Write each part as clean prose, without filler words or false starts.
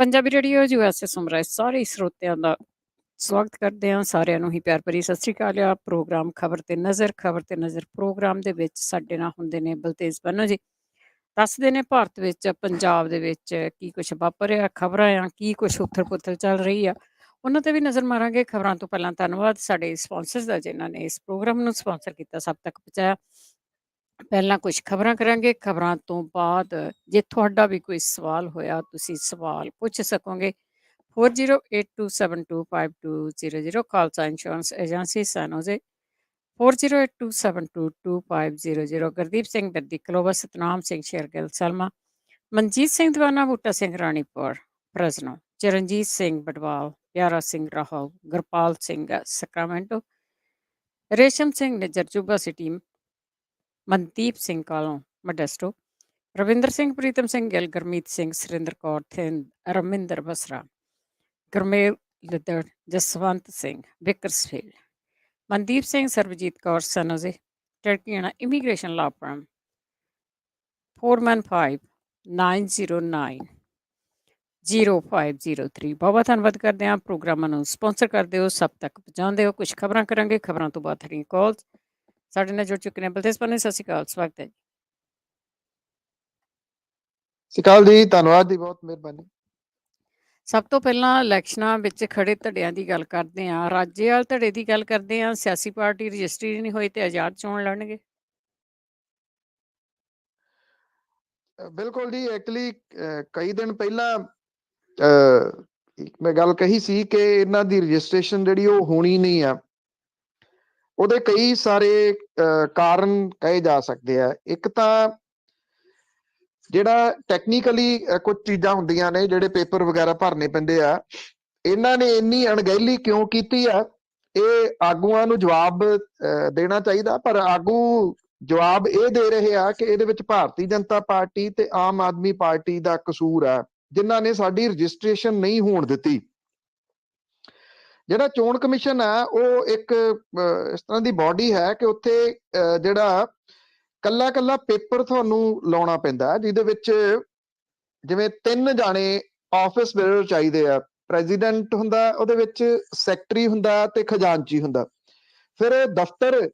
Punjabi radio USA Samrai ਸਾਰੇ ਸਰੋਤਿਆਂ ਦਾ ਸਵਾਗਤ ਕਰਦੇ ਹਾਂ। ਸਾਰਿਆਂ ਨੂੰ ਹੀ ਪਿਆਰ ਭਰੀ ਸਤਿ ਸ੍ਰੀ ਅਕਾਲ। ਆ ਪ੍ਰੋਗਰਾਮ ਖਬਰ ਤੇ ਨਜ਼ਰ ਪ੍ਰੋਗਰਾਮ ਦੇ ਵਿੱਚ ਸਾਡੇ ਨਾਲ ਹੁੰਦੇ ਨੇ ਬਲਤੇਜ ਬੰਨੋ ਜੀ। ਦੱਸਦੇ ਨੇ ਭਾਰਤ ਵਿੱਚ ਪੰਜਾਬ ਦੇ ਵਿੱਚ ਕੀ ਕੁਛ ਵਾਪਰ ਰਿਹਾ, ਖਬਰਾਂ ਆ ਕੀ ਕੁਛ ਉਥਲ ਪੁਥਲ ਚੱਲ ਰਹੀ ਆ, ਉਹਨਾਂ ਤੇ ਵੀ ਨਜ਼ਰ ਮਾਰਾਂਗੇ। ਖਬਰਾਂ ਤੋਂ ਪਹਿਲਾਂ ਧੰਨਵਾਦ ਸਾਡੇ ਸਪਾਂਸਰਸ ਦਾ ਜਿਨ੍ਹਾਂ ਨੇ ਇਸ ਪ੍ਰੋਗਰਾਮ ਨੂੰ ਸਪਾਂਸਰ ਕੀਤਾ, ਸਭ ਤੱਕ ਪਹੁੰਚਾਇਆ। ਪਹਿਲਾਂ ਕੁਝ ਖਬਰਾਂ ਕਰਾਂਗੇ, ਖਬਰਾਂ ਤੋਂ ਬਾਅਦ ਜੇ ਤੁਹਾਡਾ ਵੀ ਕੋਈ ਸਵਾਲ ਹੋਇਆ ਤੁਸੀਂ ਸਵਾਲ ਪੁੱਛ ਸਕੋਗੇ। 4082725200 Khalsa insurance agency San Jose 4082722500 Gurdeep Singh Baddi ਕਲੋਵਾ, Satnam Singh Shergill Selma, Manjit Singh Deewana, Boota Singh Ranipur Fresno, Charanjit Singh Badwal, Pyara Singh Rahal, Gurpal Singh Sacramento, Resham Singh Nijjar Yuba City, Mandeep Singh Kalon Modesto, Ravinder Singh, Pritam Singh Gill, Gurmeet Singh, Surinder Kaur Thind, Raminder Basra, Garmel Liddar, Jaswant Singh Bakersfield, Mandeep Singh, Sarabjit Kaur San Jose, Turkiana immigration law firm 415-909-0503। ਬਹੁਤ ਧੰਨਵਾਦ ਕਰਦੇ ਹਾਂ। ਪ੍ਰੋਗਰਾਮਾਂ ਨੂੰ ਸਪਾਂਸਰ ਕਰਦੇ ਹੋ, ਸਭ ਤੱਕ ਪਹੁੰਚਾਉਂਦੇ ਹੋ। ਕੁਝ ਖਬਰਾਂ ਕਰਾਂਗੇ, ਖਬਰਾਂ ਤੋਂ ਬਾਅਦ ਤੁਹਾਡੀਆਂ ਕਾਲਸ ਸਾਡੇ ਨਾਲ ਜੁੜ ਚੁੱਕੇ ਨੇ। ਬਲਤੇਜ ਪੰਨੇ, ਸਤਿ ਸ਼੍ਰੀ ਅਕਾਲ, ਸਵਾਗਤ ਹੈ ਜੀ। ਸਤਿ ਸ਼੍ਰੀ ਅਕਾਲ ਜੀ, ਧੰਨਵਾਦ ਜੀ, ਬਹੁਤ ਮਿਹਰਬਾਨੀ। ਸਭ ਤੋਂ ਪਹਿਲਾਂ ਇਲੈਕਸ਼ਨਾਂ ਵਿੱਚ ਖੜੇ ਧੜਿਆਂ ਦੀ ਗੱਲ ਕਰਦੇ ਹਾਂ। ਰਾਜੇਵਾਲ ਧੜੇ ਦੀ ਗੱਲ ਕਰਦੇ ਹਾਂ। ਸਿਆਸੀ ਪਾਰਟੀ ਰਜਿਸਟਰੀ ਨਹੀਂ ਹੋਈ ਤੇ ਆਜ਼ਾਦ ਚੋਣ ਲੜਨਗੇ। ਬਿਲਕੁਲ ਜੀ, ਐਕਚੁਅਲੀ ਕਈ ਦਿਨ ਪਹਿਲਾਂ ਮੈਂ ਗੱਲ ਕਹੀ ਸੀ ਕਿ ਇਹਨਾਂ ਦੀ ਰਜਿਸਟ੍ਰੇਸ਼ਨ ਜਿਹੜੀ ਉਹ ਹੋਣੀ ਨਹੀਂ ਆ। ਉਹਦੇ ਕਈ ਸਾਰੇ ਕਾਰਨ ਕਹੇ ਜਾ ਸਕਦੇ ਆ। ਇੱਕ ਤਾਂ ਜਿਹੜਾ ਟੈਕਨੀਕਲੀ ਕੁਝ ਚੀਜ਼ਾਂ ਹੁੰਦੀਆਂ ਨੇ, ਜਿਹੜੇ ਪੇਪਰ ਵਗੈਰਾ ਭਰਨੇ ਪੈਂਦੇ ਆ, ਇਹਨਾਂ ਨੇ ਇੰਨੀ ਅਣਗਹਿਲੀ ਕਿਉਂ ਕੀਤੀ ਆ, ਇਹ ਆਗੂਆਂ ਨੂੰ ਜਵਾਬ ਦੇਣਾ ਚਾਹੀਦਾ। ਪਰ ਆਗੂ ਜਵਾਬ ਇਹ ਦੇ ਰਹੇ ਆ ਕਿ ਇਹਦੇ ਵਿੱਚ ਭਾਰਤੀ ਜਨਤਾ ਪਾਰਟੀ ਤੇ ਆਮ ਆਦਮੀ ਪਾਰਟੀ ਦਾ ਕਸੂਰ ਆ, ਜਿਨ੍ਹਾਂ ਨੇ ਸਾਡੀ ਰਜਿਸਟ੍ਰੇਸ਼ਨ ਨਹੀਂ ਹੋਣ ਦਿੱਤੀ। ਜਿਹੜਾ ਚੋਣ ਕਮਿਸ਼ਨ ਆ ਉਹ ਇੱਕ ਇਸ ਤਰ੍ਹਾਂ ਦੀ ਬਾਡੀ ਹੈ ਕਿ ਉੱਥੇ ਜਿਹੜਾ ਕੱਲਾ ਪੇਪਰ ਤੁਹਾਨੂੰ ਲਾਉਣਾ ਪੈਂਦਾ, ਜਿਹਦੇ ਵਿੱਚ ਜਿਵੇਂ 3 ਜਾਣੇ ਆਫਿਸ ਬੇਅਰ ਚਾਹੀਦੇ ਆ। ਪ੍ਰੈਜ਼ੀਡੈਂਟ ਹੁੰਦਾ, ਉਹਦੇ ਵਿੱਚ ਸੈਕਟਰੀ ਹੁੰਦਾ ਤੇ ਖਜ਼ਾਨਚੀ ਹੁੰਦਾ। ਫਿਰ ਦਫ਼ਤਰ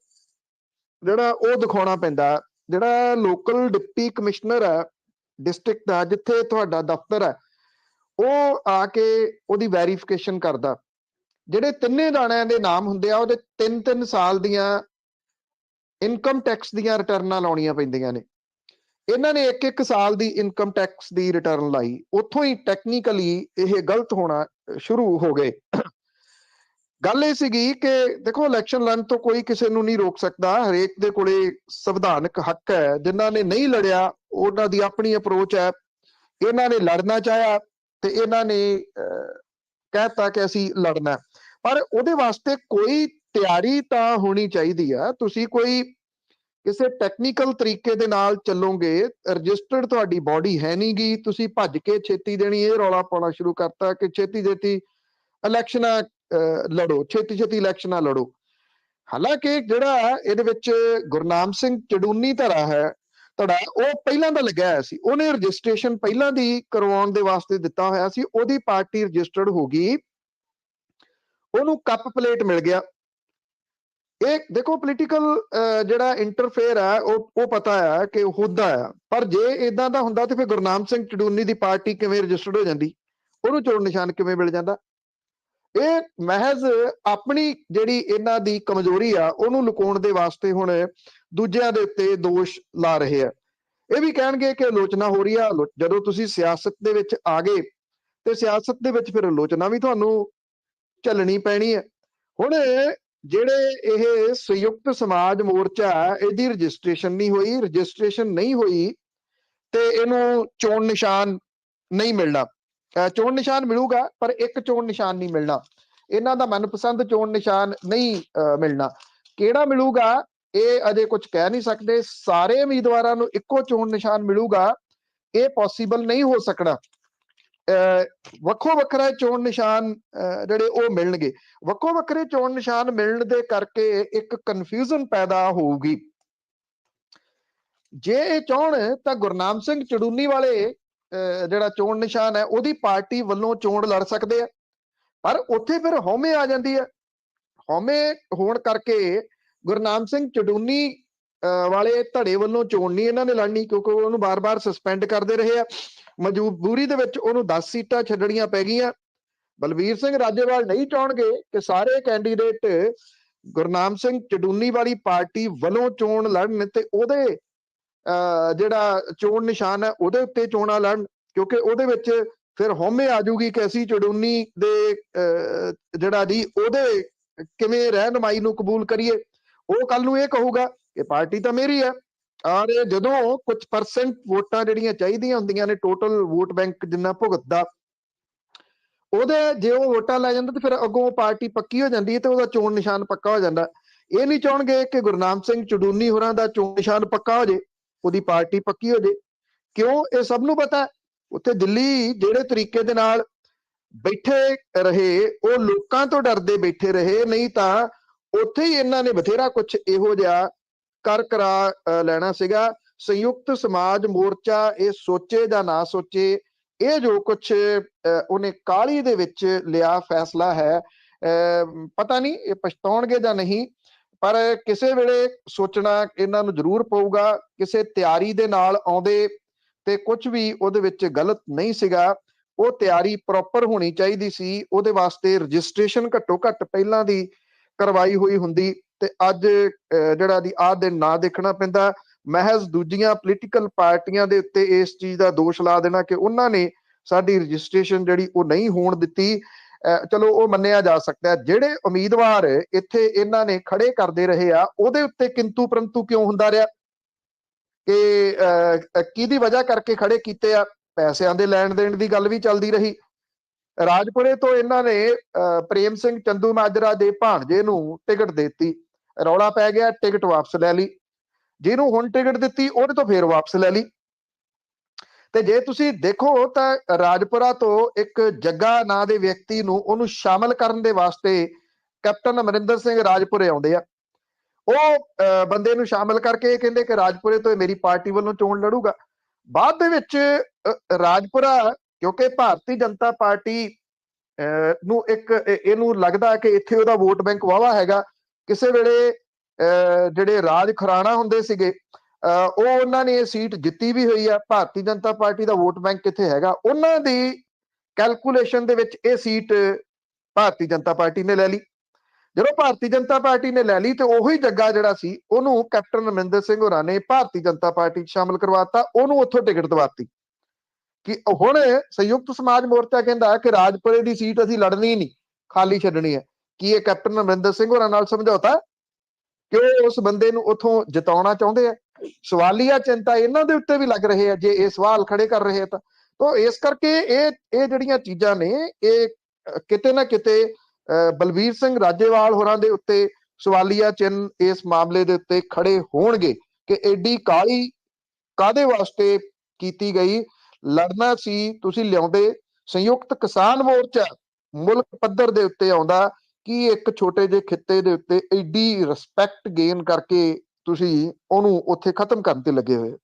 ਜਿਹੜਾ ਉਹ ਦਿਖਾਉਣਾ ਪੈਂਦਾ। ਜਿਹੜਾ ਲੋਕਲ ਡਿਪਟੀ ਕਮਿਸ਼ਨਰ ਹੈ ਡਿਸਟ੍ਰਿਕਟ ਦਾ, ਜਿੱਥੇ ਤੁਹਾਡਾ ਦਫ਼ਤਰ ਹੈ, ਉਹ ਆ ਕੇ ਉਹਦੀ ਵੈਰੀਫਿਕੇਸ਼ਨ ਕਰਦਾ। ਜਿਹੜੇ 3 ਜਾਣਿਆਂ ਦੇ ਨਾਮ ਹੁੰਦੇ ਆ, ਉਹਦੇ 3-3 ਸਾਲ ਦੀਆਂ ਇਨਕਮ ਟੈਕਸ ਦੀਆਂ ਰਿਟਰਨਾਂ ਲਾਉਣੀਆਂ ਪੈਂਦੀਆਂ ਨੇ। ਇਹਨਾਂ ਨੇ 1-1 ਸਾਲ ਦੀ ਇਨਕਮ ਟੈਕਸ ਦੀ ਰਿਟਰਨ ਲਾਈ। ਉੱਥੋਂ ਹੀ ਟੈਕਨੀਕਲੀ ਇਹ ਗਲਤ ਹੋਣਾ ਸ਼ੁਰੂ ਹੋ ਗਏ। ਗੱਲ ਇਹ ਸੀਗੀ ਕਿ ਦੇਖੋ, ਇਲੈਕਸ਼ਨ ਲੜਨ ਤੋਂ ਕੋਈ ਕਿਸੇ ਨੂੰ ਨਹੀਂ ਰੋਕ ਸਕਦਾ। ਹਰੇਕ ਦੇ ਕੋਲੇ ਸੰਵਿਧਾਨਕ ਹੱਕ ਹੈ। ਜਿਨ੍ਹਾਂ ਨੇ ਨਹੀਂ ਲੜਿਆ ਉਹਨਾਂ ਦੀ ਆਪਣੀ ਅਪਰੋਚ ਹੈ। ਇਹਨਾਂ ਨੇ ਲੜਨਾ ਚਾਹਿਆ ਤੇ ਇਹਨਾਂ ਨੇ ਕਹਿਤਾ ਕਿ ਅਸੀਂ ਲੜਨਾ, ਪਰ ਉਹਦੇ ਵਾਸਤੇ ਕੋਈ ਤਿਆਰੀ ਤਾਂ ਹੋਣੀ ਚਾਹੀਦੀ ਆ। ਤੁਸੀਂ ਕੋਈ ਕਿਸੇ ਟੈਕਨੀਕਲ ਤਰੀਕੇ ਦੇ ਨਾਲ ਚੱਲੋਗੇ, ਰਜਿਸਟਰਡ ਤੁਹਾਡੀ ਬਾਡੀ ਹੈ ਨਹੀਂ ਗੀ, ਤੁਸੀਂ ਭੱਜ ਕੇ ਛੇਤੀ ਦੇਣੀ, ਇਹ ਰੌਲਾ ਪਾਉਣਾ ਸ਼ੁਰੂ ਕਰਤਾ ਕਿ ਛੇਤੀ ਇਲੈਕਸ਼ਨਾਂ ਲੜੋ, ਛੇਤੀ ਇਲੈਕਸ਼ਨਾਂ ਲੜੋ। ਹਾਲਾਂਕਿ ਜਿਹੜਾ ਇਹਦੇ ਵਿੱਚ ਗੁਰਨਾਮ ਸਿੰਘ ਚੜੂਨੀ ਧੜਾ ਉਹ ਪਹਿਲਾਂ ਦਾ ਲੱਗਿਆ ਹੋਇਆ ਸੀ। ਉਹਨੇ ਰਜਿਸਟ੍ਰੇਸ਼ਨ ਪਹਿਲਾਂ ਦੀ ਕਰਵਾਉਣ ਦੇ ਵਾਸਤੇ ਦਿੱਤਾ ਹੋਇਆ ਸੀ। ਉਹਦੀ ਪਾਰਟੀ ਰਜਿਸਟਰਡ ਹੋ ਗਈ, ਉਹਨੂੰ ਕੱਪ ਪਲੇਟ ਮਿਲ ਗਿਆ। ਇਹ ਦੇਖੋ, ਪੋਲੀਟੀਕਲ ਜਿਹੜਾ ਇੰਟਰਫੇਅਰ ਹੈ ਉਹ ਪਤਾ ਹੈ ਕਿ ਹੁੰਦਾ ਆ। ਪਰ ਜੇ ਇਦਾਂ ਦਾ ਹੁੰਦਾ ਤੇ ਫਿਰ ਗੁਰਨਾਮ ਸਿੰਘ ਚੜੂਨੀ ਦੀ ਪਾਰਟੀ ਕਿਵੇਂ ਰਜਿਸਟਰਡ ਹੋ ਜਾਂਦੀ, ਉਹਨੂੰ ਚੋਣ ਨਿਸ਼ਾਨ ਕਿਵੇਂ ਮਿਲ ਜਾਂਦਾ। ਇਹ ਮਹਿਜ਼ ਆਪਣੀ ਜਿਹੜੀ ਇਹਨਾਂ ਦੀ ਕਮਜ਼ੋਰੀ ਆ ਉਹਨੂੰ ਲੁਕਾਉਣ ਦੇ ਵਾਸਤੇ ਹੁਣ ਦੂਜਿਆਂ ਦੇ ਉੱਤੇ ਦੋਸ਼ ਲਾ ਰਹੇ ਆ। ਇਹ ਵੀ ਕਹਿਣਗੇ ਕਿ ਆਲੋਚਨਾ ਹੋ ਰਹੀ ਆ। ਜਦੋਂ ਤੁਸੀਂ ਸਿਆਸਤ ਦੇ ਵਿੱਚ ਆ ਗਏ ਤੇ ਸਿਆਸਤ ਦੇ ਵਿੱਚ ਫਿਰ ਆਲੋਚਨਾ ਵੀ ਤੁਹਾਨੂੰ ਝੱਲਣੀ ਪੈਣੀ ਹੈ। ਹੁਣ ਜਿਹੜੇ ਇਹ ਸੰਯੁਕਤ ਸਮਾਜ ਮੋਰਚਾ, ਇਹਦੀ ਰਜਿਸਟ੍ਰੇਸ਼ਨ ਨਹੀਂ ਹੋਈ ਤੇ ਇਹਨੂੰ ਚੋਣ ਨਿਸ਼ਾਨ ਨਹੀਂ ਮਿਲਣਾ। ਚੋਣ ਨਿਸ਼ਾਨ ਮਿਲੂਗਾ ਪਰ ਇੱਕ ਚੋਣ ਨਿਸ਼ਾਨ ਨਹੀਂ ਮਿਲਣਾ। ਇਹਨਾਂ ਦਾ ਮਨਪਸੰਦ ਚੋਣ ਨਿਸ਼ਾਨ ਨਹੀਂ ਮਿਲਣਾ। ਕਿਹੜਾ ਮਿਲੂਗਾ ਇਹ ਅਜੇ ਕੁਝ ਕਹਿ ਨਹੀਂ ਸਕਦੇ। ਸਾਰੇ ਉਮੀਦਵਾਰਾਂ ਨੂੰ ਇੱਕੋ ਚੋਣ ਨਿਸ਼ਾਨ ਮਿਲੂਗਾ, ਇਹ ਪੋਸੀਬਲ ਨਹੀਂ ਹੋ ਸਕਣਾ। ਵੱਖੋ ਵੱਖਰਾ ਚੋਣ ਨਿਸ਼ਾਨ ਜਿਹੜੇ ਉਹ ਮਿਲਣਗੇ। ਵੱਖੋ ਵੱਖਰੇ ਚੋਣ ਨਿਸ਼ਾਨ ਮਿਲਣ ਦੇ ਕਰਕੇ ਇੱਕ ਕਨਫਿਊਜ਼ਨ ਪੈਦਾ ਹੋਊਗੀ। ਜੇ ਇਹ ਚਾਹਣ ਤਾਂ ਗੁਰਨਾਮ ਸਿੰਘ ਚੜੂਨੀ ਵਾਲੇ ਜਿਹੜਾ ਚੋਣ ਨਿਸ਼ਾਨ ਹੈ ਉਹਦੀ ਪਾਰਟੀ ਵੱਲੋਂ ਚੋਣ ਲੜ ਸਕਦੇ ਆ, ਪਰ ਉੱਥੇ ਫਿਰ ਹਉਮੈ ਆ ਜਾਂਦੀ ਹੈ। ਹਉਮੈ ਹੋਣ ਕਰਕੇ ਗੁਰਨਾਮ ਸਿੰਘ ਚਡੂਨੀ ਵਾਲੇ ਧੜੇ ਵੱਲੋਂ ਚੋਣ ਨਹੀਂ ਇਹਨਾਂ ਨੇ ਲੜਨੀ, ਕਿਉਂਕਿ ਉਹਨੂੰ ਬਾਰ-ਬਾਰ ਸਸਪੈਂਡ ਕਰਦੇ ਰਹੇ ਆ। ਮਜਬੂਰੀ ਦੇ ਵਿੱਚ ਉਹਨੂੰ 10 ਸੀਟਾਂ ਛੱਡਣੀਆਂ ਪੈ ਗਈਆਂ। ਬਲਬੀਰ ਸਿੰਘ ਰਾਜੇਵਾਲ ਨਹੀਂ ਚਾਹਣਗੇ ਕਿ ਸਾਰੇ ਕੈਂਡੀਡੇਟ ਗੁਰਨਾਮ ਸਿੰਘ ਚਡੂਨੀ ਵਾਲੀ ਪਾਰਟੀ ਵੱਲੋਂ ਚੋਣ ਲੜਨ ਤੇ ਉਹਦੇ ਜਿਹੜਾ ਚੋਣ ਨਿਸ਼ਾਨ ਹੈ ਉਹਦੇ ਉੱਤੇ ਚੋਣਾਂ ਲੜਨ, ਕਿਉਂਕਿ ਉਹਦੇ ਵਿੱਚ ਫਿਰ ਹਉਮੈ ਆ ਜੂਗੀ ਕਿ ਅਸੀਂ ਚਡੂਨੀ ਦੇ ਜਿਹੜਾ ਜੀ ਉਹਦੇ ਕਿਵੇਂ ਰਹਿਨੁਮਾਈ ਨੂੰ ਕਬੂਲ ਕਰੀਏ। ਉਹ ਕੱਲ ਨੂੰ ਇਹ ਕਹੂਗਾ ਕਿ ਪਾਰਟੀ ਤਾਂ ਮੇਰੀ ਹੈ। ਔਰ ਜਦੋਂ ਕੁਝ ਪਰਸੈਂਟ ਵੋਟਾਂ ਜਿਹੜੀਆਂ ਚਾਹੀਦੀਆਂ ਹੁੰਦੀਆਂ ਨੇ, ਟੋਟਲ ਵੋਟ ਬੈਂਕ ਜਿੰਨਾ ਭੁਗਤਦਾ, ਉਹਦੇ ਜੇ ਉਹ ਵੋਟਾਂ ਲੈ ਜਾਂਦਾ ਤੇ ਫਿਰ ਅੱਗੋਂ ਪਾਰਟੀ ਪੱਕੀ ਹੋ ਜਾਂਦੀ ਹੈ ਤੇ ਉਹਦਾ ਚੋਣ ਨਿਸ਼ਾਨ ਪੱਕਾ ਹੋ ਜਾਂਦਾ। ਇਹ ਨਹੀਂ ਚਾਹਣਗੇ ਕਿ ਗੁਰਨਾਮ ਸਿੰਘ ਚਡੂਨੀ ਹੋਰਾਂ ਦਾ ਚੋਣ ਨਿਸ਼ਾਨ ਪੱਕਾ ਹੋ ਜੇ, ਉਹਦੀ ਪਾਰਟੀ ਪੱਕੀ ਹੋ ਜੇ। ਕਿਉਂ? ਇਹ ਸਭ ਨੂੰ ਪਤਾ ਉੱਥੇ ਦਿੱਲੀ ਜਿਹੜੇ ਤਰੀਕੇ ਦੇ ਨਾਲ ਬੈਠੇ ਰਹੇ ਉਹ ਲੋਕਾਂ ਤੋਂ ਡਰਦੇ ਬੈਠੇ ਰਹੇ, ਨਹੀਂ ਤਾਂ ਉੱਥੇ ਹੀ ਇਹਨਾਂ ਨੇ ਬਥੇਰਾ ਕੁਝ ਇਹੋ ਜਿਹਾ ਕਰਾ ਲੈਣਾ ਸੀਗਾ। ਸੰਯੁਕਤ ਸਮਾਜ ਮੋਰਚਾ ਇਹ ਸੋਚੇ ਜਾਂ ਨਾ ਸੋਚੇ, ਇਹ ਜੋ ਕੁਝ ਉਹਨੇ ਕਾਹਲੀ ਦੇ ਵਿੱਚ ਲਿਆ ਫੈਸਲਾ ਹੈ, ਪਤਾ ਨਹੀਂ ਇਹ ਪਛਤਾਉਣਗੇ ਜਾਂ ਨਹੀਂ, ਪਰ ਕਿਸੇ ਵੇਲੇ ਸੋਚਣਾ ਇਹਨਾਂ ਨੂੰ ਜ਼ਰੂਰ ਪਊਗਾ। ਕਿਸੇ ਤਿਆਰੀ ਦੇ ਨਾਲ ਆਉਂਦੇ ਤੇ ਕੁਝ ਵੀ ਉਹਦੇ ਵਿੱਚ ਗਲਤ ਨਹੀਂ ਸੀਗਾ। ਉਹ ਤਿਆਰੀ ਪ੍ਰੋਪਰ ਹੋਣੀ ਚਾਹੀਦੀ ਸੀ, ਉਹਦੇ ਵਾਸਤੇ ਰਜਿਸਟ੍ਰੇਸ਼ਨ ਘੱਟੋ ਘੱਟ ਪਹਿਲਾਂ ਦੀ ਕਰਵਾਈ ਹੋਈ ਹੁੰਦੀ ਤੇ ਅੱਜ ਜਿਹੜਾ ਦੀ ਆਹ ਦਿਨ ਨਾ ਦੇਖਣਾ ਪੈਂਦਾ। ਮਹਿਜ਼ ਦੂਜੀਆਂ ਪੋਲੀਟੀਕਲ ਪਾਰਟੀਆਂ ਦੇ ਉੱਤੇ ਇਸ ਚੀਜ਼ ਦਾ ਦੋਸ਼ ਲਾ ਦੇਣਾ ਕਿ ਉਹਨਾਂ ਨੇ ਸਾਡੀ ਰਜਿਸਟ੍ਰੇਸ਼ਨ ਜਿਹੜੀ ਉਹ ਨਹੀਂ ਹੋਣ ਦਿੱਤੀ, ਚਲੋ ਉਹ ਮੰਨਿਆ ਜਾ ਸਕਦਾ। ਜਿਹੜੇ ਉਮੀਦਵਾਰ ਇੱਥੇ ਇਹਨਾਂ ਨੇ ਖੜੇ ਕਰਦੇ ਰਹੇ ਆ ਉਹਦੇ ਉੱਤੇ ਕਿੰਤੂ ਪਰੰਤੂ ਕਿਉਂ ਹੁੰਦਾ ਰਿਹਾ ਕਿ ਕਿਹਦੀ ਵਜ੍ਹਾ ਕਰਕੇ ਖੜੇ ਕੀਤੇ ਆ? ਪੈਸਿਆਂ ਦੇ ਲੈਣ ਦੇਣ ਦੀ ਗੱਲ ਵੀ ਚੱਲਦੀ ਰਹੀ। ਰਾਜਪੁਰੇ ਤੋਂ ਇਹਨਾਂ ਨੇ ਪ੍ਰੇਮ ਸਿੰਘ ਚੰਦੂ ਮਾਜਰਾ ਦੇ ਭਾਣਜੇ ਨੂੰ ਟਿਕਟ ਦਿੱਤੀ, ਰੌਲਾ ਪੈ ਗਿਆ, ਟਿਕਟ ਵਾਪਸ ਲੈ ਲਈ। ਜਿਹਨੂੰ ਹੁਣ ਟਿਕਟ ਦਿੱਤੀ ਉਹਦੇ ਤੋਂ ਫੇਰ ਵਾਪਸ ਲੈ ਲਈ। ਤੇ ਜੇ ਤੁਸੀਂ ਦੇਖੋ ਤਾਂ ਰਾਜਪੁਰਾ ਤੋਂ ਇੱਕ ਜੱਗਾ ਨਾਂ ਦੇ ਵਿਅਕਤੀ ਨੂੰ ਉਹਨੂੰ ਸ਼ਾਮਲ ਕਰਨ ਦੇ ਵਾਸਤੇ ਕੈਪਟਨ ਅਮਰਿੰਦਰ ਸਿੰਘ ਰਾਜਪੁਰੇ ਆਉਂਦੇ ਆ। ਉਹ ਬੰਦੇ ਨੂੰ ਸ਼ਾਮਲ ਕਰਕੇ ਕਹਿੰਦੇ ਕਿ ਰਾਜਪੁਰੇ ਤੋਂ ਮੇਰੀ ਪਾਰਟੀ ਵੱਲੋਂ ਚੋਣ ਲੜੂਗਾ। ਬਾਅਦ ਦੇ ਵਿੱਚ ਰਾਜਪੁਰਾ, ਕਿਉਂਕਿ ਭਾਰਤੀ ਜਨਤਾ ਪਾਰਟੀ ਨੂੰ ਇੱਕ ਇਹਨੂੰ ਲੱਗਦਾ ਕਿ ਇੱਥੇ ਉਹਦਾ ਵੋਟ ਬੈਂਕ ਵਾਵਾ ਹੈਗਾ। ਕਿਸੇ ਵੇਲੇ ਜਿਹੜੇ ਰਾਜ ਖੁਰਾਣਾ ਹੁੰਦੇ ਸੀਗੇ ਉਹ ਉਹਨਾਂ ਨੇ ਇਹ ਸੀਟ ਜਿੱਤੀ ਵੀ ਹੋਈ ਆ। ਭਾਰਤੀ ਜਨਤਾ ਪਾਰਟੀ ਦਾ ਵੋਟ ਬੈਂਕ ਕਿੱਥੇ ਹੈਗਾ, ਉਹਨਾਂ ਦੀ ਕੈਲਕੂਲੇਸ਼ਨ ਦੇ ਵਿੱਚ ਇਹ ਸੀਟ ਭਾਰਤੀ ਜਨਤਾ ਪਾਰਟੀ ਨੇ ਲੈ ਲਈ। ਜਦੋਂ ਭਾਰਤੀ ਜਨਤਾ ਪਾਰਟੀ ਨੇ ਲੈ ਲਈ ਤੇ ਉਹੀ ਜੱਗਾ ਜਿਹੜਾ ਸੀ ਉਹਨੂੰ ਕੈਪਟਨ ਅਮਰਿੰਦਰ ਸਿੰਘ ਹੋਰਾਂ ਨੇ ਭਾਰਤੀ ਜਨਤਾ ਪਾਰਟੀ 'ਚ ਸ਼ਾਮਲ ਕਰਵਾਤਾ, ਉਹਨੂੰ ਉੱਥੋਂ ਟਿਕਟ ਦਵਾਤੀ ਕਿ ਹੁਣ ਸੰਯੁਕਤ ਸਮਾਜ ਮੋਰਚਾ ਕਹਿੰਦਾ ਕਿ ਰਾਜਪੁਰੇ ਦੀ ਸੀਟ ਅਸੀਂ ਲੜਨੀ ਨਹੀਂ, ਖਾਲੀ ਛੱਡਣੀ ਹੈ। ਕੀ ਇਹ ਕੈਪਟਨ ਅਮਰਿੰਦਰ ਸਿੰਘ ਹੋਰਾਂ ਨਾਲ ਸਮਝੌਤਾ ਕਿ ਉਹ ਉਸ ਬੰਦੇ ਨੂੰ ਉੱਥੋਂ ਜਿਤਾਉਣਾ ਚਾਹੁੰਦੇ ਆ? ਸਵਾਲੀਆ ਚਿੰਤਾ ਇਹਨਾਂ ਦੇ ਉੱਤੇ ਵੀ ਲੱਗ ਰਹੇ ਆ ਜੇ ਇਹ ਸਵਾਲ ਖੜੇ ਕਰ ਰਹੇ ਤਾਂ ਇਸ ਕਰਕੇ ਇਹ ਜਿਹੜੀਆਂ ਚੀਜ਼ਾਂ ਨੇ ਇਹ ਕਿਤੇ ਨਾ ਕਿਤੇ ਬਲਬੀਰ ਸਿੰਘ ਰਾਜੇਵਾਲ ਹੋਰਾਂ ਦੇ ਉੱਤੇ ਸਵਾਲੀਆ ਚਿੰਨ੍ਹ ਇਸ ਮਾਮਲੇ ਦੇ ਉੱਤੇ ਖੜੇ ਹੋਣਗੇ ਕਿ ਐਡੀ ਕਾਹਲੀ ਕਾਹਦੇ ਵਾਸਤੇ ਕੀਤੀ ਗਈ। ਲੜਨਾ ਸੀ ਤੁਸੀਂ ਲਿਆਉਂਦੇ। ਸੰਯੁਕਤ ਕਿਸਾਨ ਮੋਰਚਾ ਮੁਲਕ ਪੱਧਰ ਦੇ ਉੱਤੇ ਆਉਂਦਾ ਕਿ ਇੱਕ ਛੋਟੇ ਜਿਹੇ ਖਿੱਤੇ ਦੇ ਉੱਤੇ ਐਡੀ ਰਿਸਪੈਕਟ ਗੇਨ ਕਰਕੇ ਤੁਸੀਂ ਉਹਨੂੰ ਉੱਥੇ ਖਤਮ ਕਰਨ ਤੇ ਲੱਗੇ ਹੋਏ।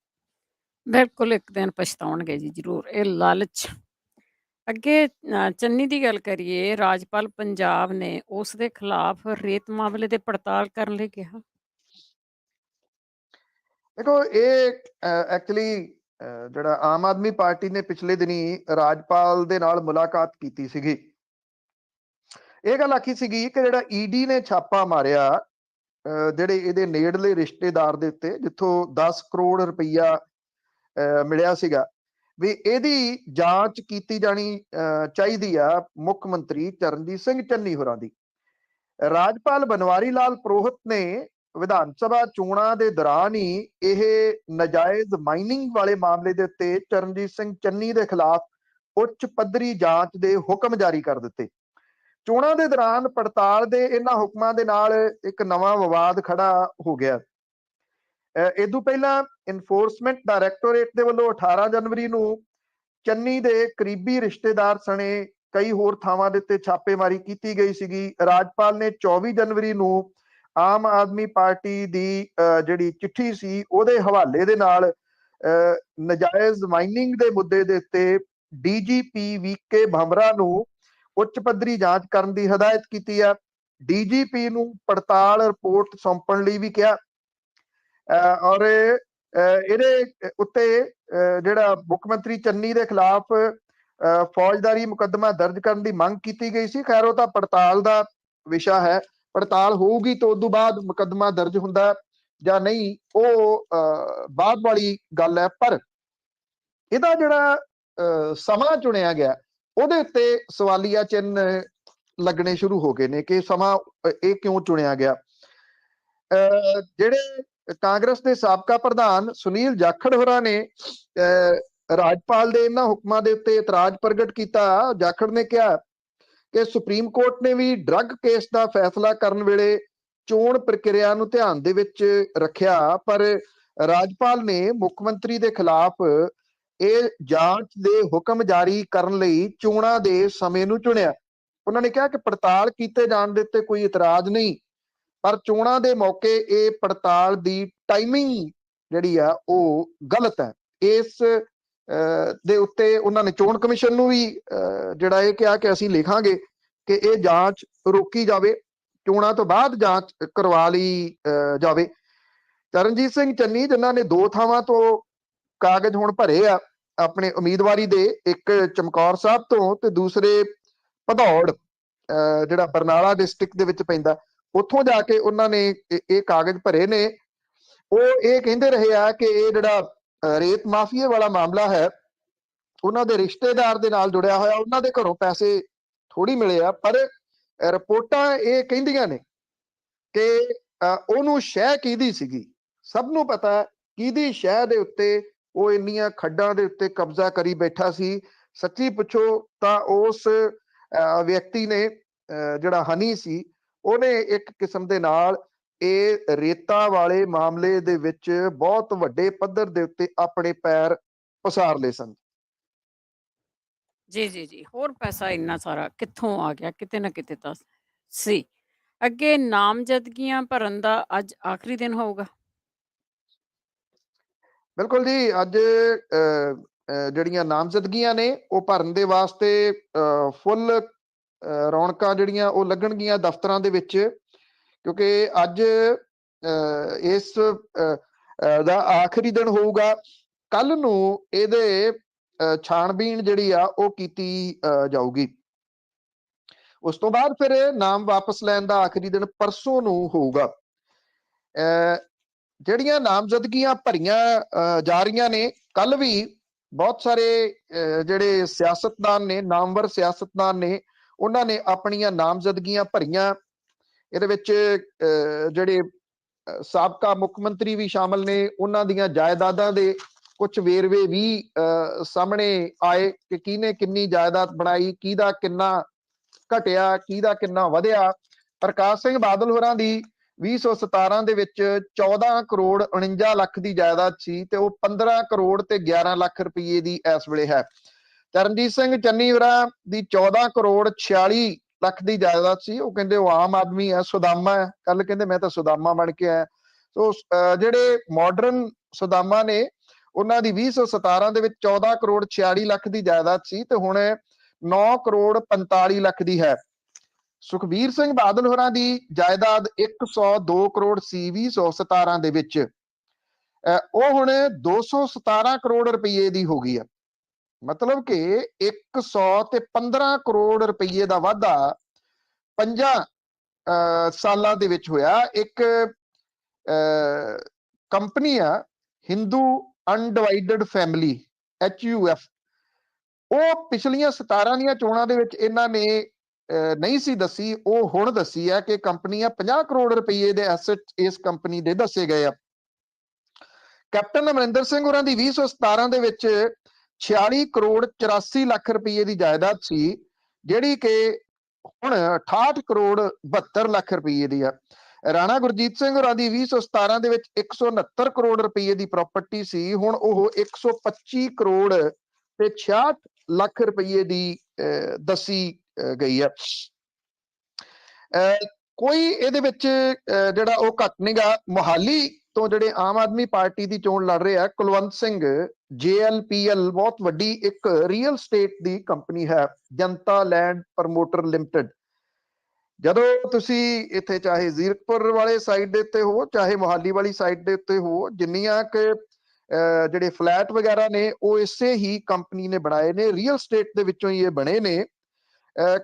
ਬਿਲਕੁਲ ਇੱਕ ਦਿਨ ਪਛਤਾਉਣਗੇ ਜੀ ਜ਼ਰੂਰ। ਇਹ ਲਾਲਚ। ਅੱਗੇ ਚੰਨੀ ਦੀ ਗੱਲ ਕਰੀਏ, ਰਾਜਪਾਲ ਪੰਜਾਬ ਨੇ ਉਸ ਦੇ ਖਿਲਾਫ ਰੇਤ ਮਾਮਲੇ ਦੇ ਪੜਤਾਲ ਕਰਨ ਲਈ ਕਿਹਾ। ਦੇਖੋ ਇਹ ਐਕਚੁਅਲੀ ਜਿਹੜਾ ਆਮ ਆਦਮੀ ਪਾਰਟੀ ਨੇ ਪਿਛਲੇ ਦਿਨੀ ਰਾਜਪਾਲ ਦੇ ਨਾਲ ਮੁਲਾਕਾਤ ਕੀਤੀ ਸੀਗੀ। ਇਹ ਗੱਲ ਆਖੀ ਸੀਗੀ ਕਿ ਜਿਹੜਾ ਈਡੀ ਨੇ ਛਾਪਾ ਮਾਰਿਆ ਜਿਹੜੇ ਇਹਦੇ ਨੇੜਲੇ ਰਿਸ਼ਤੇਦਾਰ ਦੇ ਉੱਤੇ ਜਿੱਥੋਂ 10 ਕਰੋੜ ਰੁਪਈਆ ਮਿਲਿਆ ਸੀਗਾ, ਵੀ ਇਹਦੀ ਜਾਂਚ ਕੀਤੀ ਜਾਣੀ ਚਾਹੀਦੀ ਆ ਮੁੱਖ ਮੰਤਰੀ ਚਰਨਜੀਤ ਸਿੰਘ ਚੰਨੀ ਹੋਰਾਂ ਦੀ। ਰਾਜਪਾਲ ਬਨਵਾਰੀ ਲਾਲ ਪੁਰੋਹਿਤ ਨੇ ਵਿਧਾਨ ਸਭਾ ਚੋਣਾਂ ਦੇ ਦੌਰਾਨ ਹੀ ਇਹ ਨਜਾਇਜ਼ ਮਾਈਨਿੰਗ ਵਾਲੇ ਮਾਮਲੇ ਦੇ ਉੱਤੇ ਚਰਨਜੀਤ ਸਿੰਘ ਚੰਨੀ ਦੇ ਖਿਲਾਫ ਉੱਚ ਪੱਧਰੀ ਜਾਂਚ ਦੇ ਹੁਕਮ ਜਾਰੀ ਕਰ ਦਿੱਤੇ। ਚੋਣਾਂ ਦੇ ਦੌਰਾਨ ਪੜਤਾਲ ਦੇ ਇਹਨਾਂ ਹੁਕਮਾਂ ਦੇ ਨਾਲ ਇੱਕ ਨਵਾਂ ਵਿਵਾਦ ਖੜਾ ਹੋ ਗਿਆ। ਇਦੋਂ ਪਹਿਲਾਂ ਇਨਫੋਰਸਮੈਂਟ ਡਾਇਰੈਕਟੋਰੇਟ ਦੇ ਵੱਲੋਂ 18 ਜਨਵਰੀ ਨੂੰ ਚੰਨੀ ਦੇ ਕਰੀਬੀ ਰਿਸ਼ਤੇਦਾਰ ਸਣੇ ਕਈ ਹੋਰ ਥਾਵਾਂ ਦੇ ਉੱਤੇ ਛਾਪੇਮਾਰੀ ਕੀਤੀ ਗਈ ਸੀਗੀ। ਰਾਜਪਾਲ ਨੇ 24 ਜਨਵਰੀ ਨੂੰ ਆਮ ਆਦਮੀ ਪਾਰਟੀ ਦੀ ਜਿਹੜੀ ਚਿੱਠੀ ਸੀ ਉਹਦੇ ਹਵਾਲੇ ਦੇ ਨਾਲ ਨਜਾਇਜ਼ ਮਾਈਨਿੰਗ ਦੇ ਮੁੱਦੇ ਦੇ ਉੱਤੇ ਡੀਜੀਪੀ ਵੀਕੇ ਭਾਮਰਾ ਨੂੰ ਉੱਚ ਪੱਧਰੀ ਜਾਂਚ ਕਰਨ ਦੀ ਹਦਾਇਤ ਕੀਤੀ ਹੈ। ਡੀਜੀਪੀ ਨੂੰ ਪੜਤਾਲ ਰਿਪੋਰਟ ਸੌਂਪਣ ਲਈ ਵੀ ਕਿਹਾ ਔਰ ਇਹਦੇ ਉੱਤੇ ਜਿਹੜਾ ਮੁੱਖ ਮੰਤਰੀ ਚੰਨੀ ਦੇ ਖਿਲਾਫ ਫੌਜਦਾਰੀ ਮੁਕੱਦਮਾ ਦਰਜ ਕਰਨ ਦੀ ਮੰਗ ਕੀਤੀ ਗਈ ਸੀ। ਖੈਰ ਉਹ ਤਾਂ ਪੜਤਾਲ ਦਾ ਵਿਸ਼ਾ ਹੈ, ਪੜਤਾਲ ਹੋਊਗੀ ਤਾਂ ਉਦੋਂ ਬਾਅਦ ਮੁਕੱਦਮਾ ਦਰਜ ਹੁੰਦਾ ਜਾਂ ਨਹੀਂ ਉਹ ਬਾਅਦ ਵਾਲੀ ਗੱਲ ਹੈ। ਪਰ ਇਹਦਾ ਜਿਹੜਾ ਸਮਾਂ ਚੁਣਿਆ ਗਿਆ ਉਹਦੇ ਉੱਤੇ ਸਵਾਲੀਆ ਚਿੰਨ੍ਹ ਲੱਗਣੇ ਸ਼ੁਰੂ ਹੋ ਗਏ ਨੇ ਕਿ ਸਮਾਂ ਇਹ ਕਿਉਂ ਚੁਣਿਆ ਗਿਆ। ਜਿਹੜੇ ਕਾਂਗਰਸ ਦੇ ਸਾਬਕਾ ਪ੍ਰਧਾਨ ਸੁਨੀਲ ਜਾਖੜ ਹੋਰਾਂ ਨੇ ਰਾਜਪਾਲ ਦੇ ਇਹਨਾਂ ਹੁਕਮਾਂ ਦੇ ਉੱਤੇ ਇਤਰਾਜ਼ ਪ੍ਰਗਟ ਕੀਤਾ। ਜਾਖੜ ਨੇ ਕਿਹਾ ਕਿ ਸੁਪਰੀਮ ਕੋਰਟ ਨੇ ਵੀ ਡਰੱਗ ਕੇਸ ਦਾ ਫੈਸਲਾ ਕਰਨ ਵੇਲੇ ਚੋਣ ਪ੍ਰਕਿਰਿਆ ਨੂੰ ਧਿਆਨ ਦੇ ਵਿੱਚ ਰੱਖਿਆ, ਪਰ ਰਾਜਪਾਲ ਨੇ ਮੁੱਖ ਮੰਤਰੀ ਦੇ ਖਿਲਾਫ ਇਹ ਜਾਂਚ ਦੇ ਹੁਕਮ ਜਾਰੀ ਕਰਨ ਲਈ ਚੋਣਾਂ ਦੇ ਸਮੇਂ ਨੂੰ ਚੁਣਿਆ। ਉਹਨਾਂ ਨੇ ਕਿਹਾ ਕਿ ਪੜਤਾਲ ਕੀਤੇ ਜਾਣ ਦੇ ਉੱਤੇ ਕੋਈ ਇਤਰਾਜ਼ ਨਹੀਂ, ਪਰ ਚੋਣਾਂ ਦੇ ਮੌਕੇ ਇਹ ਪੜਤਾਲ ਦੀ ਟਾਈਮਿੰਗ ਜਿਹੜੀ ਆ ਉਹ ਗਲਤ ਹੈ। ਇਸ ਦੇ ਉੱਤੇ ਉਹਨਾਂ ਨੇ ਚੋਣ ਕਮਿਸ਼ਨ ਨੂੰ ਵੀ ਜਿਹੜਾ ਇਹ ਕਿਹਾ ਕਿ ਅਸੀਂ ਲਿਖਾਂਗੇ ਕਿ ਇਹ ਜਾਂਚ ਰੋਕੀ ਜਾਵੇ, ਚੋਣਾਂ ਤੋਂ ਬਾਅਦ ਜਾਂਚ ਕਰਵਾ ਲਈ ਜਾਵੇ। ਚਰਨਜੀਤ ਸਿੰਘ ਚੰਨੀ ਜਿਨ੍ਹਾਂ ਨੇ 2 ਥਾਵਾਂ ਤੋਂ ਕਾਗਜ਼ ਹੁਣ ਭਰੇ ਆ ਆਪਣੇ ਉਮੀਦਵਾਰੀ ਦੇ, ਇੱਕ ਚਮਕੌਰ ਸਾਹਿਬ ਤੋਂ ਤੇ ਦੂਸਰੇ ਭਦੌੜ ਜਿਹੜਾ ਬਰਨਾਲਾ ਡਿਸਟ੍ਰਿਕਟ ਦੇ ਵਿੱਚ ਪੈਂਦਾ, ਉੱਥੋਂ ਜਾ ਕੇ ਉਹਨਾਂ ਨੇ ਇਹ ਕਾਗਜ਼ ਭਰੇ ਨੇ। ਉਹ ਇਹ ਕਹਿੰਦੇ ਰਹੇ ਆ ਕਿ ਇਹ ਜਿਹੜਾ ਰੇਤ ਮਾਫੀਏ ਵਾਲਾ ਮਾਮਲਾ ਹੈ ਉਹਨਾਂ ਦੇ ਰਿਸ਼ਤੇਦਾਰ ਦੇ ਨਾਲ ਜੁੜਿਆ ਹੋਇਆ, ਉਹਨਾਂ ਦੇ ਘਰੋਂ ਪੈਸੇ ਥੋੜੀ ਮਿਲੇ ਆ, ਪਰ ਰਿਪੋਰਟਾਂ ਇਹ ਕਹਿੰਦੀਆਂ ਨੇ ਕਿ ਉਹਨੂੰ ਸ਼ਹਿ ਕਿਹਦੀ ਸੀਗੀ, ਸਭ ਨੂੰ ਪਤਾ ਕਿਹਦੀ ਸ਼ਹਿ ਦੇ ਉੱਤੇ ਉਹ ਇੰਨੀਆਂ ਖੱਡਾਂ ਦੇ ਉੱਤੇ ਕਬਜ਼ਾ ਕਰੀ ਬੈਠਾ ਸੀ। ਸੱਚੀ ਪੁੱਛੋ ਤਾਂ ਉਸ ਵਿਅਕਤੀ ਨੇ ਜਿਹੜਾ ਹਨੀ ਸੀ ਉਹਨੇ ਇੱਕ ਕਿਸਮ ਦੇ ਨਾਲ ਇਹ ਰੇਤਾ ਵਾਲੇ ਮਾਮਲੇ ਦੇ ਵਿੱਚ ਬਹੁਤ ਵੱਡੇ ਪੱਧਰ ਦੇ ਉੱਤੇ ਆਪਣੇ ਪੈਰ ਪਸਾਰ ਲਏ ਸਨ। ਜੀ ਹੋਰ ਪੈਸਾ ਇੰਨਾ ਸਾਰਾ ਕਿੱਥੋਂ ਆ ਗਿਆ? ਕਿਤੇ ਨਾ ਕਿਤੇ ਤਾਂ ਸੀ। ਅੱਗੇ ਨਾਮਜ਼ਦਗੀਆਂ ਭਰਨ ਦਾ ਅੱਜ ਆਖਰੀ ਦਿਨ ਹੋਊਗਾ। ਬਿਲਕੁਲ ਜੀ, ਅੱਜ ਜਿਹੜੀਆਂ ਨਾਮਜ਼ਦਗੀਆਂ ਨੇ ਉਹ ਭਰਨ ਦੇ ਵਾਸਤੇ ਫੁੱਲ ਰੌਣਕਾਂ ਜਿਹੜੀਆਂ ਉਹ ਲੱਗਣਗੀਆਂ ਦਫ਼ਤਰਾਂ ਦੇ ਵਿੱਚ, ਕਿਉਂਕਿ ਅੱਜ ਇਸ ਦਾ ਆਖਰੀ ਦਿਨ ਹੋਊਗਾ। ਕੱਲ ਨੂੰ ਇਹਦੇ ਛਾਣਬੀਣ ਜਿਹੜੀ ਆ ਉਹ ਕੀਤੀ ਜਾਊਗੀ। ਉਸ ਤੋਂ ਬਾਅਦ ਫਿਰ ਨਾਮ ਵਾਪਸ ਲੈਣ ਦਾ ਆਖਰੀ ਦਿਨ ਪਰਸੋਂ ਨੂੰ ਹੋਊਗਾ। ਜਿਹੜੀਆਂ ਨਾਮਜ਼ਦਗੀਆਂ ਭਰੀਆਂ ਜਾ ਰਹੀਆਂ ਨੇ, ਕੱਲ ਵੀ ਬਹੁਤ ਸਾਰੇ ਜਿਹੜੇ ਸਿਆਸਤਦਾਨ ਨੇ, ਨਾਮਵਰ ਸਿਆਸਤਦਾਨ ਨੇ, ਉਹਨਾਂ ਨੇ ਆਪਣੀਆਂ ਨਾਮਜ਼ਦਗੀਆਂ ਭਰੀਆਂ। ਇਹਦੇ ਵਿੱਚ ਜਿਹੜੇ ਸਾਬਕਾ ਮੁੱਖ ਮੰਤਰੀ ਵੀ ਸ਼ਾਮਲ ਨੇ, ਉਹਨਾਂ ਦੀਆਂ ਜਾਇਦਾਦਾਂ ਦੇ ਕੁਝ ਵੇਰਵੇ ਵੀ ਸਾਹਮਣੇ ਆਏ ਕਿ ਕਿਹਨੇ ਕਿੰਨੀ ਜਾਇਦਾਦ ਬਣਾਈ, ਕਿਹਦਾ ਕਿੰਨਾ ਘਟਿਆ, ਕਿਹਦਾ ਕਿੰਨਾ ਵਧਿਆ। ਪ੍ਰਕਾਸ਼ ਸਿੰਘ ਬਾਦਲ ਹੋਰਾਂ ਦੀ 2017 ਦੇ ਵਿੱਚ 14 ਕਰੋੜ 49 ਲੱਖ ਦੀ ਜਾਇਦਾਦ ਸੀ ਤੇ ਉਹ 15 ਕਰੋੜ ਤੇ 11 ਲੱਖ ਰੁਪਏ ਦੀ ਇਸ ਵੇਲੇ ਹੈ। ਚਰਨਜੀਤ ਸਿੰਘ ਚੰਨੀ ਹੋਰਾਂ ਦੀ 14 ਕਰੋੜ 46 ਲੱਖ ਦੀ ਜਾਇਦਾਦ ਸੀ। ਉਹ ਕਹਿੰਦੇ ਉਹ ਆਮ ਆਦਮੀ ਹੈ, ਸੁਦਾਮਾ ਹੈ। ਕੱਲ ਕਹਿੰਦੇ ਮੈਂ ਤਾਂ ਸੁਦਾਮਾ ਬਣ ਕੇ ਆਇਆ। ਸੋ ਜਿਹੜੇ ਮਾਡਰਨ ਸੁਦਾਮਾ ਨੇ ਉਹਨਾਂ ਦੀ 2017 ਦੇ ਵਿੱਚ 14 ਕਰੋੜ 46 ਲੱਖ ਦੀ ਜਾਇਦਾਦ ਸੀ ਤੇ ਹੁਣ 9 ਕਰੋੜ 45 ਲੱਖ ਦੀ ਹੈ। ਸੁਖਬੀਰ ਸਿੰਘ ਬਾਦਲ ਹੋਰਾਂ ਦੀ ਜਾਇਦਾਦ 102 ਕਰੋੜ ਸੀ 2017 ਦੇ ਵਿੱਚ, ਉਹ ਹੁਣ 217 ਕਰੋੜ ਰੁਪਏ ਦੀ ਹੋ ਗਈ ਹੈ। ਮਤਲਬ ਕਿ 100 ਤੇ 15 ਕਰੋੜ ਰੁਪਏ ਦਾ ਵਾਧਾ 5 ਸਾਲਾਂ ਦੇ ਵਿੱਚ ਹੋਇਆ। ਇੱਕ ਕੰਪਨੀ ਆ ਹਿੰਦੂ ਅਨਡਿਵਾਈਡਡ ਫੈਮਿਲੀ HUF, ਉਹ ਪਿਛਲੀਆਂ 17 ਦੀਆਂ ਚੋਣਾਂ ਦੇ ਵਿੱਚ ਇਹਨਾਂ ਨੇ ਨਹੀਂ ਸੀ ਦੱਸੀ, ਉਹ ਹੁਣ ਦੱਸੀ ਹੈ ਕਿ ਕੰਪਨੀਆਂ 50 ਕਰੋੜ ਰੁਪਏ ਦੇ ਐਸੈਟ ਇਸ ਕੰਪਨੀ ਦੇ ਦੱਸੇ ਗਏ ਆ। ਕੈਪਟਨ ਅਮਰਿੰਦਰ ਸਿੰਘ ਹੋਰਾਂ ਦੀ 2017 ਦੇ ਵਿੱਚ 46 ਕਰੋੜ 84 ਲੱਖ ਰੁਪਏ ਦੀ ਜਾਇਦਾਦ ਸੀ, ਜਿਹੜੀ ਕਿ ਹੁਣ 68 ਕਰੋੜ 72 ਲੱਖ ਰੁਪਏ ਦੀ ਆ। ਰਾਣਾ ਗੁਰਜੀਤ ਸਿੰਘ ਹੋਰਾਂ ਦੀ 2017 ਦੇ ਵਿੱਚ 169 ਕਰੋੜ ਰੁਪਏ ਦੀ ਪ੍ਰਾਪਰਟੀ ਸੀ, ਹੁਣ ਉਹ 125 ਕਰੋੜ ਤੇ 66 ਲੱਖ ਰੁਪਏ ਦੀ ਦੱਸੀ ਗਈ ਹੈ। ਕੋਈ ਇਹਦੇ ਵਿੱਚ ਜਿਹੜਾ ਉਹ ਘੱਟ ਨਹੀਂਗਾ। ਮੁਹਾਲੀ ਤੋਂ ਜਿਹੜੇ ਆਮ ਆਦਮੀ ਪਾਰਟੀ ਦੀ ਚੋਣ ਲੜ ਰਹੇ ਆ ਕੁਲਵੰਤ ਸਿੰਘ, JLPL ਬਹੁਤ ਵੱਡੀ ਇੱਕ ਰੀਅਲ ਸਟੇਟ ਦੀ ਕੰਪਨੀ ਹੈ, ਜਨਤਾ ਲੈਂਡ ਪ੍ਰਮੋਟਰ ਲਿਮਟਿਡ। ਜਦੋਂ ਤੁਸੀਂ ਇੱਥੇ ਚਾਹੇ ਜ਼ੀਰਕਪੁਰ ਵਾਲੇ ਸਾਈਡ ਦੇ ਉੱਤੇ ਹੋ, ਚਾਹੇ ਮੁਹਾਲੀ ਵਾਲੀ ਸਾਈਡ ਦੇ ਉੱਤੇ ਹੋ, ਜਿੰਨੀਆਂ ਕਿ ਜਿਹੜੇ ਫਲੈਟ ਵਗੈਰਾ ਨੇ ਉਹ ਇਸੇ ਹੀ ਕੰਪਨੀ ਨੇ ਬਣਾਏ ਨੇ, ਰੀਅਲ ਸਟੇਟ ਦੇ ਵਿੱਚੋਂ ਹੀ ਇਹ ਬਣੇ ਨੇ।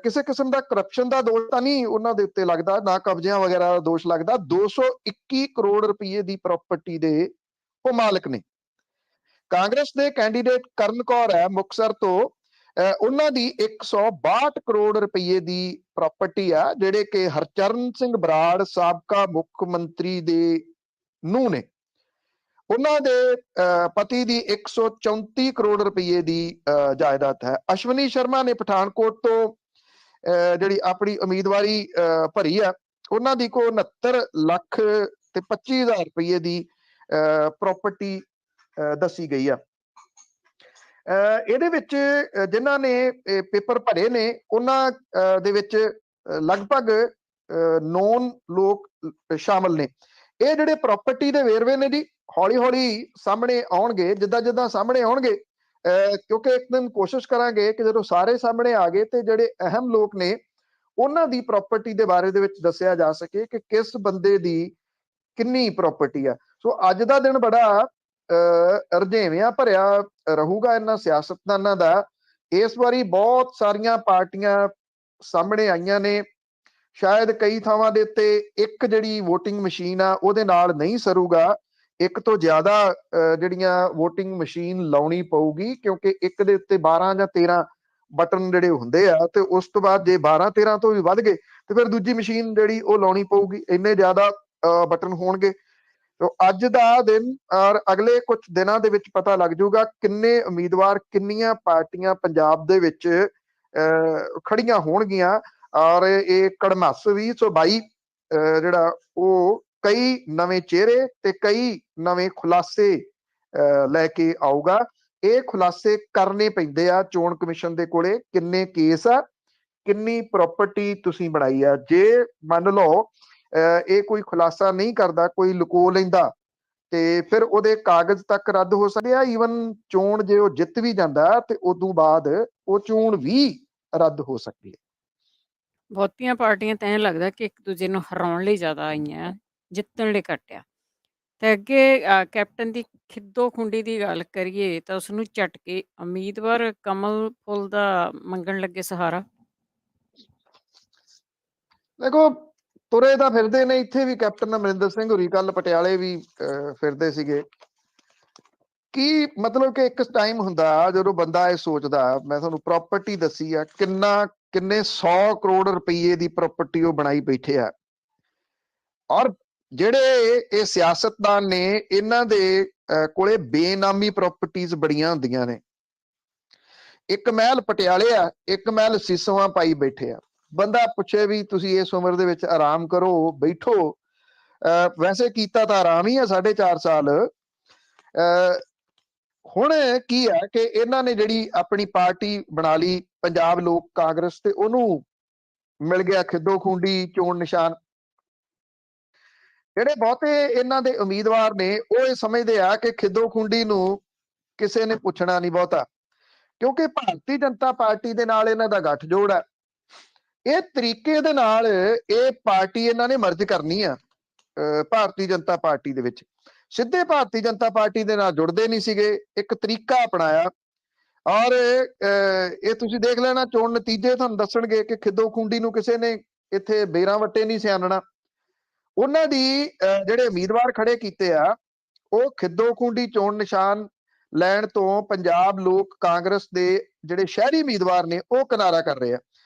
ਕਿਸੇ ਕਿਸਮ ਦਾ ਕਰਪਸ਼ਨ ਦਾ ਦੋਸ਼ ਤਾਂ ਨਹੀਂ ਉਹਨਾਂ ਦੇ ਉੱਤੇ ਲੱਗਦਾ, ਨਾ ਕਬਜ਼ਿਆਂ ਵਗੈਰਾ ਦਾ ਦੋਸ਼ ਲੱਗਦਾ। 221 ਕਰੋੜ ਰੁਪਏ ਦੀ ਪ੍ਰਾਪਰਟੀ ਦੇ ਉਹ ਮਾਲਕ ਨੇ। ਕਾਂਗਰਸ ਦੇ ਕੈਂਡੀਡੇਟ ਕਰਨ ਕੌਰ ਹੈ ਮੁਕਤਸਰ ਤੋਂ, ਉਹਨਾਂ ਦੀ 162 ਕਰੋੜ ਰੁਪਏ ਦੀ ਪ੍ਰਾਪਰਟੀ ਆ, ਜਿਹੜੇ ਕਿ ਹਰਚਰਨ ਸਿੰਘ ਬਰਾੜ ਸਾਬਕਾ ਮੁੱਖ ਮੰਤਰੀ ਦੇ ਨੂੰਹ ਨੇ। ਉਹਨਾਂ ਦੇ ਪਤੀ ਦੀ 134 ਕਰੋੜ ਰੁਪਏ ਦੀ ਜਾਇਦਾਦ ਹੈ। ਅਸ਼ਵਨੀ ਸ਼ਰਮਾ ਨੇ ਪਠਾਨਕੋਟ ਤੋਂ ਜਿਹੜੀ ਆਪਣੀ ਉਮੀਦਵਾਰੀ ਭਰੀ ਆ, ਉਹਨਾਂ ਦੀ ਕੋ 69 ਲੱਖ ਤੇ 25,000 ਰੁਪਏ ਦੀ ਪ੍ਰਾਪਰਟੀ ਦੱਸੀ ਗਈ ਆ। ਇਹਦੇ ਵਿੱਚ ਜਿਨ੍ਹਾਂ ਨੇ ਪੇਪਰ ਭਰੇ ਨੇ ਉਹਨਾਂ ਦੇ ਵਿੱਚ ਲਗਭਗ 9 ਲੋਕ ਸ਼ਾਮਲ ਨੇ। ਇਹ ਜਿਹੜੇ ਪ੍ਰਾਪਰਟੀ ਦੇ ਵੇਰਵੇ ਨੇ ਜੀ ਹੌਲੀ ਹੌਲੀ ਸਾਹਮਣੇ ਆਉਣਗੇ, ਜਿੱਦਾਂ ਜਿੱਦਾਂ ਸਾਹਮਣੇ ਆਉਣਗੇ, ਕਿਉਂਕਿ ਇੱਕ ਦਿਨ ਕੋਸ਼ਿਸ਼ ਕਰਾਂਗੇ ਕਿ ਜਦੋਂ ਸਾਰੇ ਸਾਹਮਣੇ ਆ ਗਏ ਤੇ ਜਿਹੜੇ ਅਹਿਮ ਲੋਕ ਨੇ ਉਹਨਾਂ ਦੀ ਪ੍ਰਾਪਰਟੀ ਦੇ ਬਾਰੇ ਦੇ ਵਿੱਚ ਦੱਸਿਆ ਜਾ ਸਕੇ ਕਿ ਕਿਸ ਬੰਦੇ ਦੀ ਕਿੰਨੀ ਪ੍ਰਾਪਰਟੀ ਆ। ਸੋ ਅੱਜ ਦਾ ਦਿਨ ਬੜਾ ਰੁਝੇਵਿਆਂ ਭਰਿਆ ਰਹੂਗਾ ਇਹਨਾਂ ਸਿਆਸਤਦਾਨਾਂ ਦਾ। ਇਸ ਵਾਰੀ ਬਹੁਤ ਸਾਰੀਆਂ ਪਾਰਟੀਆਂ ਸਾਹਮਣੇ ਆਈਆਂ ਨੇ। ਸ਼ਾਇਦ ਕਈ ਥਾਵਾਂ ਦੇ ਉੱਤੇ ਇੱਕ ਜਿਹੜੀ VOTING ਮਸ਼ੀਨ ਆ ਉਹਦੇ ਨਾਲ ਨਹੀਂ ਸਰੂਗਾ, ਇੱਕ ਤੋਂ ਜ਼ਿਆਦਾ ਜਿਹੜੀਆਂ VOTING ਮਸ਼ੀਨ ਲਾਉਣੀ ਪਊਗੀ, ਕਿਉਂਕਿ ਇੱਕ ਦੇ ਉੱਤੇ 12 ਜਾਂ 13 ਬਟਨ ਜਿਹੜੇ ਹੁੰਦੇ ਆ, ਤੇ ਉਸ ਤੋਂ ਬਾਅਦ ਜੇ 12-13 ਤੋਂ ਵੀ ਵੱਧ ਗਏ ਤੇ ਫਿਰ ਦੂਜੀ ਮਸ਼ੀਨ ਜਿਹੜੀ ਉਹ ਲਾਉਣੀ ਪਊਗੀ, ਇੰਨੇ ਜ਼ਿਆਦਾ ਬਟਨ ਹੋਣਗੇ। ਅੱਜ ਦਾ ਦਿਨ ਔਰ ਅਗਲੇ ਕੁਝ ਦਿਨਾਂ ਦੇ ਵਿੱਚ ਪਤਾ ਲੱਗ ਜਾਊਗਾ ਕਿੰਨੇ ਉਮੀਦਵਾਰ, ਕਿੰਨੀਆਂ ਪਾਰਟੀਆਂ ਪੰਜਾਬ ਦੇ ਵਿੱਚ ਖੜੀਆਂ ਹੋਣਗੀਆਂ। ਔਰ ਇਹ ਕੜਮੱਸ 2022 ਜਿਹੜਾ ਉਹ ਕਈ ਨਵੇਂ ਚਿਹਰੇ ਤੇ ਕਈ ਨਵੇਂ ਖੁਲਾਸੇ ਲੈ ਕੇ ਆਊਗਾ। ਇਹ ਖੁਲਾਸੇ ਕਰਨੇ ਪੈਂਦੇ ਆ ਚੋਣ ਕਮਿਸ਼ਨ ਦੇ ਕੋਲੇ। ਕਿੰਨੇ ਕੇਸ ਆ, ਕਿੰਨੀ ਪ੍ਰਾਪਰਟੀ ਤੁਸੀਂ ਬਣਾਈ ਆ। ਜੇ ਮੰਨ ਲਓ ਇਹ ਕੋਈ ਖੁਲਾਸਾ ਨਹੀਂ ਕਰਦਾ, ਕੋਈ ਲੁਕੋ ਲੈਂਦਾ, ਤੇ ਫਿਰ ਉਹਦੇ ਕਾਗਜ਼ ਤੱਕ ਰੱਦ ਹੋ ਸਕਦੇ ਆ। ਈਵਨ ਚੋਣ ਜੇ ਉਹ ਜਿੱਤ ਵੀ ਜਾਂਦਾ ਤੇ ਉਦੋਂ ਬਾਅਦ ਉਹ ਚੋਣ ਵੀ ਰੱਦ ਹੋ ਸਕਦੀ ਹੈ। ਬਹੁਤੀਆਂ ਪਾਰਟੀਆਂ ਤਾਂ ਐਂ ਲੱਗਦਾ ਕਿ ਇੱਕ ਦੂਜੇ ਨੂੰ ਹਰਾਉਣ ਲਈ ਜ਼ਿਆਦਾ ਆਈਆਂ, ਜਿੱਤਣ ਲਈ ਘੱਟ ਆ। ਤੇ ਅੱਗੇ ਕੈਪਟਨ ਦੀ ਖਿੱਦੋ ਖੁੰਡੀ ਦੀ ਗੱਲ ਕਰੀਏ ਤਾਂ ਉਸਨੂੰ ਝਟ ਕੇ ਉਮੀਦਵਾਰ ਕਮਲ ਫੁੱਲ ਦਾ ਮੰਗਣ ਲੱਗੇ ਸਹਾਰਾ। ਦੇਖੋ ਤੁਰੇ ਤਾਂ ਫਿਰਦੇ ਨੇ, ਇੱਥੇ ਵੀ ਕੈਪਟਨ ਅਮਰਿੰਦਰ ਸਿੰਘ ਹੋਰੀ ਕੱਲ ਪਟਿਆਲੇ ਵੀ ਫਿਰਦੇ ਸੀਗੇ। ਕੀ ਮਤਲਬ ਕਿ ਇੱਕ ਟਾਈਮ ਹੁੰਦਾ ਜਦੋਂ ਬੰਦਾ ਇਹ ਸੋਚਦਾ, ਮੈਂ ਤੁਹਾਨੂੰ ਪ੍ਰਾਪਰਟੀ ਦੱਸੀ ਆ, ਕਿੰਨੇ 100 ਕਰੋੜ ਰੁਪਏ ਦੀ ਪ੍ਰਾਪਰਟੀ ਉਹ ਬਣਾਈ ਬੈਠੇ ਆ। ਔਰ ਜਿਹੜੇ ਇਹ ਸਿਆਸਤਦਾਨ ਨੇ ਇਹਨਾਂ ਦੇ ਕੋਲੇ ਬੇਨਾਮੀ ਪ੍ਰਾਪਰਟੀਆਂ ਬੜੀਆਂ ਹੁੰਦੀਆਂ ਨੇ। ਇੱਕ ਮਹਿਲ ਪਟਿਆਲੇ ਆ, ਇੱਕ ਮਹਿਲ ਸਿਸੋਆਂ ਪਾਈ ਬੈਠੇ ਆ। ਬੰਦਾ ਪੁੱਛੇ ਵੀ ਤੁਸੀਂ ਇਸ ਉਮਰ ਦੇ ਵਿੱਚ ਆਰਾਮ ਕਰੋ, ਬੈਠੋ। ਵੈਸੇ ਕੀਤਾ ਤਾਂ ਆਰਾਮ ਹੀ ਆ 4.5 ਸਾਲ। ਹੁਣ ਕੀ ਹੈ ਕਿ ਇਹਨਾਂ ਨੇ ਜਿਹੜੀ ਆਪਣੀ ਪਾਰਟੀ ਬਣਾ ਲਈ ਪੰਜਾਬ ਲੋਕ ਕਾਂਗਰਸ, ਤੇ ਉਹਨੂੰ ਮਿਲ ਗਿਆ ਖਿੱਦੋ ਖੂੰਡੀ ਚੋਣ ਨਿਸ਼ਾਨ। ਜਿਹੜੇ ਬਹੁਤੇ ਇਹਨਾਂ ਦੇ ਉਮੀਦਵਾਰ ਨੇ ਉਹ ਇਹ ਸਮਝਦੇ ਆ ਕਿ ਖਿੱਦੋ ਖੂੰਡੀ ਨੂੰ ਕਿਸੇ ਨੇ ਪੁੱਛਣਾ ਨਹੀਂ ਬਹੁਤਾ, ਕਿਉਂਕਿ ਭਾਰਤੀ ਜਨਤਾ ਪਾਰਟੀ ਦੇ ਨਾਲ ਇਹਨਾਂ ਦਾ ਗੱਠਜੋੜ ਹੈ। ਇਹ ਤਰੀਕੇ ਦੇ ਨਾਲ ਇਹ ਪਾਰਟੀ ਇਹਨਾਂ ਨੇ ਮਰਜ ਕਰਨੀ ਆ ਭਾਰਤੀ ਜਨਤਾ ਪਾਰਟੀ ਦੇ ਵਿੱਚ। ਸਿੱਧੇ ਭਾਰਤੀ ਜਨਤਾ ਪਾਰਟੀ ਦੇ ਨਾਲ ਜੁੜਦੇ ਨਹੀਂ ਸੀਗੇ, ਇੱਕ ਤਰੀਕਾ ਅਪਣਾਇਆ। ਔਰ ਇਹ ਤੁਸੀਂ ਦੇਖ ਲੈਣਾ, ਚੋਣ ਨਤੀਜੇ ਤੁਹਾਨੂੰ ਦੱਸਣਗੇ ਕਿ ਖਿੱਦੋ ਖੂੰਡੀ ਨੂੰ ਕਿਸੇ ਨੇ ਇੱਥੇ ਬੇਰਾਂ ਵੱਟੇ ਨਹੀਂ ਸਿਆਣਨਾ। ਉਹਨਾਂ ਦੀ ਜਿਹੜੇ ਉਮੀਦਵਾਰ ਖੜੇ ਕੀਤੇ ਆ ਉਹ ਖਿੱਦੋ ਖੂੰਡੀ ਚੋਣ ਨਿਸ਼ਾਨ ਲੈਣ ਤੋਂ ਪੰਜਾਬ ਲੋਕ ਕਾਂਗਰਸ ਦੇ ਜਿਹੜੇ ਸ਼ਹਿਰੀ ਉਮੀਦਵਾਰ ਨੇ ਉਹ ਕਿਨਾਰਾ ਕਰ ਰਹੇ ਆ।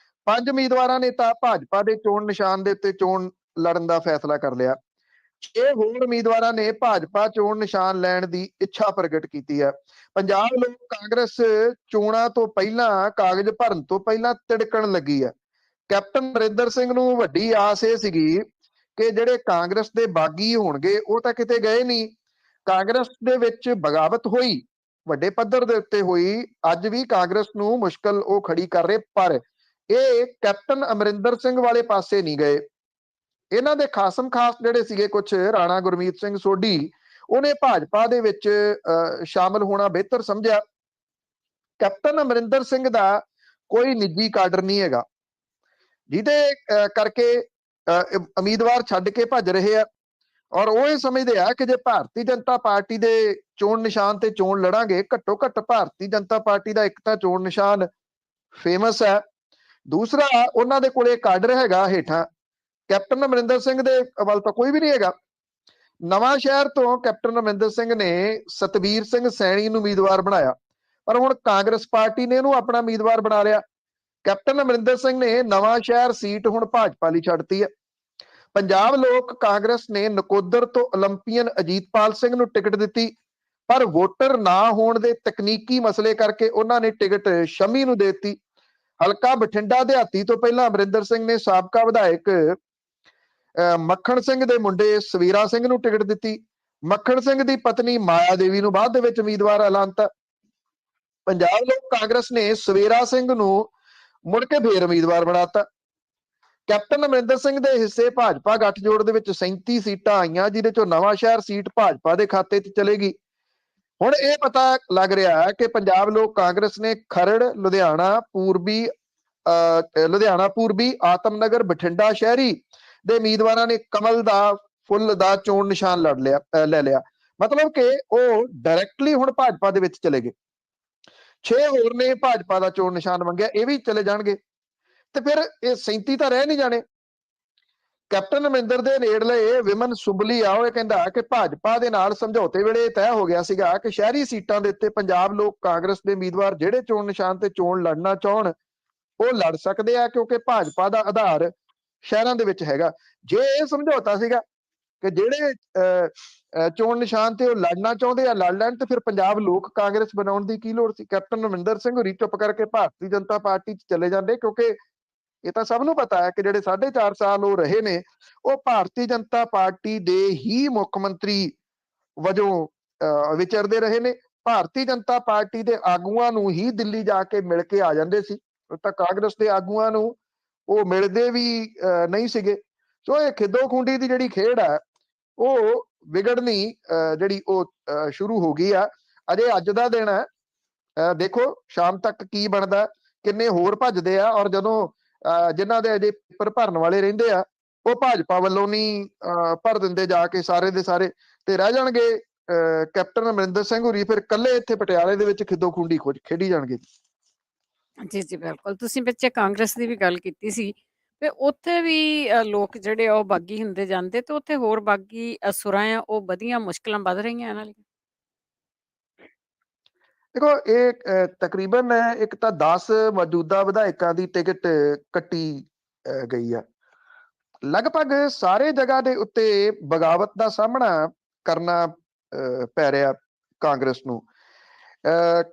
5 ਉਮੀਦਵਾਰਾਂ ਨੇ ਤਾਂ ਭਾਜਪਾ ਦੇ ਚੋਣ ਨਿਸ਼ਾਨ ਦੇ ਉੱਤੇ ਚੋਣ ਲੜਨ ਦਾ ਫੈਸਲਾ ਕਰ ਲਿਆ। 6 ਹੋਰ ਉਮੀਦਵਾਰਾਂ ਨੇ ਭਾਜਪਾ ਚੋਣ ਨਿਸ਼ਾਨ ਲੈਣ ਦੀ ਇੱਛਾ ਪ੍ਰਗਟ ਕੀਤੀ ਹੈ। ਪੰਜਾਬ ਲੋਕ ਕਾਂਗਰਸ ਚੋਣਾਂ ਤੋਂ ਪਹਿਲਾਂ, ਕਾਗਜ਼ ਭਰਨ ਤੋਂ ਪਹਿਲਾਂ ਤਿੜਕਣ ਲੱਗੀ ਹੈ। ਕੈਪਟਨ ਅਮਰਿੰਦਰ ਸਿੰਘ ਨੂੰ ਵੱਡੀ ਆਸ ਇਹ ਸੀਗੀ ਕਿ ਜਿਹੜੇ ਕਾਂਗਰਸ ਦੇ ਬਾਗੀ ਹੋਣਗੇ ਉਹ ਤਾਂ ਕਿਤੇ ਗਏ ਨਹੀਂ। ਕਾਂਗਰਸ ਦੇ ਵਿੱਚ ਬਗਾਵਤ ਹੋਈ, ਵੱਡੇ ਪੱਧਰ ਦੇ ਉੱਤੇ ਹੋਈ, ਅੱਜ ਵੀ ਕਾਂਗਰਸ ਨੂੰ ਮੁਸ਼ਕਲ ਉਹ ਖੜੀ ਕਰ ਰਹੇ, ਪਰ ਇਹ ਕੈਪਟਨ ਅਮਰਿੰਦਰ ਸਿੰਘ ਵਾਲੇ ਪਾਸੇ ਨਹੀਂ ਗਏ। ਇਹਨਾਂ ਦੇ ਖਾਸਮ ਖਾਸ ਜਿਹੜੇ ਸੀਗੇ ਕੁਝ ਰਾਣਾ ਗੁਰਮੀਤ ਸਿੰਘ ਸੋਢੀ, ਉਹਨੇ ਭਾਜਪਾ ਦੇ ਵਿੱਚ ਸ਼ਾਮਲ ਹੋਣਾ ਬਿਹਤਰ ਸਮਝਿਆ। ਕੈਪਟਨ ਅਮਰਿੰਦਰ ਸਿੰਘ ਦਾ ਕੋਈ ਨਿੱਜੀ ਕਾਡਰ ਨਹੀਂ ਹੈਗਾ, ਜਿਹਦੇ ਕਰਕੇ ਉਮੀਦਵਾਰ ਛੱਡ ਕੇ ਭੱਜ ਰਹੇ ਆ। ਔਰ ਉਹ ਇਹ ਸਮਝਦੇ ਆ ਕਿ ਜੇ ਭਾਰਤੀ ਜਨਤਾ ਪਾਰਟੀ ਦੇ ਚੋਣ ਨਿਸ਼ਾਨ ਤੇ ਚੋਣ ਲੜਾਂਗੇ, ਘੱਟੋ ਘੱਟ ਭਾਰਤੀ ਜਨਤਾ ਪਾਰਟੀ ਦਾ ਇੱਕ ਤਾਂ ਚੋਣ ਨਿਸ਼ਾਨ ਫੇਮਸ ਹੈ, ਦੂਸਰਾ ਉਹਨਾਂ ਦੇ ਕੋਲੇ ਕਾਡਰ ਹੈਗਾ ਹੇਠਾਂ। ਕੈਪਟਨ ਅਮਰਿੰਦਰ ਸਿੰਘ ਦੇ ਵੱਲ ਤਾਂ ਕੋਈ ਵੀ ਨਹੀਂ ਹੈਗਾ। ਨਵਾਂ ਸ਼ਹਿਰ ਤੋਂ ਕੈਪਟਨ ਅਮਰਿੰਦਰ ਸਿੰਘ ਨੇ ਸਤਬੀਰ ਸਿੰਘ ਸੈਣੀ ਨੂੰ ਉਮੀਦਵਾਰ ਬਣਾਇਆ, ਪਰ ਹੁਣ ਕਾਂਗਰਸ ਪਾਰਟੀ ਨੇ ਇਹਨੂੰ ਆਪਣਾ ਉਮੀਦਵਾਰ ਬਣਾ ਲਿਆ। ਕੈਪਟਨ ਅਮਰਿੰਦਰ ਸਿੰਘ ਨੇ ਨਵਾਂ ਸ਼ਹਿਰ ਸੀਟ ਹੁਣ ਭਾਜਪਾ ਲਈ ਛੱਡਤੀ ਹੈ। ਪੰਜਾਬ ਲੋਕ ਕਾਂਗਰਸ ਨੇ ਨਕੋਦਰ ਤੋਂ ਓਲੰਪੀਅਨ ਅਜੀਤਪਾਲ ਸਿੰਘ ਨੂੰ ਟਿਕਟ ਦਿੱਤੀ, ਪਰ ਵੋਟਰ ਨਾ ਹੋਣ ਦੇ ਤਕਨੀਕੀ ਮਸਲੇ ਕਰਕੇ ਉਹਨਾਂ ਨੇ ਟਿਕਟ ਸ਼ਮੀ ਨੂੰ ਦੇ ਦਿੱਤੀ। ਹਲਕਾ ਬਠਿੰਡਾ ਦਿਹਾਤੀ ਤੋਂ ਪਹਿਲਾਂ ਅਮਰਿੰਦਰ ਸਿੰਘ ਨੇ ਸਾਬਕਾ ਵਿਧਾਇਕ ਮੱਖਣ ਸਿੰਘ ਦੇ ਮੁੰਡੇ ਸਵੀਰਾ ਸਿੰਘ ਨੂੰ ਟਿਕਟ ਦਿੱਤੀ। ਮੱਖਣ ਸਿੰਘ ਦੀ ਪਤਨੀ ਮਾਇਆ ਦੇਵੀ ਨੂੰ ਬਾਅਦ ਦੇ ਵਿੱਚ ਉਮੀਦਵਾਰ ਐਲਾਨਤਾ। ਪੰਜਾਬ ਲੋਕ ਕਾਂਗਰਸ ਨੇ ਸਵੇਰਾ ਸਿੰਘ ਨੂੰ ਮੁੜ ਕੇ ਫੇਰ ਉਮੀਦਵਾਰ ਬਣਾਤਾ। ਕੈਪਟਨ ਅਮਰਿੰਦਰ ਸਿੰਘ ਦੇ ਹਿੱਸੇ ਭਾਜਪਾ ਗੱਠਜੋੜ ਦੇ ਵਿੱਚ 37 ਸੀਟਾਂ ਆਈਆਂ, ਜਿਹਦੇ ਚੋਂ ਨਵਾਂ ਸ਼ਹਿਰ ਸੀਟ ਭਾਜਪਾ ਦੇ ਖਾਤੇ 'ਚ ਚਲੇਗੀ। ਹੁਣ ਇਹ ਪਤਾ ਲੱਗ ਰਿਹਾ ਹੈ ਕਿ ਪੰਜਾਬ ਲੋਕ ਕਾਂਗਰਸ ਨੇ ਖਰੜ, ਲੁਧਿਆਣਾ ਪੂਰਬੀ, ਆਤਮਨਗਰ, ਬਠਿੰਡਾ ਸ਼ਹਿਰੀ ਦੇ ਉਮੀਦਵਾਰਾਂ ਨੇ ਕਮਲ ਦਾ ਫੁੱਲ ਦਾ ਚੋਣ ਨਿਸ਼ਾਨ ਲੈ ਲਿਆ। ਮਤਲਬ ਕਿ ਉਹ ਡਾਇਰੈਕਟਲੀ ਹੁਣ ਭਾਜਪਾ ਦੇ ਵਿੱਚ ਚਲੇ ਗਏ। 6 ਹੋਰ ਨੇ ਭਾਜਪਾ ਦਾ ਚੋਣ ਨਿਸ਼ਾਨ ਮੰਗਿਆ, ਇਹ ਵੀ ਚਲੇ ਜਾਣਗੇ ਤੇ ਫਿਰ ਇਹ 37 ਤਾਂ ਰਹਿ ਨਹੀਂ ਜਾਣੇ। ਕੈਪਟਨ ਅਮਰਿੰਦਰ ਦੇ ਨੇੜਲੇ ਵਿਮਨ ਸੁਬਲੀ ਆ, ਉਹ ਇਹ ਕਹਿੰਦਾ ਕਿ ਭਾਜਪਾ ਦੇ ਨਾਲ ਸਮਝੌਤੇ ਵੇਲੇ ਤੈਅ ਹੋ ਗਿਆ ਸੀਗਾ ਕਿ ਸ਼ਹਿਰੀ ਸੀਟਾਂ ਦੇ ਉੱਤੇ ਪੰਜਾਬ ਲੋਕ ਕਾਂਗਰਸ ਦੇ ਉਮੀਦਵਾਰ ਜਿਹੜੇ ਚੋਣ ਨਿਸ਼ਾਨ ਤੇ ਚੋਣ ਲੜਨਾ ਚਾਹਣ ਉਹ ਲੜ ਸਕਦੇ ਆ, ਕਿਉਂਕਿ ਭਾਜਪਾ ਦਾ ਆਧਾਰ ਸ਼ਹਿਰਾਂ ਦੇ ਵਿੱਚ ਹੈਗਾ। ਜੇ ਇਹ ਸਮਝੌਤਾ ਸੀਗਾ ਕਿ ਜਿਹੜੇ ਚੋਣ ਨਿਸ਼ਾਨ ਤੇ ਉਹ ਲੜਨਾ ਚਾਹੁੰਦੇ ਆ ਲੜ ਲੈਣ, ਤੇ ਫਿਰ ਪੰਜਾਬ ਲੋਕ ਕਾਂਗਰਸ ਬਣਾਉਣ ਦੀ ਕੀ ਲੋੜ ਸੀ? ਕੈਪਟਨ ਅਮਰਿੰਦਰ ਸਿੰਘ ਹੋਰੀ ਚੁੱਪ ਕਰਕੇ ਭਾਰਤੀ ਜਨਤਾ ਪਾਰਟੀ 'ਚ ਚਲੇ ਜਾਂਦੇ, ਕਿਉਂਕਿ ਇਹ ਤਾਂ ਸਭ ਨੂੰ ਪਤਾ ਹੈ ਕਿ ਜਿਹੜੇ 4.5 ਸਾਲ ਉਹ ਰਹੇ ਨੇ ਉਹ ਭਾਰਤੀ ਜਨਤਾ ਪਾਰਟੀ ਦੇ ਹੀ ਮੁੱਖ ਮੰਤਰੀ ਵਜੋਂ ਵਿਚਰਦੇ ਰਹੇ ਨੇ। ਭਾਰਤੀ ਜਨਤਾ ਪਾਰਟੀ ਦੇ ਆਗੂਆਂ ਨੂੰ ਹੀ ਦਿੱਲੀ ਜਾ ਕੇ ਮਿਲ ਕੇ ਆ ਜਾਂਦੇ ਸੀ, ਤਾਂ ਕਾਂਗਰਸ ਦੇ ਆਗੂਆਂ ਨੂੰ ਉਹ ਮਿਲਦੇ ਵੀ ਨਹੀਂ ਸੀਗੇ। ਸੋ ਇਹ ਖਿੱਦੋ ਖੂੰਡੀ ਦੀ ਜਿਹੜੀ ਖੇਡ ਹੈ ਉਹ ਵਿਗੜਨੀ ਜਿਹੜੀ ਉਹ ਸ਼ੁਰੂ ਹੋ ਗਈ ਆ। ਅਜੇ ਅੱਜ ਦਾ ਦਿਨ ਹੈ, ਦੇਖੋ ਸ਼ਾਮ ਤੱਕ ਕੀ ਬਣਦਾ, ਕਿੰਨੇ ਹੋਰ ਭੱਜਦੇ ਆ। ਔਰ ਜਦੋਂ ਜਿਨ੍ਹਾਂ ਦੇ ਅਜੇ ਪੇਪਰ ਭਰਨ ਵਾਲੇ ਰਹਿੰਦੇ ਆ ਉਹ ਭਾਜਪਾ ਵੱਲੋਂ ਨਹੀਂ ਭਰ ਦਿੰਦੇ ਜਾ ਕੇ ਸਾਰੇ ਦੇ ਸਾਰੇ, ਤੇ ਰਹਿ ਜਾਣਗੇ ਕੈਪਟਨ ਅਮਰਿੰਦਰ ਸਿੰਘ ਹੋਰੀ ਫਿਰ ਇਕੱਲੇ ਇੱਥੇ ਪਟਿਆਲੇ ਦੇ ਵਿੱਚ ਖਿੱਦੋ ਖੂੰਡੀ ਖੇਡੀ ਜਾਣਗੇ। ਜੀ ਜੀ ਬਿਲਕੁਲ। ਤੁਸੀਂ ਪਿੱਛੇ ਕਾਂਗਰਸ ਦੀ ਵੀ ਗੱਲ ਕੀਤੀ ਸੀ, ਤੇ ਉੱਥੇ ਵੀ ਲੋਕ ਜਿਹੜੇ ਆ ਉਹ ਬਾਗੀ ਹੁੰਦੇ ਜਾਂਦੇ, ਤੇ ਉੱਥੇ ਹੋਰ ਬਾਗੀ ਸੁਰਾਂ ਆ ਉਹ ਵਧੀਆਂ ਮੁਸ਼ਕਲਾਂ ਵੱਧ ਰਹੀਆਂ ਇਹਨਾਂ ਲਈ। ਦੇਖੋ ਇਹ ਤਕਰੀਬਨ ਇੱਕ ਤਾਂ 10 ਮੌਜੂਦਾ ਵਿਧਾਇਕਾਂ ਦੀ ਟਿਕਟ ਕੱਟੀ ਗਈ ਆ। ਲਗਭਗ ਸਾਰੇ ਜਗ੍ਹਾ ਦੇ ਉੱਤੇ ਬਗਾਵਤ ਦਾ ਸਾਹਮਣਾ ਕਰਨਾ ਪੈ ਰਿਹਾ ਕਾਂਗਰਸ ਨੂੰ।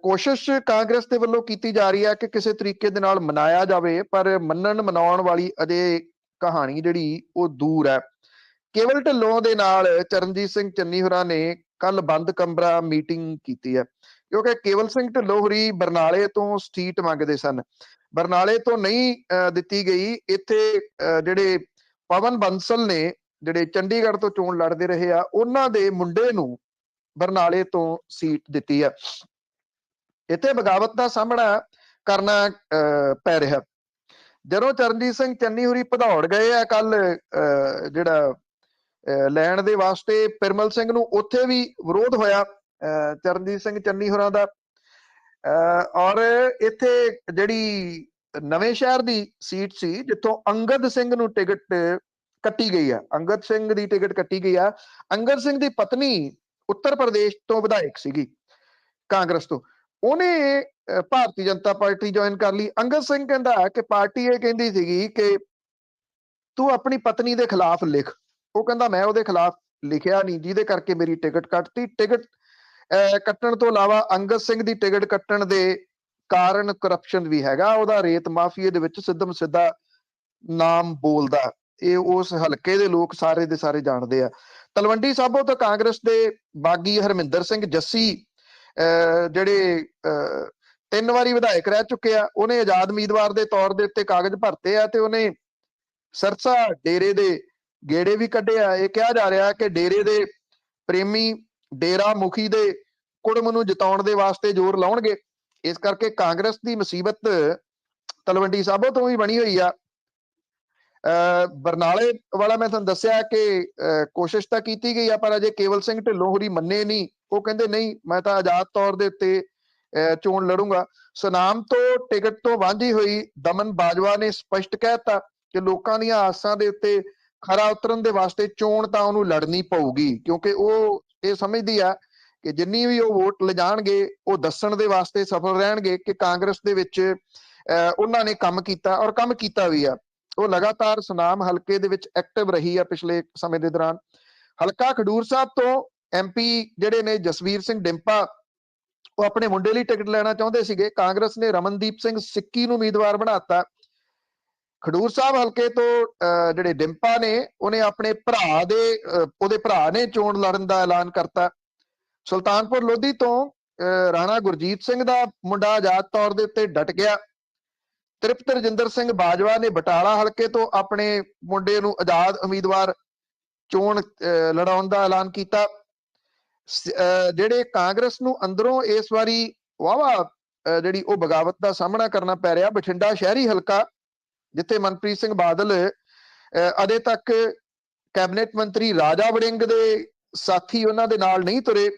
ਕੋਸ਼ਿਸ਼ ਕਾਂਗਰਸ ਦੇ ਵੱਲੋਂ ਕੀਤੀ ਜਾ ਰਹੀ ਹੈ ਕਿ ਕਿਸੇ ਤਰੀਕੇ ਦੇ ਨਾਲ ਮਨਾਇਆ ਜਾਵੇ, ਪਰ ਮਨਾਉਣ ਵਾਲੀ ਅਜੇ ਕਹਾਣੀ ਜਿਹੜੀ ਉਹ ਦੂਰ ਹੈ। ਕੇਵਲ ਢਿੱਲੋਂ ਦੇ ਨਾਲ ਚਰਨਜੀਤ ਸਿੰਘ ਚੰਨੀ ਹੋਰਾਂ ਨੇ ਕੱਲ ਬੰਦ ਕਮਰਾ ਮੀਟਿੰਗ ਕੀਤੀ ਹੈ, ਕਿਉਂਕਿ ਕੇਵਲ ਸਿੰਘ ਢਿੱਲੋਂ ਹੋਰੀ ਬਰਨਾਲੇ ਤੋਂ ਸੀਟ ਮੰਗਦੇ ਸਨ, ਬਰਨਾਲੇ ਤੋਂ ਨਹੀਂ ਦਿੱਤੀ ਗਈ। ਇੱਥੇ ਜਿਹੜੇ ਪਵਨ ਬੰਸਲ ਨੇ ਜਿਹੜੇ ਚੰਡੀਗੜ੍ਹ ਤੋਂ ਚੋਣ ਲੜਦੇ ਰਹੇ ਆ, ਉਹਨਾਂ ਦੇ ਮੁੰਡੇ ਨੂੰ ਬਰਨਾਲੇ ਤੋਂ ਸੀਟ ਦਿੱਤੀ ਹੈ। ਇੱਥੇ ਬਗਾਵਤ ਦਾ ਸਾਹਮਣਾ ਕਰਨਾ ਪੈ ਰਿਹਾ। ਜਦੋਂ ਚਰਨਜੀਤ ਸਿੰਘ ਚੰਨੀ ਹੋਰੀ ਭਦੌੜ ਗਏ ਆ ਕੱਲ ਜਿਹੜਾ ਲੈਣ ਦੇ ਵਾਸਤੇ ਪਿਰਮਲ ਸਿੰਘ ਨੂੰ, ਉੱਥੇ ਵੀ ਵਿਰੋਧ ਹੋਇਆ ਚਰਨਜੀਤ ਸਿੰਘ ਚੰਨੀ ਹੋਰਾਂ ਦਾ। ਔਰ ਇੱਥੇ ਜਿਹੜੀ ਨਵੇਂ ਸ਼ਹਿਰ ਦੀ ਸੀਟ ਸੀ ਜਿੱਥੋਂ ਅੰਗਦ ਸਿੰਘ ਨੂੰ ਟਿਕਟ ਕੱਟੀ ਗਈ ਆ, ਅੰਗਦ ਸਿੰਘ ਦੀ ਟਿਕਟ ਕੱਟੀ ਗਈ ਆ। ਅੰਗਦ ਸਿੰਘ ਦੀ ਪਤਨੀ ਉੱਤਰ ਪ੍ਰਦੇਸ਼ ਤੋਂ ਵਿਧਾਇਕ ਸੀਗੀ ਕਾਂਗਰਸ ਤੋਂ, ਉਹਨੇ ਭਾਰਤੀ ਜਨਤਾ ਪਾਰਟੀ ਜੁਆਇਨ ਕਰ ਲਈ। ਅੰਗਦ ਸਿੰਘ ਕਹਿੰਦਾ ਕਿ ਪਾਰਟੀ ਇਹ ਕਹਿੰਦੀ ਸੀਗੀ ਕਿ ਤੂੰ ਆਪਣੀ ਪਤਨੀ ਦੇ ਖਿਲਾਫ ਲਿਖ, ਉਹ ਕਹਿੰਦਾ ਮੈਂ ਉਹਦੇ ਖਿਲਾਫ ਲਿਖਿਆ ਨਹੀਂ, ਜਿਹਦੇ ਕਰਕੇ ਮੇਰੀ ਟਿਕਟ ਕੱਟਤੀ। ਟਿਕਟ ਕੱਟਣ ਤੋਂ ਇਲਾਵਾ ਅੰਗਦ ਸਿੰਘ ਦੀ ਟਿਕਟ ਕੱਟਣ ਦੇ ਕਾਰਨ ਕਰਪਸ਼ਨ ਵੀ ਹੈਗਾ, ਉਹਦਾ ਰੇਤ ਮਾਫੀਏ ਦੇ ਵਿੱਚ ਸਿੱਧਮ ਸਿੱਧਾ ਨਾਮ ਬੋਲਦਾ, ਇਹ ਉਸ ਹਲਕੇ ਦੇ ਲੋਕ ਸਾਰੇ ਦੇ ਸਾਰੇ ਜਾਣਦੇ ਆ। ਤਲਵੰਡੀ ਸਾਬੋ ਤੋਂ ਕਾਂਗਰਸ ਦੇ ਬਾਗੀ ਹਰਮਿੰਦਰ ਸਿੰਘ ਜੱਸੀ ਜਿਹੜੇ 3 ਵਾਰੀ ਵਿਧਾਇਕ ਰਹਿ ਚੁੱਕੇ ਆ, ਉਹਨੇ ਆਜ਼ਾਦ ਉਮੀਦਵਾਰ ਦੇ ਤੌਰ ਦੇ ਉੱਤੇ ਕਾਗਜ਼ ਭਰਤੇ ਆ, ਤੇ ਉਹਨੇ ਸਰਸਾ ਡੇਰੇ ਦੇ ਗੇੜੇ ਵੀ ਕੱਢੇ ਆ। ਇਹ ਕਿਹਾ ਜਾ ਰਿਹਾ ਕਿ ਡੇਰੇ ਦੇ ਪ੍ਰੇਮੀ ਡੇਰਾ ਮੁਖੀ ਦੇ ਕੁੜਮ ਨੂੰ ਜਿਤਾਉਣ ਦੇ ਵਾਸਤੇ ਜ਼ੋਰ ਲਾਉਣਗੇ। ਇਸ ਕਰਕੇ ਕਾਂਗਰਸ ਦੀ ਮੁਸੀਬਤ ਤਲਵੰਡੀ ਸਾਬੋ ਤੋਂ ਵੀ ਬਣੀ ਹੋਈ ਆ। ਬਰਨਾਲੇ ਵਾਲਾ ਮੈਂ ਤੁਹਾਨੂੰ ਦੱਸਿਆ ਕਿ ਕੋਸ਼ਿਸ਼ ਤਾਂ ਕੀਤੀ ਗਈ ਆ, ਪਰ ਅਜੇ ਕੇਵਲ ਸਿੰਘ ਢਿੱਲੋਂ ਹੋਰੀ ਮੰਨੇ ਨਹੀਂ। ਉਹ ਕਹਿੰਦੇ ਨਹੀਂ, ਮੈਂ ਤਾਂ ਆਜ਼ਾਦ ਤੌਰ ਦੇ ਉੱਤੇ ਚੋਣ ਲੜੂੰਗਾ। ਸੁਨਾਮ ਤੋਂ ਟਿਕਟ ਤੋਂ ਵਾਂਝੀ ਹੋਈ ਦਮਨ ਬਾਜਵਾ ਨੇ ਸਪਸ਼ਟ ਕਹਿਤਾ ਕਿ ਲੋਕਾਂ ਦੀਆਂ ਆਸਾਂ ਦੇ ਉੱਤੇ ਖਰਾ ਉਤਰਨ ਦੇ ਵਾਸਤੇ ਚੋਣ ਤਾਂ ਉਹਨੂੰ ਲੜਨੀ ਪਊਗੀ, ਕਿਉਂਕਿ ਉਹ ਇਹ ਸਮਝਦੀ ਆ ਕਿ ਜਿੰਨੀ ਵੀ ਉਹ ਵੋਟ ਲਿਜਾਣਗੇ ਉਹ ਦੱਸਣ ਦੇ ਵਾਸਤੇ ਸਫਲ ਰਹਿਣਗੇ ਕਿ ਕਾਂਗਰਸ ਦੇ ਵਿੱਚ ਉਹਨਾਂ ਨੇ ਕੰਮ ਕੀਤਾ, ਔਰ ਕੰਮ ਕੀਤਾ ਵੀ ਆ। ਉਹ ਲਗਾਤਾਰ ਸੁਨਾਮ ਹਲਕੇ ਦੇ ਵਿੱਚ ਐਕਟਿਵ ਰਹੀ ਆ ਪਿਛਲੇ ਸਮੇਂ ਦੇ ਦੌਰਾਨ। ਹਲਕਾ ਖਡੂਰ ਸਾਹਿਬ ਤੋਂ MP ਜਿਹੜੇ ਨੇ ਜਸਵੀਰ ਸਿੰਘ ਡਿੰਪਾ, ਉਹ ਆਪਣੇ ਮੁੰਡੇ ਲਈ ਟਿਕਟ ਲੈਣਾ ਚਾਹੁੰਦੇ ਸੀਗੇ। ਕਾਂਗਰਸ ਨੇ ਰਮਨਦੀਪ ਸਿੰਘ ਸਿੱਕੀ ਨੂੰ ਉਮੀਦਵਾਰ ਬਣਾਤਾ। ਖਡੂਰ ਸਾਹਿਬ ਹਲਕੇ ਤੋਂ ਜਿਹੜੇ ਡਿੰਪਾ ਨੇ, ਉਹਨੇ ਆਪਣੇ ਭਰਾ ਦੇ ਉਹਦੇ ਭਰਾ ਨੇ ਚੋਣ ਲੜਨ ਦਾ ਐਲਾਨ ਕਰਤਾ। ਸੁਲਤਾਨਪੁਰ ਲੋਧੀ ਤੋਂ ਰਾਣਾ ਗੁਰਜੀਤ ਸਿੰਘ ਦਾ ਮੁੰਡਾ ਆਜ਼ਾਦ ਤੌਰ ਦੇ ਉੱਤੇ ਡਟ ਗਿਆ। ਤ੍ਰਿਪਤ ਰਜਿੰਦਰ ਸਿੰਘ ਬਾਜਵਾ ਨੇ ਬਟਾਲਾ ਹਲਕੇ ਤੋਂ ਆਪਣੇ ਮੁੰਡੇ ਨੂੰ ਆਜ਼ਾਦ ਉਮੀਦਵਾਰ ਚੋਣ ਲੜਾਉਣ ਦਾ ਐਲਾਨ ਕੀਤਾ। ਜਿਹੜੇ ਕਾਂਗਰਸ ਨੂੰ ਅੰਦਰੋਂ ਇਸ ਵਾਰੀ ਵਾਹਵਾ ਜਿਹੜੀ ਉਹ ਬਗਾਵਤ ਦਾ ਸਾਹਮਣਾ ਕਰਨਾ ਪੈ ਰਿਹਾ, ਬਠਿੰਡਾ ਸ਼ਹਿਰੀ ਹਲਕਾ, ਜਿੱਥੇ ਮਨਪ੍ਰੀਤ ਸਿੰਘ ਬਾਦਲ ਅਜੇ ਤੱਕ ਕੈਬਨਿਟ ਮੰਤਰੀ ਰਾਜਾ ਵੜਿੰਗ ਦੇ ਸਾਥੀ ਉਹਨਾਂ ਦੇ ਨਾਲ ਨਹੀਂ ਤੁਰੇ।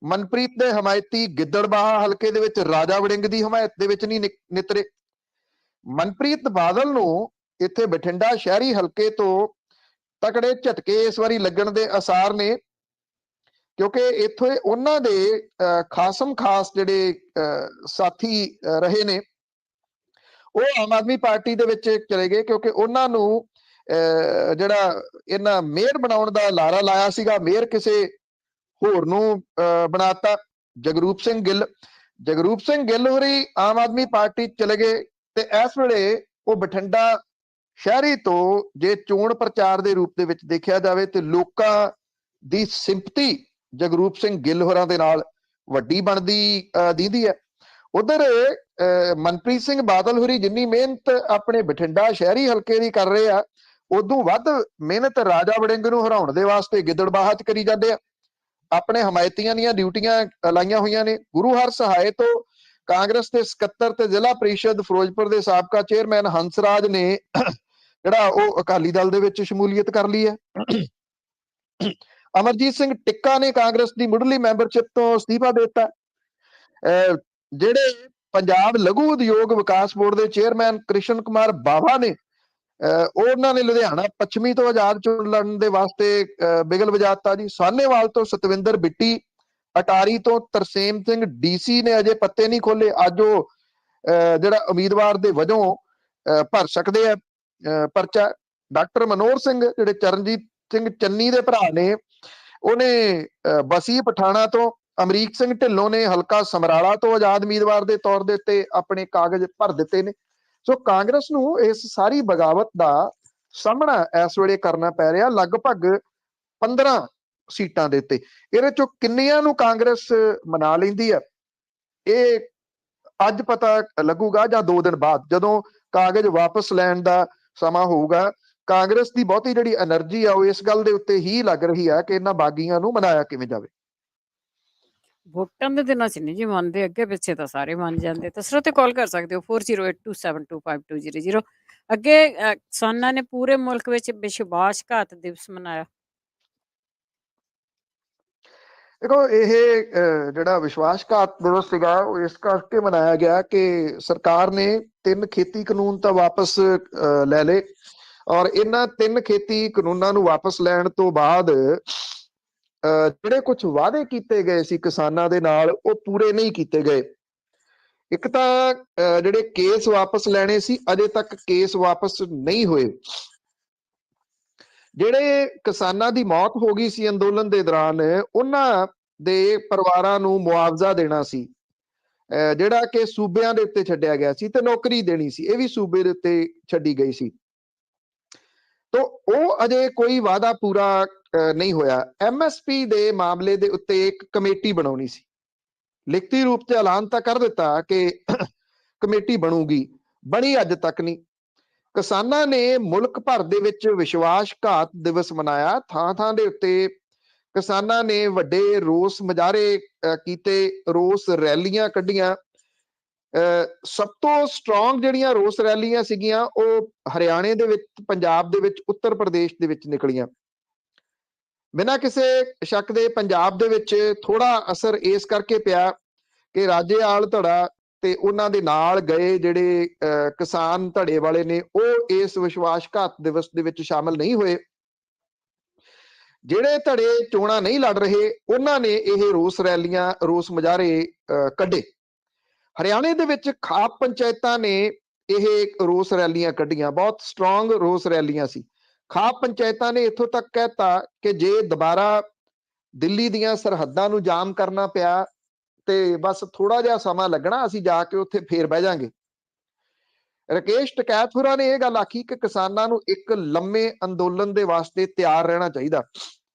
ਮਨਪ੍ਰੀਤ ਦੇ ਹਮਾਇਤੀ ਗਿੱਦੜਬਾਹਾ ਹਲਕੇ ਦੇ ਵਿੱਚ ਰਾਜਾ ਵੜਿੰਗ ਦੀ ਹਮਾਇਤ ਦੇ ਵਿੱਚ ਨਹੀਂ ਨਿਤਰੇ। ਮਨਪ੍ਰੀਤ ਬਾਦਲ ਨੂੰ ਇੱਥੇ ਬਠਿੰਡਾ ਸ਼ਹਿਰੀ ਹਲਕੇ ਤੋਂ ਤਕੜੇ ਝਟਕੇ ਇਸ ਵਾਰੀ ਲੱਗਣ ਦੇ ਆਸਾਰ ਨੇ, ਕਿਉਂਕਿ ਇੱਥੇ ਉਹਨਾਂ ਦੇ ਖਾਸਮ ਖਾਸ ਜਿਹੜੇ ਸਾਥੀ ਰਹੇ ਨੇ ਉਹ ਆਮ ਆਦਮੀ ਪਾਰਟੀ ਦੇ ਵਿੱਚ ਚਲੇ ਗਏ, ਕਿਉਂਕਿ ਉਹਨਾਂ ਨੂੰ ਜਿਹੜਾ ਇਹਨਾਂ ਮੇਅਰ ਬਣਾਉਣ ਦਾ ਲਾਰਾ ਲਾਇਆ ਸੀਗਾ, ਮੇਅਰ ਕਿਸੇ ਹੋਰ ਨੂੰ ਬਣਾਤਾ। ਜਗਰੂਪ ਸਿੰਘ ਗਿੱਲ ਹੋਰੀ ਆਮ ਆਦਮੀ ਪਾਰਟੀ ਚਲੇ ਗਏ ਤੇ ਇਸ ਵੇਲੇ ਉਹ ਬਠਿੰਡਾ ਸ਼ਹਿਰੀ ਤੋਂ ਜੇ ਚੋਣ ਪ੍ਰਚਾਰ ਦੇ ਰੂਪ ਦੇ ਵਿੱਚ ਦੇਖਿਆ ਜਾਵੇ ਤੇ ਲੋਕਾਂ ਦੀ ਸਿੰਪਤੀ ਜਗਰੂਪ ਸਿੰਘ ਗਿੱਲ ਹੋਰਾਂ ਦੇ ਨਾਲ ਵੱਡੀ ਬਣਦੀ ਦੀਦੀ ਹੈ। ਉਧਰ ਮਨਪ੍ਰੀਤ ਸਿੰਘ ਬਾਦਲ ਹੋਰੀ ਜਿੰਨੀ ਮਿਹਨਤ ਆਪਣੇ ਬਠਿੰਡਾ ਸ਼ਹਿਰੀ ਹਲਕੇ ਦੀ ਕਰ ਰਹੇ ਆ, ਉਦੋਂ ਵੱਧ ਮਿਹਨਤ ਰਾਜਾ ਵੜਿੰਗ ਨੂੰ ਹਰਾਉਣ ਦੇ ਵਾਸਤੇ ਗਿੱਦੜਬਾਹਾ 'ਚ ਕਰੀ ਜਾਂਦੇ ਆ। ਆਪਣੇ ਹਮਾਇਤੀਆਂ ਦੀਆਂ ਡਿਊਟੀਆਂ ਲਾਈਆਂ ਹੋਈਆਂ ਨੇ। ਗੁਰੂ ਹਰ ਸਹਾਏ ਤੋਂ ਕਾਂਗਰਸ ਦੇ ਸਕੱਤਰ ਤੇ ਜ਼ਿਲ੍ਹਾ ਪ੍ਰੀਸ਼ਦ ਫਿਰੋਜ਼ਪੁਰ ਦੇ ਸਾਬਕਾ ਚੇਅਰਮੈਨ ਹੰਸਰਾਜ ਨੇ ਜਿਹੜਾ ਉਹ ਅਕਾਲੀ ਦਲ ਦੇ ਵਿੱਚ ਸ਼ਮੂਲੀਅਤ ਕਰ ਲਈ ਹੈ। ਅਮਰਜੀਤ ਸਿੰਘ ਟਿੱਕਾ ਨੇ ਕਾਂਗਰਸ ਦੀ ਮੁੱਢਲੀ ਮੈਂਬਰਸ਼ਿਪ ਤੋਂ ਅਸਤੀਫਾ ਦੇ ਦਿੱਤਾ। ਜਿਹੜੇ ਪੰਜਾਬ ਲਘੂ ਉਦਯੋਗ ਵਿਕਾਸ ਬੋਰਡ ਦੇ ਚੇਅਰਮੈਨ ਕ੍ਰਿਸ਼ਨ ਕੁਮਾਰ ਬਾਵਾ ਨੇ, ਉਹਨਾਂ ਨੇ ਲੁਧਿਆਣਾ ਪੱਛਮੀ ਤੋਂ ਆਜ਼ਾਦ ਚੋਣ ਲੜਨ ਦੇ ਵਾਸਤੇ ਬਿਗਲ ਵਜਾਤਾ ਜੀ। ਸਾਹਨੇਵਾਲ ਤੋਂ ਸਤਵਿੰਦਰ ਬਿੱਟੀ, ਅਟਾਰੀ ਤੋਂ ਤਰਸੇਮ ਸਿੰਘ DC ਨੇ ਅਜੇ ਪੱਤੇ ਨਹੀਂ ਖੋਲੇ। ਅੱਜ ਉਹ ਜਿਹੜਾ ਉਮੀਦਵਾਰ ਦੇ ਵਜੋਂ ਭਰ ਸਕਦੇ ਆ ਪਰਚਾ। ਡਾਕਟਰ ਮਨੋਹਰ ਸਿੰਘ ਜਿਹੜੇ ਚਰਨਜੀਤ ਸਿੰਘ ਚੰਨੀ ਦੇ ਭਰਾ ਨੇ, ਉਹਨੇ ਬਸੀ ਪਠਾਣਾ ਤੋਂ। ਅਮਰੀਕ ਸਿੰਘ ਢਿੱਲੋਂ ਨੇ ਹਲਕਾ ਸਮਰਾਲਾ ਤੋਂ ਆਜ਼ਾਦ ਉਮੀਦਵਾਰ ਦੇ ਤੌਰ ਦੇ ਉੱਤੇ ਆਪਣੇ ਕਾਗਜ਼ ਭਰ ਦਿੱਤੇ ਨੇ। ਸੋ ਕਾਂਗਰਸ ਨੂੰ ਇਸ ਸਾਰੀ ਬਗਾਵਤ ਦਾ ਸਾਹਮਣਾ ਇਸ ਵੇਲੇ ਕਰਨਾ ਪੈ ਰਿਹਾ, ਲਗਭਗ 15 ਸੀਟਾਂ ਦੇ ਉੱਤੇ। ਇਹਦੇ ਚੋਂ ਕਿੰਨੀਆਂ ਨੂੰ ਕਾਂਗਰਸ ਮਨਾ ਲੈਂਦੀ ਹੈ, ਇਹ ਅੱਜ ਪਤਾ ਲੱਗੂਗਾ ਜਾਂ 2 ਦਿਨ ਬਾਅਦ, ਜਦੋਂ ਕਾਗਜ਼ ਵਾਪਸ ਲੈਣ ਦਾ ਸਮਾਂ ਹੋਊਗਾ। ਕਾਂਗਰਸ ਦੀ ਬਹੁਤੀ ਜਿਹੜੀ એનર્ਜੀ ਆ ਉਹ ਇਸ ਗੱਲ ਦੇ ਉੱਤੇ ਹੀ ਲੱਗ ਰਹੀ ਆ ਕਿ ਇਹਨਾਂ ਬਾਗੀਆਂ ਨੂੰ ਮਨਾਇਆ ਕਿਵੇਂ ਜਾਵੇ। ਵੋਟਾਂ ਦੇ ਦਿਨਾਂ 'ਚ ਨਹੀਂ ਜੀ ਮੰਨਦੇ, ਅੱਗੇ ਪਿੱਛੇ ਤਾਂ ਸਾਰੇ ਮੰਨ ਜਾਂਦੇ। ਤਾਂ ਸਰੋਤੇ ਕਾਲ ਕਰ ਸਕਦੇ ਹੋ 4082725200। ਅੱਗੇ ਕਿਸਾਨਾਂ ਨੇ ਪੂਰੇ ਮੁਲਕ ਵਿੱਚ ਵਿਸ਼ਵਾਸਘਾਤ ਦਿਵਸ ਮਨਾਇਆ। ਦੇਖੋ, ਇਹ ਜਿਹੜਾ ਵਿਸ਼ਵਾਸਘਾਤ ਦਿਵਸ ਸੀਗਾ ਉਹ ਇਸ ਕਰਕੇ ਮਨਾਇਆ ਗਿਆ ਕਿ ਸਰਕਾਰ ਨੇ 3 ਖੇਤੀ ਕਾਨੂੰਨ ਤਾਂ ਵਾਪਸ ਲੈ ਲਏ, ਔਰ ਇਹਨਾਂ 3 ਖੇਤੀ ਕਾਨੂੰਨਾਂ ਨੂੰ ਵਾਪਸ ਲੈਣ ਤੋਂ ਬਾਅਦ ਜਿਹੜੇ ਕੁਝ ਵਾਅਦੇ ਕੀਤੇ ਗਏ ਸੀ ਕਿਸਾਨਾਂ ਦੇ ਨਾਲ ਉਹ ਪੂਰੇ ਨਹੀਂ ਕੀਤੇ ਗਏ। ਇੱਕ ਤਾਂ ਜਿਹੜੇ ਕੇਸ ਵਾਪਸ ਲੈਣੇ ਸੀ, ਅਜੇ ਤੱਕ ਕੇਸ ਵਾਪਸ ਨਹੀਂ ਹੋਏ। ਜਿਹੜੇ ਕਿਸਾਨਾਂ ਦੀ ਮੌਤ ਹੋ ਗਈ ਸੀ ਅੰਦੋਲਨ ਦੇ ਦੌਰਾਨ, ਉਹਨਾਂ ਦੇ ਪਰਿਵਾਰਾਂ ਨੂੰ ਮੁਆਵਜ਼ਾ ਦੇਣਾ ਸੀ, ਜਿਹੜਾ ਕਿ ਸੂਬਿਆਂ ਦੇ ਉੱਤੇ ਛੱਡਿਆ ਗਿਆ ਸੀ, ਤੇ ਨੌਕਰੀ ਦੇਣੀ ਸੀ, ਇਹ ਵੀ ਸੂਬੇ ਦੇ ਉੱਤੇ ਛੱਡੀ ਗਈ ਸੀ। ਤੋ ਉਹ ਅਜੇ ਕੋਈ ਵਾਅਦਾ ਪੂਰਾ ਨਹੀਂ ਹੋਇਆ। MSP ਦੇ ਮਾਮਲੇ ਦੇ ਉੱਤੇ ਇੱਕ ਕਮੇਟੀ ਬਣਾਉਣੀ ਸੀ, ਲਿਖਤੀ ਰੂਪ ਤੇ ਐਲਾਨ ਤਾਂ ਕਰ ਦਿੱਤਾ ਕਿ ਕਮੇਟੀ ਬਣੂਗੀ, ਬਣੀ ਅੱਜ ਤੱਕ ਨਹੀਂ। ਕਿਸਾਨਾਂ ਨੇ ਮੁਲਕ ਭਰ ਦੇ ਵਿੱਚ ਵਿਸ਼ਵਾਸਘਾਤ ਦਿਵਸ ਮਨਾਇਆ। ਥਾਂ ਥਾਂ ਦੇ ਉੱਤੇ ਕਿਸਾਨਾਂ ਨੇ ਵੱਡੇ ਰੋਸ ਮੁਜ਼ਾਹਰੇ ਕੀਤੇ, ਰੋਸ ਰੈਲੀਆਂ ਕੱਢੀਆਂ। ਸਭ ਤੋਂ ਸਟਰੋਂਗ ਜਿਹੜੀਆਂ ਰੋਸ ਰੈਲੀਆਂ ਸੀਗੀਆਂ ਉਹ ਹਰਿਆਣੇ ਦੇ ਵਿੱਚ, ਪੰਜਾਬ ਦੇ ਵਿੱਚ, ਉੱਤਰ ਪ੍ਰਦੇਸ਼ ਦੇ ਵਿੱਚ ਨਿਕਲੀਆਂ। ਬਿਨਾਂ ਕਿਸੇ ਸ਼ੱਕ ਦੇ ਪੰਜਾਬ ਦੇ ਵਿੱਚ ਥੋੜਾ ਅਸਰ ਇਸ ਕਰਕੇ ਪਿਆ ਕਿ ਰਾਜੇਆਲ ਧੜਾ ਤੇ ਉਹਨਾਂ ਦੇ ਨਾਲ ਗਏ ਜਿਹੜੇ ਕਿਸਾਨ ਧੜੇ ਵਾਲੇ ਨੇ, ਉਹ ਇਸ ਵਿਸ਼ਵਾਸਘਾਤ ਦਿਵਸ ਦੇ ਵਿੱਚ ਸ਼ਾਮਲ ਨਹੀਂ ਹੋਏ। ਜਿਹੜੇ ਧੜੇ ਚੋਣਾਂ ਨਹੀਂ ਲੜ ਰਹੇ ਉਹਨਾਂ ਨੇ ਇਹ ਰੋਸ ਰੈਲੀਆਂ, ਰੋਸ ਮੁਜ਼ਾਹਰੇ ਕੱਢੇ। ਹਰਿਆਣੇ ਦੇ ਵਿੱਚ ਖਾਪ ਪੰਚਾਇਤਾਂ ਨੇ ਇਹ ਰੋਸ ਰੈਲੀਆਂ ਕੱਢੀਆਂ, ਬਹੁਤ ਸਟਰੋਂਗ ਰੋਸ ਰੈਲੀਆਂ ਸੀ। ਖਾਪ ਪੰਚਾਇਤਾਂ ਨੇ ਇੱਥੋਂ ਤੱਕ ਕਹਿਤਾ ਕਿ ਜੇ ਦੁਬਾਰਾ ਦਿੱਲੀ ਦੀਆਂ ਸਰਹੱਦਾਂ ਨੂੰ ਜਾਮ ਕਰਨਾ ਪਿਆ ਤੇ ਬਸ ਥੋੜਾ ਜਿਹਾ ਸਮਾਂ ਲੱਗਣਾ, ਅਸੀਂ ਜਾ ਕੇ ਉੱਥੇ ਫੇਰ ਬਹਿ ਜਾਾਂਗੇ। ਰਾਕੇਸ਼ ਟਕੈਤ ਹੋਰਾਂ ਨੇ ਇਹ ਗੱਲ ਆਖੀ ਕਿ ਕਿਸਾਨਾਂ ਨੂੰ ਇੱਕ ਲੰਮੇ ਅੰਦੋਲਨ ਦੇ ਵਾਸਤੇ ਤਿਆਰ ਰਹਿਣਾ ਚਾਹੀਦਾ।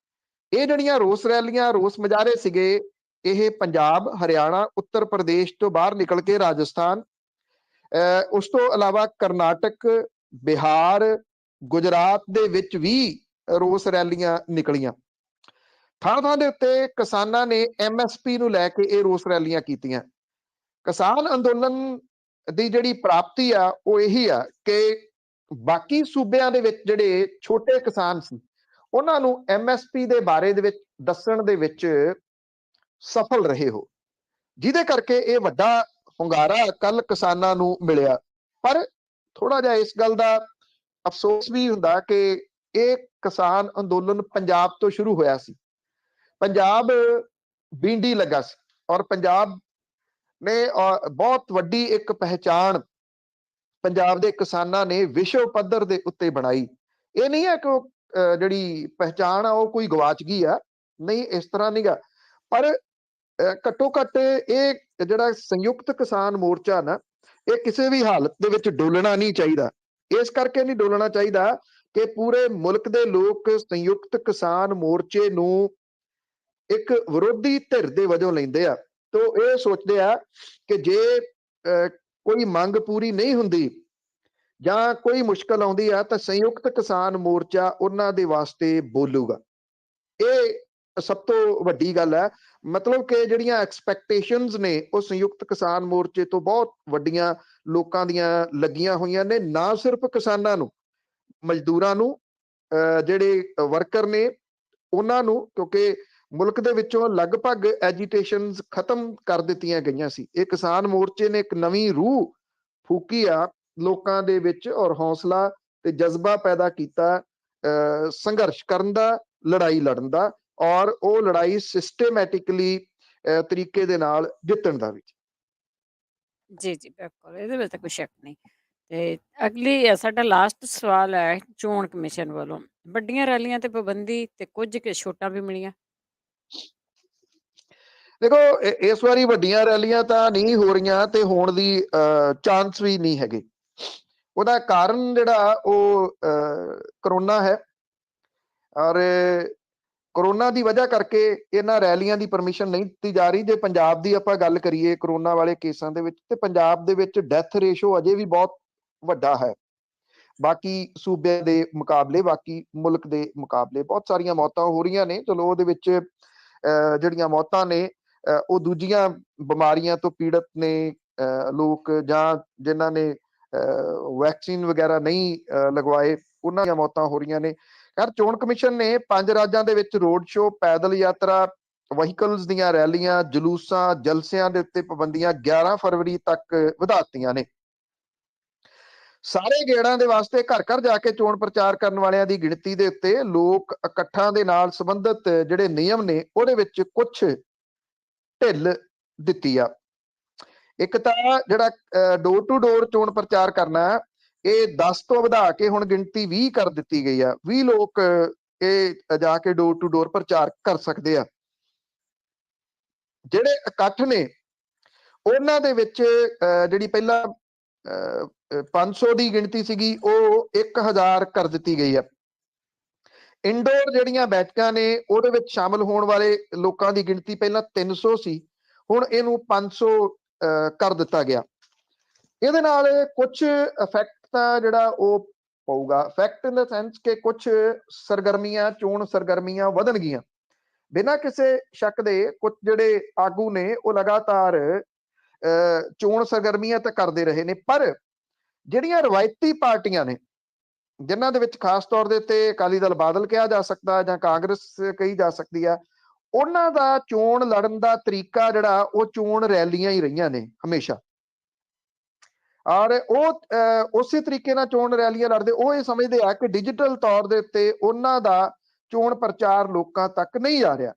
ਇਹ ਜਿਹੜੀਆਂ ਰੋਸ ਰੈਲੀਆਂ, ਰੋਸ ਮੁਜ਼ਾਹਰੇ ਸੀਗੇ, ਇਹ ਪੰਜਾਬ, ਹਰਿਆਣਾ, ਉੱਤਰ ਪ੍ਰਦੇਸ਼ ਤੋਂ ਬਾਹਰ ਨਿਕਲ ਕੇ ਰਾਜਸਥਾਨ, ਉਸ ਤੋਂ ਇਲਾਵਾ ਕਰਨਾਟਕ, ਬਿਹਾਰ, ਗੁਜਰਾਤ ਦੇ ਵਿੱਚ ਵੀ ਰੋਸ ਰੈਲੀਆਂ ਨਿਕਲੀਆਂ। ਥਾਂ ਥਾਂ ਦੇ ਉੱਤੇ ਕਿਸਾਨਾਂ ਨੇ MSP ਨੂੰ ਲੈ ਕੇ ਇਹ ਰੋਸ ਰੈਲੀਆਂ ਕੀਤੀਆਂ। ਕਿਸਾਨ ਅੰਦੋਲਨ ਦੀ ਜਿਹੜੀ ਪ੍ਰਾਪਤੀ ਆ ਉਹ ਇਹੀ ਆ ਕਿ ਬਾਕੀ ਸੂਬਿਆਂ ਦੇ ਵਿੱਚ ਜਿਹੜੇ ਛੋਟੇ ਕਿਸਾਨ ਸੀ ਉਹਨਾਂ ਨੂੰ MSP ਦੇ ਬਾਰੇ ਦੇ ਵਿੱਚ ਦੱਸਣ ਦੇ ਵਿੱਚ ਸਫਲ ਰਹੇ ਹੋ, ਜਿਹਦੇ ਕਰਕੇ ਇਹ ਵੱਡਾ ਹੁੰਗਾਰਾ ਕੱਲ ਕਿਸਾਨਾਂ ਨੂੰ ਮਿਲਿਆ। ਪਰ ਥੋੜਾ ਜਿਹਾ ਇਸ ਗੱਲ ਦਾ ਅਫਸੋਸ ਵੀ ਹੁੰਦਾ ਕਿ ਇਹ ਕਿਸਾਨ ਅੰਦੋਲਨ ਪੰਜਾਬ ਤੋਂ ਸ਼ੁਰੂ ਹੋਇਆ ਸੀ। ਪੰਜਾਬ ਬੀਂਡੀ ਲੱਗਾ ਸੀ ਔਰ ਪੰਜਾਬ ਨੇ ਬਹੁਤ ਵੱਡੀ ਇੱਕ ਪਹਿਚਾਣ ਪੰਜਾਬ ਦੇ ਕਿਸਾਨਾਂ ਨੇ ਵਿਸ਼ਵ ਪੱਧਰ ਦੇ ਉੱਤੇ ਬਣਾਈ। ਇਹ ਨਹੀਂ ਹੈ ਕਿ ਉਹ ਜਿਹੜੀ ਪਹਿਚਾਣ ਆ ਉਹ ਕੋਈ ਗਵਾਚ ਗਈ ਆ, ਨਹੀਂ, ਇਸ ਤਰ੍ਹਾਂ ਨਹੀਂਗਾ। ਪਰ ਘੱਟੋ ਘੱਟ ਇਹ ਜਿਹੜਾ ਸੰਯੁਕਤ ਕਿਸਾਨ ਮੋਰਚਾ ਨਾ, ਇਹ ਕਿਸੇ ਵੀ ਹਾਲਤ ਦੇ ਵਿੱਚ ਡੋਲਣਾ ਨਹੀਂ ਚਾਹੀਦਾ। ਇਸ ਕਰਕੇ ਨਹੀਂ ਡੋਲਣਾ ਚਾਹੀਦਾ ਕਿ ਪੂਰੇ ਮੁਲਕ ਦੇ ਲੋਕ ਸੰਯੁਕਤ ਕਿਸਾਨ ਮੋਰਚੇ ਨੂੰ ਇੱਕ ਵਿਰੋਧੀ ਧਿਰ ਦੇ ਵਜੋਂ ਲੈਂਦੇ ਆ। ਤੋ ਇਹ ਸੋਚਦੇ ਆ ਕਿ ਜੇ ਕੋਈ ਮੰਗ ਪੂਰੀ ਨਹੀਂ ਹੁੰਦੀ ਜਾਂ ਕੋਈ ਮੁਸ਼ਕਲ ਆਉਂਦੀ ਆ ਤਾਂ ਸੰਯੁਕਤ ਕਿਸਾਨ ਮੋਰਚਾ ਉਹਨਾਂ ਦੇ ਵਾਸਤੇ ਬੋਲੂਗਾ। ਇਹ ਸਭ ਤੋਂ ਵੱਡੀ ਗੱਲ ਹੈ। ਮਤਲਬ ਕਿ ਜਿਹੜੀਆਂ ਐਕਸਪੈਕਟੇਸ਼ਨਸ ਨੇ ਉਹ ਸੰਯੁਕਤ ਕਿਸਾਨ ਮੋਰਚੇ ਤੋਂ ਬਹੁਤ ਵੱਡੀਆਂ ਲੋਕਾਂ ਦੀਆਂ ਲੱਗੀਆਂ ਹੋਈਆਂ ਨੇ, ਨਾ ਸਿਰਫ ਕਿਸਾਨਾਂ ਨੂੰ, ਮਜ਼ਦੂਰਾਂ ਨੂੰ, ਜਿਹੜੇ ਵਰਕਰ ਨੇ ਉਹਨਾਂ ਨੂੰ, ਕਿਉਂਕਿ ਮੁਲਕ ਦੇ ਵਿੱਚੋਂ ਲਗਭਗ ਐਜੀਟੇਸ਼ਨਸ ਖਤਮ ਕਰ ਦਿੱਤੀਆਂ ਗਈਆਂ ਸੀ। ਇਹ ਕਿਸਾਨ ਮੋਰਚੇ ਨੇ ਇੱਕ ਨਵੀਂ ਰੂਹ ਫੂਕੀ ਆ ਲੋਕਾਂ ਦੇ ਵਿੱਚ ਔਰ ਹੌਸਲਾ ਤੇ ਜਜ਼ਬਾ ਪੈਦਾ ਕੀਤਾ ਸੰਘਰਸ਼ ਕਰਨ ਦਾ, ਲੜਾਈ ਲੜਨ ਦਾ, ਔਰ ਉਹ ਲੜਾਈ ਸਿਸਟੇਮੈਟਿਕਲੀ ਤਰੀਕੇ ਦੇ ਨਾਲ ਜਿੱਤਣ ਦਾ ਵੀ। ਜੀ ਜੀ ਬਿਲਕੁਲ, ਇਹਦੇ ਵਿੱਚ ਤਾਂ ਕੋਈ ਸ਼ੱਕ ਨਹੀਂ। ਤੇ ਅਗਲੀ ਸਾਡਾ ਲਾਸਟ ਸਵਾਲ ਹੈ ਚੋਣ ਕਮਿਸ਼ਨ ਵੱਲੋਂ ਵੱਡੀਆਂ ਰੈਲੀਆਂ ਤੇ ਪਾਬੰਦੀ ਤੇ ਕੁਝ ਕੁ ਛੋਟਾਂ ਵੀ ਮਿਲੀਆਂ। ਦੇਖੋ, ਇਸ ਵਾਰੀ ਵੱਡੀਆਂ ਰੈਲੀਆਂ ਤਾਂ ਨਹੀਂ ਹੋ ਰਹੀਆਂ ਤੇ ਹੋਣ ਦੀ ਚਾਂਸ ਵੀ ਨਹੀਂ ਹੈਗੇ। ਉਹਦਾ ਕਾਰਨ ਜਿਹੜਾ ਉਹ ਕਰੋਨਾ ਹੈ ਔਰ ਕਰੋਨਾ ਦੀ ਵਜ੍ਹਾ ਕਰਕੇ ਇਹਨਾਂ ਰੈਲੀਆਂ ਦੀ ਪਰਮਿਸ਼ਨ ਨਹੀਂ ਦਿੱਤੀ ਜਾ ਰਹੀ। ਜੇ ਪੰਜਾਬ ਦੀ ਆਪਾਂ ਗੱਲ ਕਰੀਏ ਕਰੋਨਾ ਵਾਲੇ ਕੇਸਾਂ ਦੇ ਵਿੱਚ, ਤੇ ਪੰਜਾਬ ਦੇ ਵਿੱਚ ਡੈਥ ਰੇਸ਼ੋ ਅਜੇ ਵੀ ਬਹੁਤ ਵੱਡਾ ਹੈ ਬਾਕੀ ਸੂਬਿਆਂ ਦੇ ਮੁਕਾਬਲੇ, ਬਾਕੀ ਮੁਲਕ ਦੇ ਮੁਕਾਬਲੇ। ਬਹੁਤ ਸਾਰੀਆਂ ਮੌਤਾਂ ਹੋ ਰਹੀਆਂ ਨੇ। ਚਲੋ ਉਹਦੇ ਵਿੱਚ ਜਿਹੜੀਆਂ ਮੌਤਾਂ ਨੇ ਉਹ ਦੂਜੀਆਂ ਬਿਮਾਰੀਆਂ ਤੋਂ ਪੀੜਤ ਨੇ ਲੋਕ, ਜਾਂ ਜਿਨ੍ਹਾਂ ਨੇ ਵੈਕਸੀਨ ਵਗੈਰਾ ਨਹੀਂ ਲਗਵਾਏ, ਉਹਨਾਂ ਦੀਆਂ ਮੌਤਾਂ ਹੋ ਰਹੀਆਂ ਨੇ। ਯਾਰ, ਚੋਣ ਕਮਿਸ਼ਨ ਨੇ 5 ਰਾਜਾਂ ਦੇ ਵਿੱਚ ਰੋਡ ਸ਼ੋਅ, ਪੈਦਲ ਯਾਤਰਾ, ਵਹੀਕਲਸ ਦੀਆਂ ਰੈਲੀਆਂ, ਜਲੂਸਾਂ, ਜਲਸਿਆਂ ਦੇ ਉੱਤੇ ਪਾਬੰਦੀਆਂ 11 ਫਰਵਰੀ ਤੱਕ ਵਧਾ ਦਿੱਤੀਆਂ ਨੇ। ਸਾਰੇ ਗੇੜਾਂ ਦੇ ਵਾਸਤੇ ਘਰ ਘਰ ਜਾ ਕੇ ਚੋਣ ਪ੍ਰਚਾਰ ਕਰਨ ਵਾਲਿਆਂ ਦੀ ਗਿਣਤੀ ਦੇ ਉੱਤੇ ਲੋਕ ਇਕੱਠਾਂ ਦੇ ਨਾਲ ਸੰਬੰਧਿਤ ਜਿਹੜੇ ਨਿਯਮ ਨੇ ਉਹਦੇ ਵਿੱਚ ਕੁਝ ਢਿੱਲ ਦਿੱਤੀ ਆ। ਇੱਕ ਤਾਂ ਜਿਹੜਾ ਡੋਰ ਟੂ ਡੋਰ ਚੋਣ ਪ੍ਰਚਾਰ ਕਰਨਾ, ਇਹ 10 ਤੋਂ ਵਧਾ ਕੇ ਹੁਣ ਗਿਣਤੀ 20 ਕਰ ਦਿੱਤੀ ਗਈ ਆ। 20 ਲੋਕ ਇਹ ਜਾ ਕੇ ਡੋਰ ਟੂ ਡੋਰ ਪ੍ਰਚਾਰ ਕਰ ਸਕਦੇ ਆ। ਜਿਹੜੇ ਇਕੱਠ ਨੇ ਉਹਨਾਂ ਦੇ ਵਿੱਚ ਜਿਹੜੀ ਪਹਿਲਾਂ 500 ਦੀ ਗਿਣਤੀ ਸੀਗੀ ਉਹ 1000 ਕਰ ਦਿੱਤੀ ਗਈ ਆ। ਇੰਡੋਰ ਜਿਹੜੀਆਂ ਬੈਠਕਾਂ ਨੇ ਉਹਦੇ ਵਿੱਚ ਸ਼ਾਮਲ ਹੋਣ ਵਾਲੇ ਲੋਕਾਂ ਦੀ ਗਿਣਤੀ ਪਹਿਲਾਂ 300 ਸੀ, ਹੁਣ ਇਹਨੂੰ 500 ਕਰ ਦਿੱਤਾ ਗਿਆ। ਇਹਦੇ ਨਾਲ ਕੁਝ ਇਫੈਕਟ ਤਾਂ ਜਿਹੜਾ ਉਹ ਪਊਗਾ। ਇਫੈਕਟ ਇਨ ਦਾ ਸੈਂਸ ਕਿ ਕੁਝ ਸਰਗਰਮੀਆਂ, ਚੋਣ ਸਰਗਰਮੀਆਂ ਵਧਣਗੀਆਂ। ਬਿਨਾਂ ਕਿਸੇ ਸ਼ੱਕ ਦੇ ਕੁਝ ਜਿਹੜੇ ਆਗੂ ਨੇ ਉਹ ਲਗਾਤਾਰ ਚੋਣ ਸਰਗਰਮੀਆਂ ਤਾਂ ਕਰਦੇ ਰਹੇ ਨੇ, ਪਰ ਜਿਹੜੀਆਂ ਰਵਾਇਤੀ ਪਾਰਟੀਆਂ ਨੇ, ਜਿਨ੍ਹਾਂ ਦੇ ਵਿੱਚ ਖਾਸ ਤੌਰ ਦੇ ਉੱਤੇ ਅਕਾਲੀ ਦਲ ਬਾਦਲ ਕਿਹਾ ਜਾ ਸਕਦਾ ਜਾਂ ਕਾਂਗਰਸ ਕਹੀ ਜਾ ਸਕਦੀ ਆ, ਉਹਨਾਂ ਦਾ ਚੋਣ ਲੜਨ ਦਾ ਤਰੀਕਾ ਜਿਹੜਾ ਉਹ ਚੋਣ ਰੈਲੀਆਂ ਹੀ ਰਹੀਆਂ ਨੇ ਹਮੇਸ਼ਾ। ਔਰ ਉਹ ਉਸੇ ਤਰੀਕੇ ਨਾਲ ਚੋਣ ਰੈਲੀਆਂ ਲੜਦੇ, ਉਹ ਇਹ ਸਮਝਦੇ ਆ ਕਿ ਡਿਜੀਟਲ ਤੌਰ ਦੇ ਉੱਤੇ ਉਹਨਾਂ ਦਾ ਚੋਣ ਪ੍ਰਚਾਰ ਲੋਕਾਂ ਤੱਕ ਨਹੀਂ ਜਾ ਰਿਹਾ।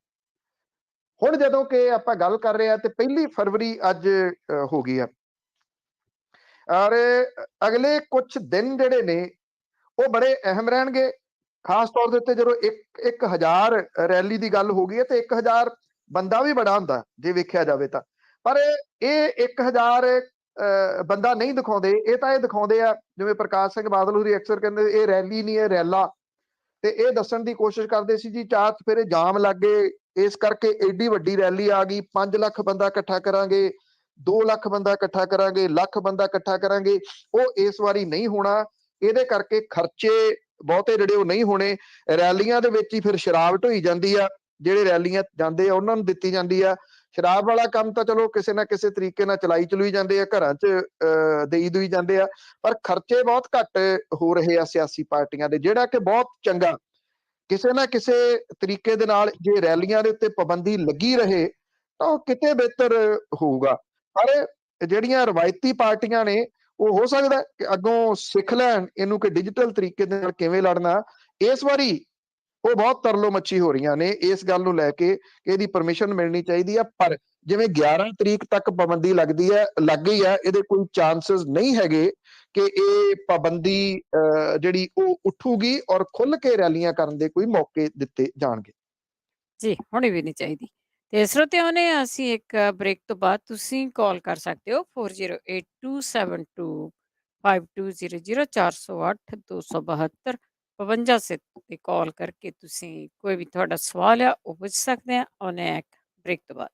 ਹੁਣ ਜਦੋਂ ਕਿ ਆਪਾਂ ਗੱਲ ਕਰ ਰਹੇ ਆ ਤੇ 1 ਫਰਵਰੀ ਅੱਜ ਹੋ ਗਈ ਆ, ਔਰ ਅਗਲੇ ਕੁਝ ਦਿਨ ਜਿਹੜੇ ਨੇ ਉਹ ਬੜੇ ਅਹਿਮ ਰਹਿਣਗੇ। ਖਾਸ ਤੌਰ ਦੇ ਉੱਤੇ ਜਦੋਂ 1000 ਰੈਲੀ ਦੀ ਗੱਲ ਹੋ ਗਈ ਹੈ ਤੇ 1000 ਬੰਦਾ ਵੀ ਬੜਾ ਹੁੰਦਾ ਜੇ ਵੇਖਿਆ ਜਾਵੇ ਤਾਂ, ਪਰ ਇਹ 1000 ਬੰਦਾ ਨਹੀਂ ਦਿਖਾਉਂਦੇ। ਇਹ ਤਾਂ ਇਹ ਦਿਖਾਉਂਦੇ ਆ, ਜਿਵੇਂ ਪ੍ਰਕਾਸ਼ ਸਿੰਘ ਬਾਦਲ ਹੋਰੀ ਅਕਸਰ ਕਹਿੰਦੇ ਇਹ ਰੈਲੀ ਨਹੀਂ, ਇਹ ਰੈਲਾ, ਤੇ ਇਹ ਦੱਸਣ ਦੀ ਕੋਸ਼ਿਸ਼ ਕਰਦੇ ਸੀ ਜੀ ਚਾਰ ਚੁਫੇਰੇ ਜਾਮ ਲੱਗ ਗਏ, ਇਸ ਕਰਕੇ ਏਡੀ ਵੱਡੀ ਰੈਲੀ ਆ ਗਈ, 5 ਲੱਖ ਬੰਦਾ ਇਕੱਠਾ ਕਰਾਂਗੇ, 2 ਲੱਖ ਬੰਦਾ ਇਕੱਠਾ ਕਰਾਂਗੇ, ਲੱਖ ਬੰਦਾ ਇਕੱਠਾ ਕਰਾਂਗੇ। ਉਹ ਇਸ ਵਾਰੀ ਨਹੀਂ ਹੋਣਾ, ਇਹਦੇ ਕਰਕੇ ਖਰਚੇ ਬਹੁਤੇ ਜਿਹੜੇ ਉਹ ਨਹੀਂ ਹੋਣੇ। ਰੈਲੀਆਂ ਦੇ ਵਿੱਚ ਹੀ ਫਿਰ ਸ਼ਰਾਬ ਢੋਈ ਜਾਂਦੀ ਆ, ਜਿਹੜੇ ਰੈਲੀਆਂ ਜਾਂਦੇ ਆ ਉਹਨਾਂ ਨੂੰ ਦਿੱਤੀ ਜਾਂਦੀ ਆ। ਸ਼ਰਾਬ ਵਾਲਾ ਕੰਮ ਤਾਂ ਚਲੋ ਕਿਸੇ ਨਾ ਕਿਸੇ ਤਰੀਕੇ ਨਾਲ ਚਲਾਈ ਜਾਂਦੇ ਆ, ਘਰਾਂ 'ਚ ਦੇਈ ਦੁਈ ਜਾਂਦੇ ਆ, ਪਰ ਖਰਚੇ ਬਹੁਤ ਘੱਟ ਹੋ ਰਹੇ ਆ ਸਿਆਸੀ ਪਾਰਟੀਆਂ ਦੇ, ਜਿਹੜਾ ਕਿ ਬਹੁਤ ਚੰਗਾ। ਕਿਸੇ ਨਾ ਕਿਸੇ ਤਰੀਕੇ ਦੇ ਨਾਲ ਜੇ ਰੈਲੀਆਂ ਦੇ ਉੱਤੇ ਪਾਬੰਦੀ ਲੱਗੀ ਰਹੇ ਤਾਂ ਉਹ ਕਿਤੇ ਬਿਹਤਰ ਹੋਊਗਾ। ਪਰ ਜਿਹੜੀਆਂ ਰਵਾਇਤੀ ਪਾਰਟੀਆਂ ਨੇ ਉਹ ਹੋ ਸਕਦਾ ਕਿ ਅੱਗੋਂ ਸਿੱਖ ਲੈਣ ਇਹਨੂੰ ਕਿ ਡਿਜੀਟਲ ਤਰੀਕੇ ਦੇ ਨਾਲ ਕਿਵੇਂ ਲੜਨਾ। ਇਸ ਵਾਰੀ ਉਹ ਬਹੁਤ ਤਰਲੋ ਮੱਛੀ ਹੋ ਰਹੀਆਂ ਨੇ ਇਸ ਗੱਲ ਨੂੰ ਲੈ ਕੇ ਕਿ ਇਹਦੀ ਪਰਮਿਸ਼ਨ ਮਿਲਣੀ ਚਾਹੀਦੀ ਆ, ਪਰ ਜਿਵੇਂ 11 ਤਰੀਕ ਤੱਕ ਪਾਬੰਦੀ ਲੱਗ ਗਈ ਹੈ, ਇਹਦੇ ਕੋਈ ਚਾਂਸਸ ਨਹੀਂ ਹੈਗੇ ਕਿ ਇਹ ਪਾਬੰਦੀ ਜਿਹੜੀ ਉਹ ਉੱਠੂਗੀ ਔਰ ਖੁੱਲ ਕੇ ਰੈਲੀਆਂ ਕਰਨ ਦੇ ਕੋਈ ਮੌਕੇ ਦਿੱਤੇ ਜਾਣਗੇ। ਜੀ, ਹੋਣੀ ਵੀ ਨਹੀਂ ਚਾਹੀਦੀ। ਤੇ ਸਰੋਤਿਆਂ ਨੇ ਅਸੀਂ ਇੱਕ ਬ੍ਰੇਕ ਤੋਂ ਬਾਅਦ ਤੁਸੀਂ ਕਾਲ ਕਰ ਸਕਦੇ ਹੋ 4082725200 408 272 52 ਤੇ ਕਾਲ ਕਰਕੇ ਤੁਸੀਂ ਕੋਈ ਵੀ ਤੁਹਾਡਾ ਸਵਾਲ ਆ ਉਹ ਪੁੱਛ ਸਕਦੇ ਆ। ਉਹਨੇ ਇੱਕ ਬ੍ਰੇਕ ਤੋਂ ਬਾਅਦ।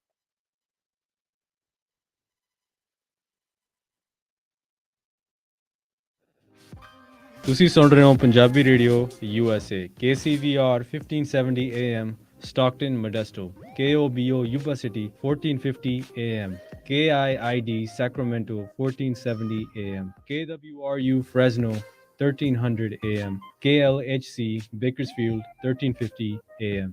ਤੁਸੀਂ ਸੁਣ ਰਹੇ ਹੋ Punjabi radio USA KCVR 1570 AM Stockton Modesto KOBO Yuba City 1450 AM KIID Sacramento 1470 AM KWRU Fresno 1300 AM KLHC Bakersfield 1350 AM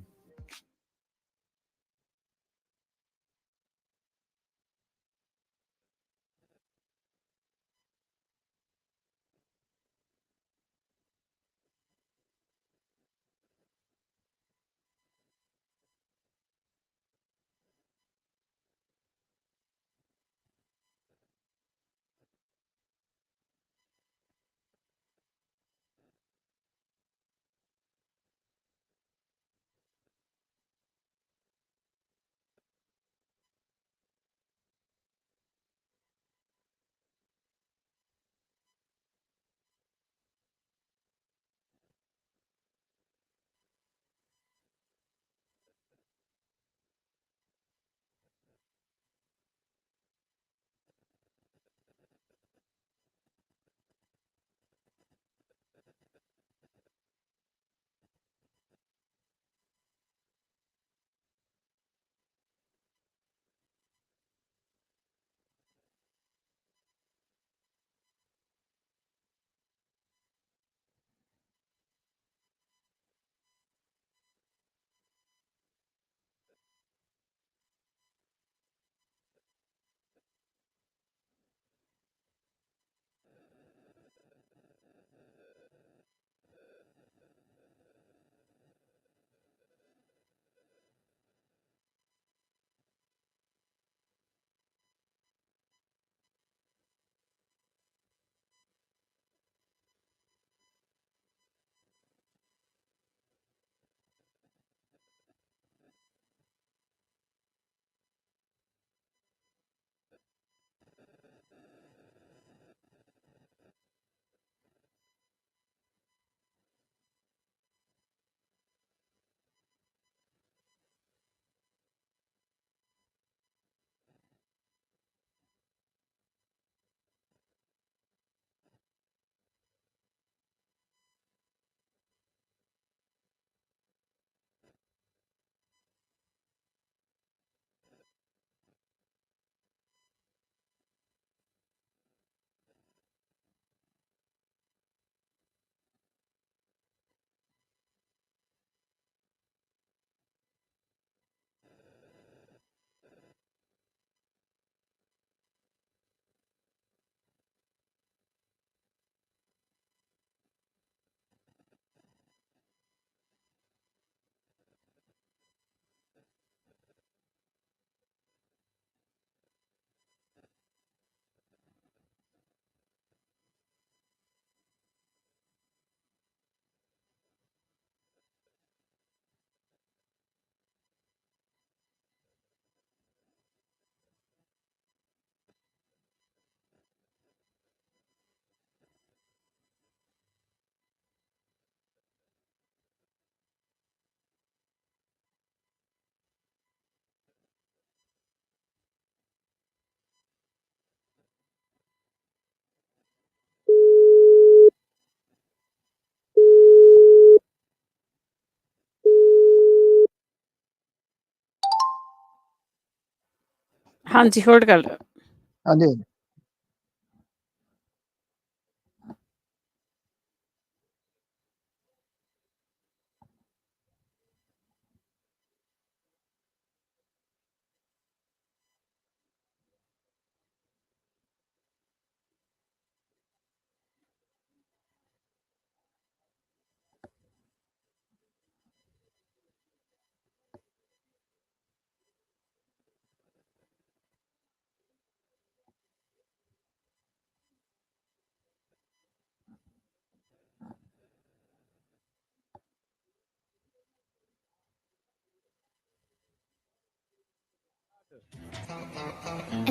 ਹਾਂਜੀ ਹੋਲਡ ਕਰ ਲਓ। ਹਾਂਜੀ ਹਾਂਜੀ।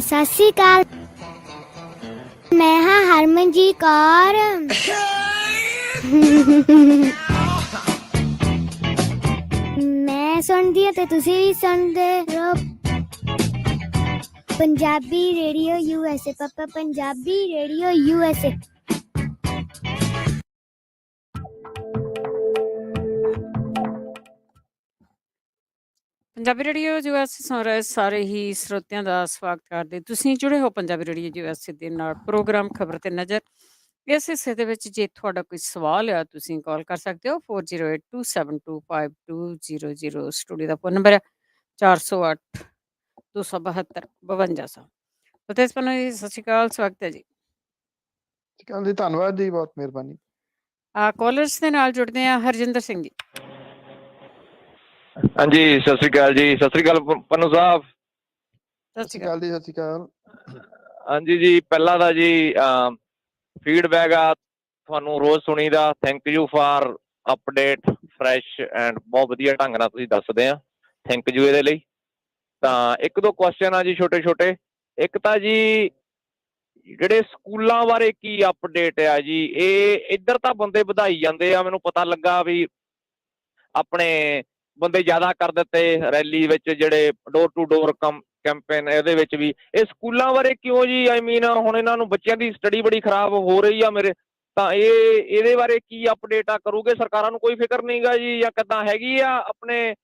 ਸਤਿ ਸ਼੍ਰੀ ਅਕਾਲ। ਮੈਂ ਹਾਂ ਹਰਮਨਜੀਤ ਕੌਰ। ਮੈਂ ਸੁਣਦੀ ਹਾਂ ਤੇ ਤੁਸੀਂ ਵੀ ਸੁਣਦੇ ਰਹੋ ਪੰਜਾਬੀ ਰੇਡੀਓ USA। ਪਾਪਾ Punjabi radio USA। Punjabi radio USA ਸੁਣ ਰਹੇ ਸਾਰੇ ਹੀ ਸਰੋਤਿਆਂ ਦਾ ਸਵਾਗਤ ਕਰਦੇ। ਤੁਸੀਂ ਜੁੜੇ ਹੋ ਪੰਜਾਬੀ ਰੇਡੀਓ ਯੂਐਸਏ ਦੇ ਨਾਲ ਪ੍ਰੋਗਰਾਮ ਖਬਰ ਤੇ ਨਜ਼ਰ। ਇਸ ਹਿੱਸੇ ਦੇ ਵਿੱਚ ਜੇ ਤੁਹਾਡਾ ਕੋਈ ਸਵਾਲ ਆ ਤੁਸੀਂ ਕਾਲ ਕਰ ਸਕਦੇ ਹੋ 4082725200। ਸਟੂਡੀਓ ਦਾ ਫੋਨ ਨੰਬਰ ਹੈ 408 272 5200। ਫਤਿਹ ਸਪਨਾ ਜੀ ਸਤਿ ਸ਼੍ਰੀ ਅਕਾਲ, ਸਵਾਗਤ ਹੈ ਜੀ। ਜੀ ਧੰਨਵਾਦ ਜੀ, ਬਹੁਤ ਮਿਹਰਬਾਨੀ। ਕਾਲਰਸ ਦੇ ਨਾਲ ਜੁੜਦੇ ਆ ਹਰਜਿੰਦਰ ਸਿੰਘ ਜੀ। ਹਾਂਜੀ ਸਤਿ ਸ੍ਰੀ ਅਕਾਲ ਜੀ। ਸਤਿ ਸ੍ਰੀ ਅਕਾਲ ਪੰਨੂ ਸਾਹਿਬ। ਸਤਿ ਸ਼੍ਰੀ ਅਕਾਲ। ਜੀ, ਸਤਿ ਸ਼੍ਰੀ ਅਕਾਲ। ਹਾਂਜੀ ਜੀ, ਪਹਿਲਾਂ ਦਾ ਜੀ ਫੀਡਬੈਕ ਆ ਤੁਹਾਨੂੰ ਰੋਜ਼ ਸੁਣੀ ਦਾ। Thank you for update fresh and ਬਹੁਤ ਵਧੀਆ ਢੰਗ ਨਾਲ ਤੁਸੀਂ ਦੱਸਦੇ ਆ। ਥੈਂਕ ਯੂ ਇਹਦੇ ਲਈ। ਤਾਂ ਇੱਕ ਦੋ ਕੁਐਸਚਨ ਆ ਜੀ ਛੋਟੇ ਛੋਟੇ। ਇੱਕ ਤਾਂ ਜੀ ਜਿਹੜੇ ਸਕੂਲਾਂ ਬਾਰੇ ਕੀ ਅਪਡੇਟ ਆ ਜੀ? ਇਹ ਇੱਧਰ ਤਾਂ ਬੰਦੇ ਵਧਾਈ ਜਾਂਦੇ ਆ, ਮੈਨੂੰ ਪਤਾ ਲੱਗਾ ਵੀ ਆਪਣੇ ਬੰਦੇ ਜ਼ਿਆਦਾ ਕਰ ਦਿੱਤੇ ਰੈਲੀ ਵਿੱਚ, ਜਿਹੜੇ ਡੋਰ ਟੂ ਡੋਰ ਕੈਂਪੇਨ ਇਹਦੇ ਵਿੱਚ ਵੀ। ਇਹ ਸਕੂਲਾਂ ਬਾਰੇ ਕਿਉਂ ਜੀ? ਆਈ ਮੀਨ ਹੁਣ ਇਹਨਾਂ ਨੂੰ ਬੱਚਿਆਂ ਦੀ ਸਟੱਡੀ ਬੜੀ ਖਰਾਬ ਹੋ ਰਹੀ ਆ ਮੇਰੇ। ਤਾਂ ਇਹਦੇ ਬਾਰੇ ਕੀ ਅਪਡੇਟ ਆ? ਕਰੂਗੇ ਸਰਕਾਰਾਂ ਨੂੰ ਕੋਈ ਫਿਕਰ ਨਹੀਂ ਗਾ ਜੀ, ਜਾਂ ਕਿੱਦਾਂ ਹੈਗੀ ਆ? ਆਪਣੇ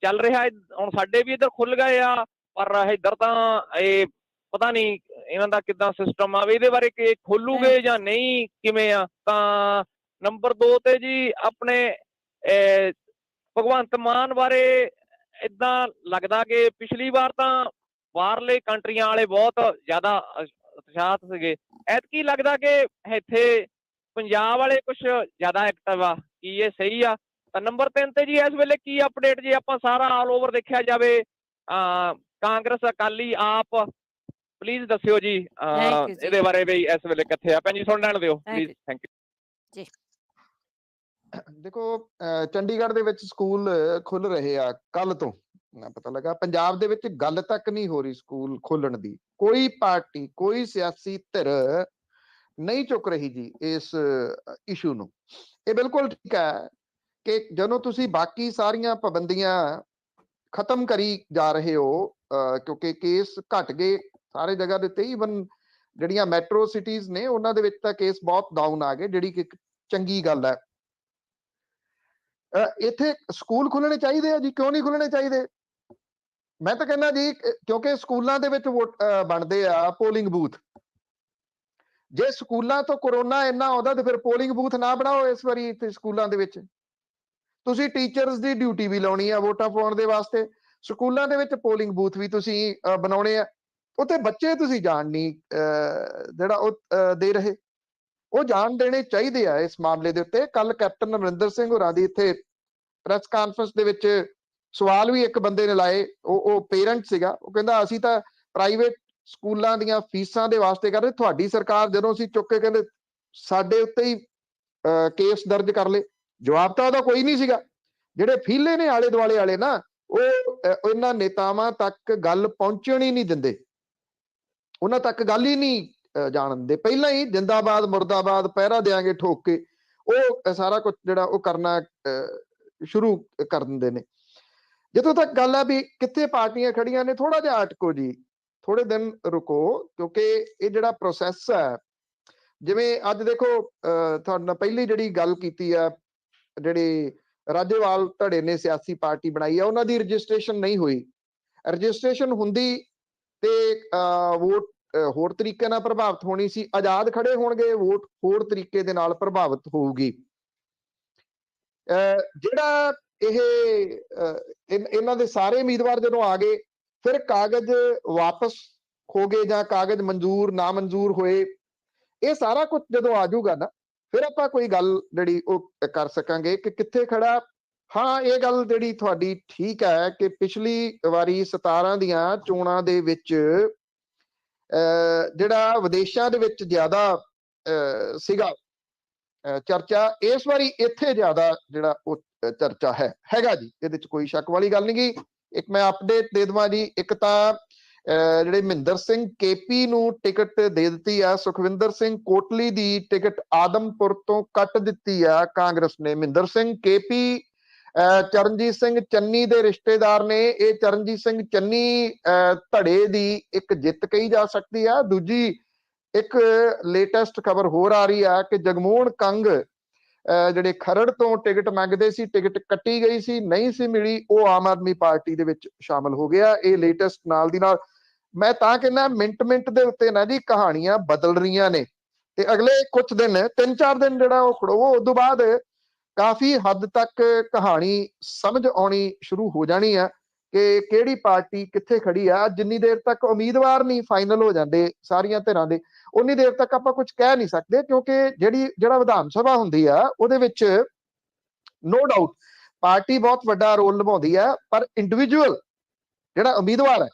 ਚੱਲ ਰਿਹਾ ਹੁਣ ਸਾਡੇ ਵੀ ਇੱਧਰ ਖੁੱਲ ਗਏ ਆ, ਪਰ ਇੱਧਰ ਤਾਂ ਇਹ ਪਤਾ ਨਹੀਂ ਇਹਨਾਂ ਦਾ ਕਿੱਦਾਂ ਸਿਸਟਮ ਆ। ਇਹਦੇ ਬਾਰੇ ਕਿ ਖੋਲੂਗੇ ਜਾਂ ਨਹੀਂ, ਕਿਵੇਂ ਆ? ਤਾਂ ਨੰਬਰ 2 ਤੇ ਜੀ ਆਪਣੇ ਭਗਵੰਤ ਮਾਨ ਬਾਰੇ ਏਦਾਂ ਲੱਗਦਾ ਕਿ ਪਿਛਲੀ ਵਾਰ ਤਾਂ ਬਾਹਰਲੇ ਕੰਟਰੀਆਂ ਵਾਲੇ ਬਹੁਤ ਜ਼ਿਆਦਾ ਉਤਸ਼ਾਹਤ ਸੀਗੇ। ਐਤਕੀ ਲੱਗਦਾ ਕਿ ਇੱਥੇ ਪੰਜਾਬ ਵਾਲੇ ਕੁਛ ਜ਼ਿਆਦਾ ਐਕਟਿਵ ਆ। ਕੀ ਇਹ ਸਹੀ ਆ? ਤਾਂ ਨੰਬਰ 3 ਤੇ ਜੀ ਇਸ ਵੇਲੇ ਕੀ ਅਪਡੇਟ ਜੇ ਆਪਾਂ ਸਾਰਾ ਆਲ ਓਵਰ ਦੇਖਿਆ ਜਾਵੇ, ਕਾਂਗਰਸ, ਅਕਾਲੀ, ਆਪ, ਪਲੀਜ਼ ਦੱਸਿਓ ਜੀ ਇਹਦੇ ਬਾਰੇ ਵੀ ਇਸ ਵੇਲੇ ਕਿੱਥੇ ਆ? ਭੈਣ ਜੀ ਸੁਣ ਲੈਣ ਦਿਓ ਪਲੀਜ਼। ਥੈਂਕ ਯੂ ਜੀ। ਦੇਖੋ ਚੰਡੀਗੜ੍ਹ ਦੇ ਵਿੱਚ ਸਕੂਲ ਖੁੱਲ ਰਹੇ ਆ ਕੱਲ ਤੋਂ, ਪਤਾ ਲੱਗਾ। ਪੰਜਾਬ ਦੇ ਵਿੱਚ ਗੱਲ ਤੱਕ ਨਹੀਂ ਹੋ ਰਹੀ ਸਕੂਲ ਖੋਲਣ ਦੀ। ਕੋਈ ਪਾਰਟੀ, ਕੋਈ ਸਿਆਸੀ ਧਿਰ ਨਹੀਂ ਚੁੱਕ ਰਹੀ ਜੀ ਇਸ ਇਸ਼ੂ ਨੂੰ। ਇਹ ਬਿਲਕੁਲ ਠੀਕ ਹੈ ਕਿ ਜਦੋਂ ਤੁਸੀਂ ਬਾਕੀ ਸਾਰੀਆਂ ਪਾਬੰਦੀਆਂ ਖਤਮ ਕਰੀ ਜਾ ਰਹੇ ਹੋ, ਕਿਉਂਕਿ ਕੇਸ ਘਟ ਗਏ ਸਾਰੇ ਜਗ੍ਹਾ ਦੇ ਉੱਤੇ। ਈਵਨ ਜਿਹੜੀਆਂ ਮੈਟਰੋ ਸਿਟੀਜ਼ ਨੇ ਉਹਨਾਂ ਦੇ ਵਿੱਚ ਤਾਂ ਕੇਸ ਬਹੁਤ ਡਾਊਨ ਆ ਗਏ, ਜਿਹੜੀ ਕਿ ਚੰਗੀ ਗੱਲ ਹੈ। ਇੱਥੇ ਸਕੂਲ ਖੁੱਲਣੇ ਚਾਹੀਦੇ ਆ ਜੀ, ਕਿਉਂ ਨਹੀਂ ਖੁੱਲਣੇ ਚਾਹੀਦੇ? ਮੈਂ ਤਾਂ ਕਹਿੰਦਾ ਜੀ, ਕਿਉਂਕਿ ਸਕੂਲਾਂ ਦੇ ਵਿੱਚ ਬਣਦੇ ਆ ਪੋਲਿੰਗ ਬੂਥ। ਜੇ ਸਕੂਲਾਂ ਤੋਂ ਕਰੋਨਾ ਇੰਨਾ ਆਉਂਦਾ ਤੇ ਫਿਰ ਪੋਲਿੰਗ ਬੂਥ ਨਾ ਬਣਾਓ ਇਸ ਵਾਰੀ ਇੱਥੇ ਸਕੂਲਾਂ ਦੇ ਵਿੱਚ। ਤੁਸੀਂ ਟੀਚਰਸ ਦੀ ਡਿਊਟੀ ਵੀ ਲਾਉਣੀ ਆ ਵੋਟਾਂ ਪਾਉਣ ਦੇ ਵਾਸਤੇ, ਸਕੂਲਾਂ ਦੇ ਵਿੱਚ ਪੋਲਿੰਗ ਬੂਥ ਵੀ ਤੁਸੀਂ ਬਣਾਉਣੇ ਆ। ਉੱਥੇ ਬੱਚੇ ਤੁਸੀਂ ਜਾਣ ਨਹੀਂ ਜਿਹੜਾ ਉਹ ਦੇ ਰਹੇ, ਉਹ ਜਾਣ ਦੇਣੇ ਚਾਹੀਦੇ ਆ ਇਸ ਮਾਮਲੇ ਦੇ ਉੱਤੇ। ਕੱਲ ਕੈਪਟਨ ਅਮਰਿੰਦਰ ਸਿੰਘ ਹੋਰਾਂ ਦੀ ਇੱਥੇ ਪ੍ਰੈਸ ਕਾਨਫਰੰਸ ਦੇ ਵਿੱਚ ਸਵਾਲ ਵੀ ਇੱਕ ਬੰਦੇ ਨੇ ਲਾਏ, ਉਹ ਪੇਰੈਂਟ ਸੀਗਾ। ਉਹ ਕਹਿੰਦਾ ਅਸੀਂ ਤਾਂ ਪ੍ਰਾਈਵੇਟ ਸਕੂਲਾਂ ਦੀਆਂ ਫੀਸਾਂ ਦੇ ਵਾਸਤੇ ਕਰ ਰਹੇ, ਤੁਹਾਡੀ ਸਰਕਾਰ ਜਦੋਂ ਅਸੀਂ ਚੁੱਕ ਕੇ ਕਹਿੰਦੇ ਸਾਡੇ ਉੱਤੇ ਹੀ ਕੇਸ ਦਰਜ ਕਰ ਲਏ। ਜਵਾਬ ਤਾਂ ਉਹਦਾ ਕੋਈ ਨਹੀਂ ਸੀਗਾ। ਜਿਹੜੇ ਫੀਲੇ ਨੇ ਆਲੇ ਦੁਆਲੇ ਵਾਲੇ ਨਾ, ਉਹ ਇਹਨਾਂ ਨੇਤਾਵਾਂ ਤੱਕ ਗੱਲ ਪਹੁੰਚਣ ਹੀ ਨਹੀਂ ਦਿੰਦੇ, ਉਹਨਾਂ ਤੱਕ ਗੱਲ ਹੀ ਨਹੀਂ ਜਾਣ ਦਿੰਦੇ। ਪਹਿਲਾਂ ਹੀ ਜਿੰਦਾਬਾਦ ਮੁਰਦਾਬਾਦ, ਪਹਿਰਾ ਦਿਆਂਗੇ ਠੋਕ ਕੇ, ਉਹ ਸਾਰਾ ਕੁਝ ਜਿਹੜਾ ਉਹ ਕਰਨਾ ਸ਼ੁਰੂ ਕਰ ਦਿੰਦੇ ਨੇ। ਜਿੱਥੋਂ ਤੱਕ ਗੱਲ ਆ ਵੀ ਕਿੱਥੇ ਪਾਰਟੀਆਂ ਖੜੀਆਂ ਨੇ, ਥੋੜਾ ਜਿਹਾ ਅਟਕੋ ਜੀ, ਥੋੜੇ ਦਿਨ ਰੁਕੋ, ਕਿਉਂਕਿ ਇਹ ਜਿਹੜਾ ਪ੍ਰੋਸੈਸ ਹੈ, ਜਿਵੇਂ ਅੱਜ ਦੇਖੋ ਤੁਹਾਡੇ ਨਾਲ ਪਹਿਲੀ ਜਿਹੜੀ ਗੱਲ ਕੀਤੀ ਆ, ਜਿਹੜੇ ਰਾਜੇਵਾਲ ਧੜੇ ਨੇ ਸਿਆਸੀ ਪਾਰਟੀ ਬਣਾਈ ਆ, ਉਹਨਾਂ ਦੀ ਰਜਿਸਟ੍ਰੇਸ਼ਨ ਨਹੀਂ ਹੋਈ। ਰਜਿਸਟ੍ਰੇਸ਼ਨ ਹੁੰਦੀ ਤੇ ਵੋਟ ਹੋਰ ਤਰੀਕੇ ਨਾਲ ਪ੍ਰਭਾਵਿਤ ਹੋਣੀ ਸੀ, ਆਜ਼ਾਦ ਖੜੇ ਹੋਣਗੇ, ਵੋਟ ਹੋਰ ਤਰੀਕੇ ਦੇ ਨਾਲ ਪ੍ਰਭਾਵਿਤ ਹੋਊਗੀ। ਜਿਹੜਾ ਇਹ ਇਹਨਾਂ ਦੇ ਸਾਰੇ ਉਮੀਦਵਾਰ ਜਦੋਂ ਆ ਗਏ, ਫਿਰ ਕਾਗਜ਼ ਵਾਪਸ ਹੋ ਗਏ ਜਾਂ ਕਾਗਜ਼ ਮਨਜ਼ੂਰ ਨਾ ਮਨਜ਼ੂਰ ਹੋਏ, ਇਹ ਸਾਰਾ ਕੁਝ ਜਦੋਂ ਆ ਜਾਊਗਾ ਨਾ, ਫਿਰ ਆਪਾਂ ਕੋਈ ਗੱਲ ਜਿਹੜੀ ਉਹ ਕਰ ਸਕਾਂਗੇ ਕਿ ਕਿੱਥੇ ਖੜਾ। ਹਾਂ, ਇਹ ਗੱਲ ਜਿਹੜੀ ਤੁਹਾਡੀ ਠੀਕ ਹੈ ਕਿ ਪਿਛਲੀ ਵਾਰੀ 17 ਦੀਆਂ ਚੋਣਾਂ ਦੇ ਵਿੱਚ ਜਿਹੜਾ ਵਿਦੇਸ਼ਾਂ ਦੇ ਵਿੱਚ ਜ਼ਿਆਦਾ ਸੀਗਾ ਚਰਚਾ, ਇਸ ਵਾਰੀ ਇੱਥੇ ਜ਼ਿਆਦਾ ਜਿਹੜਾ ਉਹ ਚਰਚਾ ਹੈਗਾ ਜੀ, ਇਹਦੇ ਚ ਕੋਈ ਸ਼ੱਕ ਵਾਲੀ ਗੱਲ ਨਹੀਂ ਗੀ। ਇੱਕ ਮੈਂ ਅਪਡੇਟ ਦੇ ਦੇਵਾਂ ਜੀ, ਇੱਕ ਤਾਂ ਜਿਹੜੇ ਮਹਿੰਦਰ ਸਿੰਘ ਕੇਪੀ ਨੂੰ ਟਿਕਟ ਦੇ ਦਿੱਤੀ ਆ, ਸੁਖਵਿੰਦਰ ਸਿੰਘ ਕੋਟਲੀ ਦੀ ਟਿਕਟ ਆਦਮਪੁਰ ਤੋਂ ਕੱਟ ਦਿੱਤੀ ਆ ਕਾਂਗਰਸ ਨੇ। ਮਹਿੰਦਰ ਸਿੰਘ ਕੇਪੀ ਚਰਨਜੀਤ ਸਿੰਘ ਚੰਨੀ ਦੇ ਰਿਸ਼ਤੇਦਾਰ ਨੇ। ਇਹ ਚਰਨਜੀਤ ਸਿੰਘ ਚੰਨੀ ਧੜੇ ਦੀ ਇੱਕ ਜਿੱਤ ਕਹੀ ਜਾ ਸਕਦੀ ਆ। ਦੂਜੀ ਇੱਕ ਲੇਟੈਸਟ ਖਬਰ ਹੋਰ ਆ ਰਹੀ ਆ ਕਿ ਜਗਮੋਹਨ ਕੰਗ ਜਿਹੜੇ ਖਰੜ ਤੋਂ ਟਿਕਟ ਮੰਗਦੇ ਸੀ, ਟਿਕਟ ਕੱਟੀ ਗਈ ਸੀ, ਨਹੀਂ ਸੀ ਮਿਲੀ, ਉਹ ਆਮ ਆਦਮੀ ਪਾਰਟੀ ਦੇ ਵਿੱਚ ਸ਼ਾਮਲ ਹੋ ਗਿਆ। ਇਹ ਲੇਟੈਸਟ ਨਾਲ ਦੀ ਨਾਲ ਮੈਂ ਤਾਂ ਕਹਿੰਦਾ ਮਿੰਟ ਦੇ ਉੱਤੇ ਨਾ ਜੀ ਕਹਾਣੀਆਂ ਬਦਲ ਰਹੀਆਂ ਨੇ, ਤੇ ਅਗਲੇ ਕੁਝ ਦਿਨ 3-4 ਦਿਨ ਜਿਹੜਾ ਉਹ ਖੜੋਵੋ, ਉਸ ਤੋਂ ਬਾਅਦ ਕਾਫੀ ਹੱਦ ਤੱਕ ਕਹਾਣੀ ਸਮਝ ਆਉਣੀ ਸ਼ੁਰੂ ਹੋ ਜਾਣੀ ਆ ਕਿ ਕਿਹੜੀ ਪਾਰਟੀ ਕਿੱਥੇ ਖੜੀ ਆ। ਜਿੰਨੀ ਦੇਰ ਤੱਕ ਉਮੀਦਵਾਰ ਨਹੀਂ ਫਾਈਨਲ ਹੋ ਜਾਂਦੇ ਸਾਰੀਆਂ ਧਿਰਾਂ ਦੇ, ਉਨੀ ਦੇਰ ਤੱਕ ਆਪਾਂ ਕੁਝ ਕਹਿ ਨਹੀਂ ਸਕਦੇ, ਕਿਉਂਕਿ ਜਿਹੜਾ ਵਿਧਾਨ ਸਭਾ ਹੁੰਦੀ ਆ ਉਹਦੇ ਵਿੱਚ ਨੋ ਡਾਊਟ ਪਾਰਟੀ ਬਹੁਤ ਵੱਡਾ ਰੋਲ ਨਿਭਾਉਂਦੀ ਆ, ਪਰ ਇੰਡੀਵਿਜੂਅਲ ਜਿਹੜਾ ਉਮੀਦਵਾਰ ਹੈ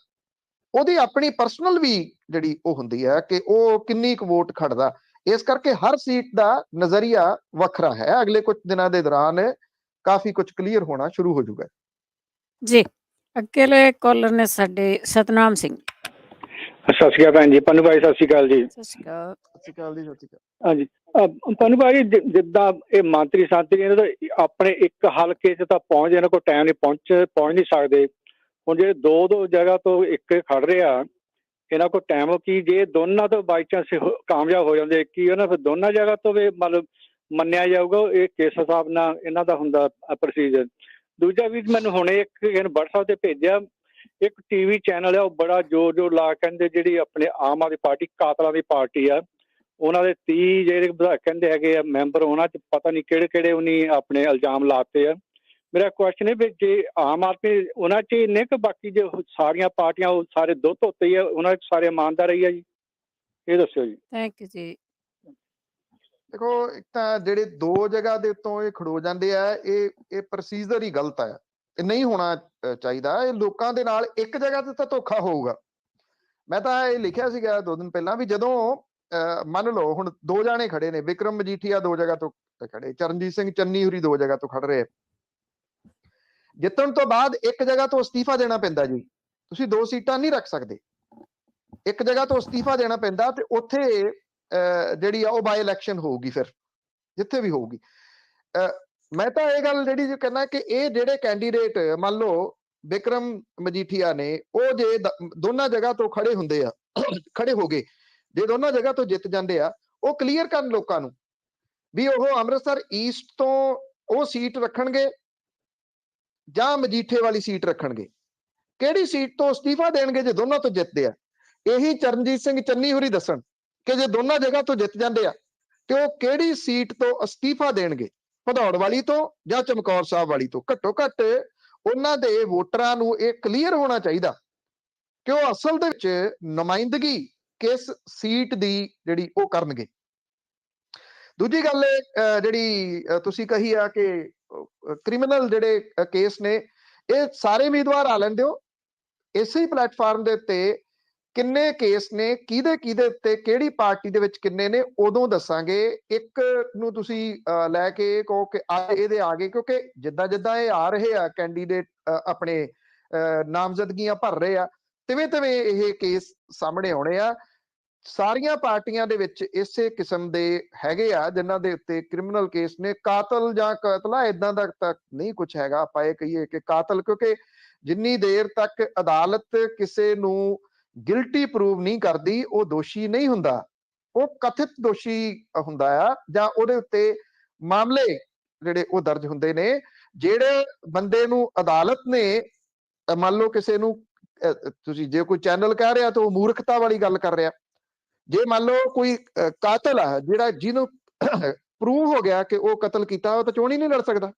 ਉਹਦੀ ਆਪਣੀ ਪਰਸਨਲ ਵੀ ਜਿਹੜੀ ਉਹ ਹੁੰਦੀ ਹੈ ਕਿ ਉਹ ਕਿੰਨੀ ਕੁ ਵੋਟ ਖੜਦਾ। ਇਸ ਕਰਕੇ ਹਰ ਸੀਟ ਦਾ ਨਜ਼ਰੀਆ ਵੱਖਰਾ ਹੈ। ਅਗਲੇ ਕੁਝ ਦਿਨਾਂ ਦੇ ਦੌਰਾਨ ਕਾਫੀ ਕੁਝ ਕਲੀਅਰ ਹੋਣਾ ਸ਼ੁਰੂ ਹੋ ਜਾਊਗਾ ਜੀ। ਅਗਲੇ ਕਾਲਰ ਨੇ ਸਾਡੇ ਸਤਨਾਮ ਸਿੰਘ। ਸਤਿ ਸ਼੍ਰੀ ਅਕਾਲ ਭੈਣ ਜੀ। ਪੰਨੂ ਭਾਈ ਸਤਿ ਸ਼੍ਰੀ ਅਕਾਲ ਜੀ। ਸਤਿ ਸ਼੍ਰੀ ਅਕਾਲ। ਸਤਿ ਸ਼੍ਰੀ ਅਕਾਲ ਜੀ। ਸਤਿ ਸ਼੍ਰੀ ਅਕਾਲ। ਹਾਂਜੀ, ਪੰਨੂ ਭਾਈ ਜਿੱਦਾਂ ਇਹ ਮੰਤਰੀ ਸੰਤਰੀ ਇਹਨਾਂ ਦਾ ਆਪਣੇ ਇੱਕ ਹਲਕੇ 'ਚ ਤਾਂ ਪਹੁੰਚ, ਇਹਨਾਂ ਕੋਲ ਟਾਈਮ ਨਹੀਂ ਪਹੁੰਚ ਨਹੀਂ ਸਕਦੇ। ਹੁਣ ਜਿਹੜੇ ਦੋ ਜਗ੍ਹਾ ਤੋਂ ਇੱਕ ਖੜ ਰਹੇ ਆ, ਇਹਨਾਂ ਕੋਲ ਟਾਈਮ ਕੀ ਜੇ ਦੋਨਾਂ ਤੋਂ ਬਾਈ ਚਾਂਸ ਕਾਮਯਾਬ ਹੋ ਜਾਂਦੇ ਕੀ ਉਹਨਾਂ ਫਿਰ ਦੋਨਾਂ ਜਗ੍ਹਾ ਤੋਂ ਵੀ ਮਤਲਬ ਮੰਨਿਆ ਜਾਊਗਾ? ਇਹ ਕਿਸ ਹਿਸਾਬ ਨਾਲ ਇਹਨਾਂ ਦਾ ਹੁੰਦਾ ਪ੍ਰੋਸੀਜਰ? ਦੂਜਾ ਵੀ ਮੈਨੂੰ ਹੁਣੇ ਇੱਕ WhatsApp ਤੇ ਭੇਜਿਆ, ਇੱਕ TV ਚੈਨਲ ਆ, ਉਹ ਬੜਾ ਜ਼ੋਰ ਲਾ ਕਹਿੰਦੇ ਜਿਹੜੀ ਆਪਣੇ ਆਮ ਆਦਮੀ ਪਾਰਟੀ ਕਾਤਲਾਂ ਦੀ ਪਾਰਟੀ ਆ, ਉਹਨਾਂ ਦੇ 30 ਜਿਹੜੇ ਕਹਿੰਦੇ ਹੈਗੇ ਆ ਮੈਂਬਰ, ਉਹਨਾਂ 'ਚ ਪਤਾ ਨਹੀਂ ਕਿਹੜੇ ਉਹਨੇ ਆਪਣੇ ਇਲਜ਼ਾਮ ਲਾਤੇ ਆ। ਮੇਰਾ ਕੁਐਸਚਨ ਹੈ ਵੀ ਜੇ ਆਮ ਆਦਮੀ ਉਹਨਾਂ 'ਚ ਇੰਨੇ ਕੁ, ਬਾਕੀ ਜੇ ਸਾਰੀਆਂ ਪਾਰਟੀਆਂ ਉਹ ਸਾਰੇ ਦੁੱਧ ਧੋਤੇ ਹੀ ਆ, ਉਹਨਾਂ 'ਚ ਸਾਰੇ ਇਮਾਨਦਾਰ ਹੀ ਆ ਜੀ? ਇਹ ਦੱਸਿਓ ਜੀ। ਥੈਂਕ ਯੂ ਜੀ। ਦੇਖੋ, ਇੱਕ ਤਾਂ ਜਿਹੜੇ ਦੋ ਜਗ੍ਹਾ ਦੇ ਉੱਤੋਂ ਇਹ ਖੜੋ ਜਾਂਦੇ ਆ, ਇਹ ਪ੍ਰੋਸੀਜਰ ਹੀ ਗਲਤ ਹੈ, ਇਹ ਨਹੀਂ ਹੋਣਾ ਚਾਹੀਦਾ। ਇਹ ਲੋਕਾਂ ਦੇ ਨਾਲ ਇੱਕ ਜਗ੍ਹਾ ਤੇ ਤਾਂ ਧੋਖਾ ਹੋਊਗਾ। ਮੈਂ ਤਾਂ ਇਹ ਲਿਖਿਆ ਸੀਗਾ 2 ਦਿਨ ਪਹਿਲਾਂ ਵੀ ਜਦੋਂ ਮੰਨ ਲਓ ਹੁਣ 2 ਜਾਣੇ ਖੜੇ ਨੇ, ਵਿਕਰਮ ਮਜੀਠੀਆ 2 ਜਗ੍ਹਾ ਤੋਂ ਖੜੇ, ਚਰਨਜੀਤ ਸਿੰਘ ਚੰਨੀ ਹੋਰੀ 2 ਜਗ੍ਹਾ ਤੋਂ ਖੜ ਰਹੇ। ਜਿੱਤਣ ਤੋਂ ਬਾਅਦ ਇੱਕ ਜਗ੍ਹਾ ਤੋਂ ਅਸਤੀਫਾ ਦੇਣਾ ਪੈਂਦਾ ਜੀ। ਤੁਸੀਂ 2 ਸੀਟਾਂ ਨਹੀਂ ਰੱਖ ਸਕਦੇ, ਇੱਕ ਜਗ੍ਹਾ ਤੋਂ ਅਸਤੀਫਾ ਦੇਣਾ ਪੈਂਦਾ, ਤੇ ਉੱਥੇ ਜਿਹੜੀ ਆ ਉਹ ਬਾਈ ਇਲੈਕਸ਼ਨ ਹੋਊਗੀ, ਫਿਰ ਜਿੱਥੇ ਵੀ ਹੋਊਗੀ। ਮੈਂ ਤਾਂ ਇਹ ਗੱਲ ਜਿਹੜੀ ਜੋ ਕਹਿੰਦਾ ਕਿ ਇਹ ਜਿਹੜੇ ਕੈਂਡੀਡੇਟ ਮੰਨ ਲਓ ਵਿਕਰਮ ਮਜੀਠੀਆ ਨੇ, ਉਹ ਜੇ ਦੋਨਾਂ ਜਗ੍ਹਾ ਤੋਂ ਖੜੇ ਹੁੰਦੇ ਆ, ਖੜੇ ਹੋ ਗਏ, ਜੇ ਦੋਨਾਂ ਜਗ੍ਹਾ ਤੋਂ ਜਿੱਤ ਜਾਂਦੇ ਆ, ਉਹ ਕਲੀਅਰ ਕਰਨ ਲੋਕਾਂ ਨੂੰ ਵੀ ਉਹ ਅੰਮ੍ਰਿਤਸਰ ਈਸਟ ਤੋਂ ਉਹ ਸੀਟ ਰੱਖਣਗੇ ਜਾਂ ਮਜੀਠੇ ਵਾਲੀ ਸੀਟ ਰੱਖਣਗੇ, ਕਿਹੜੀ ਸੀਟ ਤੋਂ ਅਸਤੀਫਾ ਦੇਣਗੇ ਜੇ ਦੋਨਾਂ ਤੋਂ ਜਿੱਤਦੇ ਆ। ਇਹੀ ਚਰਨਜੀਤ ਸਿੰਘ ਚੰਨੀ ਹੋਰੀ ਦੱਸਣ ਕਿ ਜੇ ਦੋਨਾਂ ਜਗ੍ਹਾ ਤੋਂ ਜਿੱਤ ਜਾਂਦੇ ਆ ਤੇ ਉਹ ਕਿਹੜੀ ਸੀਟ ਤੋਂ ਅਸਤੀਫਾ ਦੇਣਗੇ, ਭਦੌੜ ਵਾਲੀ ਤੋਂ ਜਾਂ ਚਮਕੌਰ ਸਾਹਿਬ ਵਾਲੀ ਤੋਂ। ਘੱਟੋ ਘੱਟ ਉਹਨਾਂ ਦੇ ਵੋਟਰਾਂ ਨੂੰ ਇਹ ਕਲੀਅਰ ਹੋਣਾ ਚਾਹੀਦਾ ਕਿ ਉਹ ਅਸਲ ਦੇ ਵਿੱਚ ਨੁਮਾਇੰਦਗੀ ਕਿਸ ਸੀਟ ਦੀ ਜਿਹੜੀ ਉਹ ਕਰਨਗੇ। ਦੂਜੀ ਗੱਲ ਜਿਹੜੀ ਤੁਸੀਂ ਕਹੀ ਆ ਕਿ ਕ੍ਰਿਮੀਨਲ ਜਿਹੜੇ ਕੇਸ ਨੇ, ਇਹ ਸਾਰੇ ਉਮੀਦਵਾਰ ਆ ਲੈਂਦੇ ਹੋ ਇਸੇ ਪਲੇਟਫਾਰਮ ਦੇ ਉੱਤੇ ਕਿੰਨੇ ਕੇਸ ਨੇ, ਕਿਹਦੇ ਉੱਤੇ, ਕਿਹੜੀ ਪਾਰਟੀ ਦੇ ਵਿੱਚ ਕਿੰਨੇ ਨੇ, ਉਦੋਂ ਦੱਸਾਂਗੇ। ਇੱਕ ਨੂੰ ਤੁਸੀਂ ਲੈ ਕੇ ਕਹੋ ਕਿ ਇਹਦੇ ਆ ਗਏ, ਕਿਉਂਕਿ ਜਿੱਦਾਂ ਇਹ ਆ ਰਹੇ ਆ ਕੈਂਡੀਡੇਟ ਆਪਣੇ ਨਾਮਜ਼ਦਗੀਆਂ ਭਰ ਰਹੇ ਆ, ਤਿਵੇਂ ਇਹ ਕੇਸ ਸਾਹਮਣੇ ਆਉਣੇ ਆ। ਸਾਰੀਆਂ ਪਾਰਟੀਆਂ ਦੇ ਵਿੱਚ ਇਸੇ ਕਿਸਮ ਦੇ ਹੈਗੇ ਆ ਜਿਨ੍ਹਾਂ ਦੇ ਉੱਤੇ ਕ੍ਰਿਮੀਨਲ ਕੇਸ ਨੇ। ਕਾਤਲ ਜਾਂ ਕਾਤਲਾ ਇਦਾਂ ਦਾ ਤਾਂ ਨਹੀਂ ਕੁਝ ਹੈਗਾ, ਆਪਾਂ ਇਹ ਕਹੀਏ ਕਿ ਕਾਤਲ, ਕਿਉਂਕਿ ਜਿੰਨੀ ਦੇਰ ਤੱਕ ਅਦਾਲਤ ਕਿਸੇ ਨੂੰ ਗਿਲਟੀ ਪ੍ਰੂਵ ਨਹੀਂ ਕਰਦੀ, ਉਹ ਦੋਸ਼ੀ ਨਹੀਂ ਹੁੰਦਾ, ਉਹ ਕਥਿਤ ਦੋਸ਼ੀ ਹੁੰਦਾ ਆ, ਜਾਂ ਉਹਦੇ ਉੱਤੇ ਮਾਮਲੇ ਜਿਹੜੇ ਉਹ ਦਰਜ ਹੁੰਦੇ ਨੇ। ਜਿਹੜੇ ਬੰਦੇ ਨੂੰ ਅਦਾਲਤ ਨੇ ਮੰਨ ਲਓ ਕਿਸੇ ਨੂੰ ਤੁਸੀਂ ਜੇ ਕੋਈ ਚੈਨਲ ਕਹਿ ਰਿਹਾ ਤਾਂ ਉਹ ਮੂਰਖਤਾ ਵਾਲੀ ਗੱਲ ਕਰ ਰਿਹਾ। ਜੇ ਮੰਨ ਲਓ ਕੋਈ ਕਾਤਲ ਆ ਜਿਹੜਾ ਜਿਹਨੂੰ ਪ੍ਰੂਵ ਹੋ ਗਿਆ ਕਿ ਉਹ ਕਤਲ ਕੀਤਾ, ਉਹ ਤਾਂ ਚੋਣ ਹੀ ਨਹੀਂ ਲੜ ਸਕਦਾ।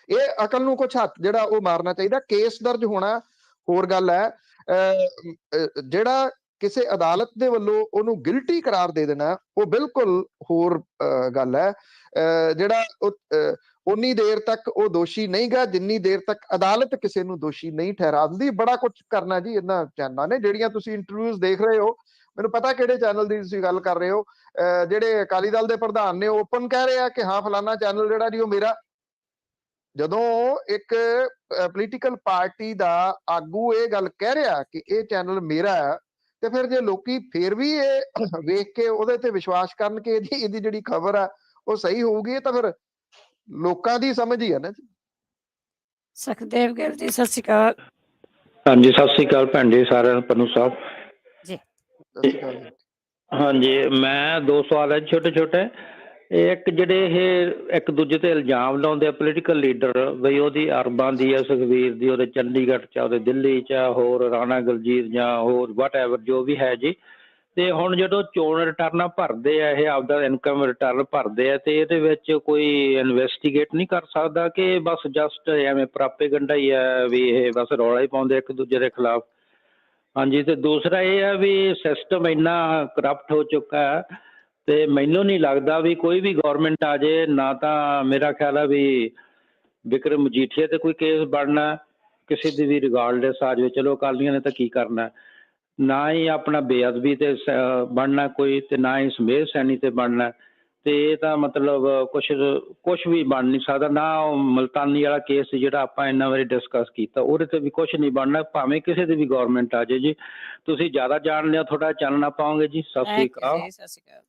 ਇਹ ਅਕਲ ਨੂੰ ਕੁਛ ਹੱਥ ਜਿਹੜਾ ਉਹ ਮਾਰਨਾ ਚਾਹੀਦਾ। ਕੇਸ ਦਰਜ ਹੋਣਾ ਹੋਰ ਗੱਲ ਹੈ, ਜਿਹੜਾ ਕਿਸੇ ਅਦਾਲਤ ਦੇ ਵੱਲੋਂ ਉਹਨੂੰ ਗਿਲਟੀ ਕਰਾਰ ਦੇ ਦੇਣਾ ਉਹ ਬਿਲਕੁਲ ਹੋਰ ਗੱਲ ਹੈ। ਜਿਹੜਾ ਉਨੀ ਦੇਰ ਤੱਕ ਉਹ ਦੋਸ਼ੀ ਨਹੀਂ ਗਾ ਜਿੰਨੀ ਦੇਰ ਤੱਕ ਅਦਾਲਤ ਕਿਸੇ ਨੂੰ ਦੋਸ਼ੀ ਨਹੀਂ ਠਹਿਰਾ ਦਿੰਦੀ। ਬੜਾ ਕੁਝ ਕਰਨਾ ਜੀ ਇਹਨਾਂ ਚੈਨਲਾਂ ਨੇ। ਜਿਹੜੀਆਂ ਤੁਸੀਂ ਇੰਟਰਵਿਊਜ਼ ਦੇਖ ਰਹੇ ਹੋ, ਮੈਨੂੰ ਪਤਾ ਕਿਹੜੇ ਚੈਨਲ ਦੀ ਤੁਸੀਂ ਗੱਲ ਕਰ ਰਹੇ ਹੋ। ਜਿਹੜੇ ਅਕਾਲੀ ਦਲ ਦੇ ਪ੍ਰਧਾਨ ਨੇ ਓਪਨ ਕਹਿ ਰਹੇ ਆ ਕਿ ਹਾਂ ਫਲਾਨਾ ਚੈਨਲ ਜਿਹੜਾ ਜੀ ਉਹ ਮੇਰਾ। ਜਦੋਂ ਇੱਕ ਪੋਲੀਟੀਕਲ ਪਾਰਟੀ ਦਾ ਆਗੂ ਇਹ ਗੱਲ ਕਹਿ ਰਿਹਾ ਕਿ ਇਹ ਚੈਨਲ ਮੇਰਾ ਹੈ, ਤੇ ਫਿਰ ਜੇ ਲੋਕੀ ਫਿਰ ਵੀ ਇਹ ਵੇਖ ਕੇ ਉਹਦੇ ਤੇ ਵਿਸ਼ਵਾਸ ਕਰਨ ਕਿ ਇਹਦੀ ਜਿਹੜੀ ਖਬਰ ਆ ਉਹ ਸਹੀ ਹੋਊਗੀ, ਤਾਂ ਫਿਰ ਲੋਕਾਂ ਦੀ ਸਮਝ ਹੀ ਹੈ ਨਾ ਜੀ। ਸੁਖਦੇਵ ਗਿੱਲ ਜੀ ਸਤਿ ਸ਼੍ਰੀ ਅਕਾਲ। ਹਾਂਜੀ, ਸਤਿ ਸ੍ਰੀ ਅਕਾਲ ਭੈਣ ਜੀ ਸਾਰਿਆਂ ਨੂੰ, ਪੰਨੂ ਸਾਹਿਬ ਜੀ। ਸਤਿ ਸ਼੍ਰੀ ਅਕਾਲ ਜੀ। ਹਾਂਜੀ, ਮੈਂ 2 ਸਵਾਲ ਹੈ ਛੋਟੇ ਛੋਟੇ। ਇੱਕ ਜਿਹੜੇ ਇਹ ਇੱਕ ਦੂਜੇ ਤੇ ਇਲਜ਼ਾਮ ਲਾਉਂਦੇ ਆ ਪੋਲੀਟੀਕਲ ਲੀਡਰ, ਬਈ ਉਹਦੀ ਅਰਬਾਂ ਦੀ ਆ ਸੁਖਬੀਰ ਦੀ, ਉਹਦੇ ਚੰਡੀਗੜ੍ਹ 'ਚ, ਉਹਦੇ ਦਿੱਲੀ 'ਚ, ਹੋਰ ਰਾਣਾ ਗੁਰਜੀਤ ਜਾਂ ਹੋਰ ਵਟ ਐਵਰ ਜੋ ਵੀ ਹੈ ਜੀ। ਤੇ ਹੁਣ ਜਦੋਂ ਚੋਣ ਰਿਟਰਨ ਭਰਦੇ ਆ, ਇਹ ਆਪਦਾ ਇਨਕਮ ਰਿਟਰਨ ਭਰਦੇ ਆ, ਤੇ ਇਹਦੇ ਵਿੱਚ ਕੋਈ ਇਨਵੈਸਟੀਗੇਟ ਨਹੀਂ ਕਰ ਸਕਦਾ ਕਿ ਬਸ ਜਸਟ ਐਵੇਂ ਪ੍ਰਾਪੇਗੰਡਾ ਹੀ ਹੈ ਵੀ ਇਹ ਬਸ ਰੌਲਾ ਹੀ ਪਾਉਂਦੇ ਇੱਕ ਦੂਜੇ ਦੇ ਖਿਲਾਫ? ਹਾਂਜੀ, ਤੇ ਦੂਸਰਾ ਇਹ ਹੈ ਵੀ ਸਿਸਟਮ ਇੰਨਾ ਕਰਪਟ ਹੋ ਚੁੱਕਾ ਹੈ, ਤੇ ਮੈਨੂੰ ਨਹੀਂ ਲੱਗਦਾ ਵੀ ਕੋਈ ਵੀ ਗੌਰਮੈਂਟ ਆ ਜੇ ਨਾ ਤਾਂ ਮੇਰਾ ਖਿਆਲ ਹੈ ਵੀ ਵਿਕਰਮ ਮਜੀਠੀਆ ਤੇ ਕੋਈ ਕੇਸ ਬਣਨਾ, ਕਿਸੇ ਦੀ ਵੀ ਰਿਗਾਰਡਲੈਸ ਆ ਜਾਵੇ, ਚਲੋ ਅਕਾਲੀਆਂ ਨੇ ਤਾਂ ਕੀ ਕਰਨਾ, ਨਾ ਹੀ ਆਪਣਾ ਬੇਅਦਬੀ ਤੇ ਬਣਨਾ ਕੋਈ, ਤੇ ਨਾ ਹੀ ਸਮੇਧ ਸੈਣੀ ਤੇ ਬਣਨਾ। ਤੇ ਇਹ ਤਾਂ ਮਤਲਬ ਕੁਛ ਵੀ ਬਣ ਨਹੀਂ ਸਕਦਾ। ਨਾ ਉਹ ਮਲਤਾਨੀ ਵਾਲਾ ਕੇਸ ਜਿਹੜਾ ਆਪਾਂ ਇੰਨਾ ਵਾਰੀ ਡਿਸਕਸ ਕੀਤਾ, ਉਹਦੇ ਤੇ ਵੀ ਕੁਛ ਨਹੀਂ ਬਣਨਾ, ਭਾਵੇਂ ਕਿਸੇ ਦੀ ਵੀ ਗੌਰਮੈਂਟ ਆ ਜਾਏ ਜੀ। ਤੁਸੀਂ ਜ਼ਿਆਦਾ ਜਾਣ ਲਿਆ, ਥੋੜਾ ਚਾਨਣਾ ਪਾਓਗੇ ਜੀ। ਸਤਿ ਸ੍ਰੀ ਅਕਾਲ। ਸਤਿ ਸ਼੍ਰੀ ਅਕਾਲ।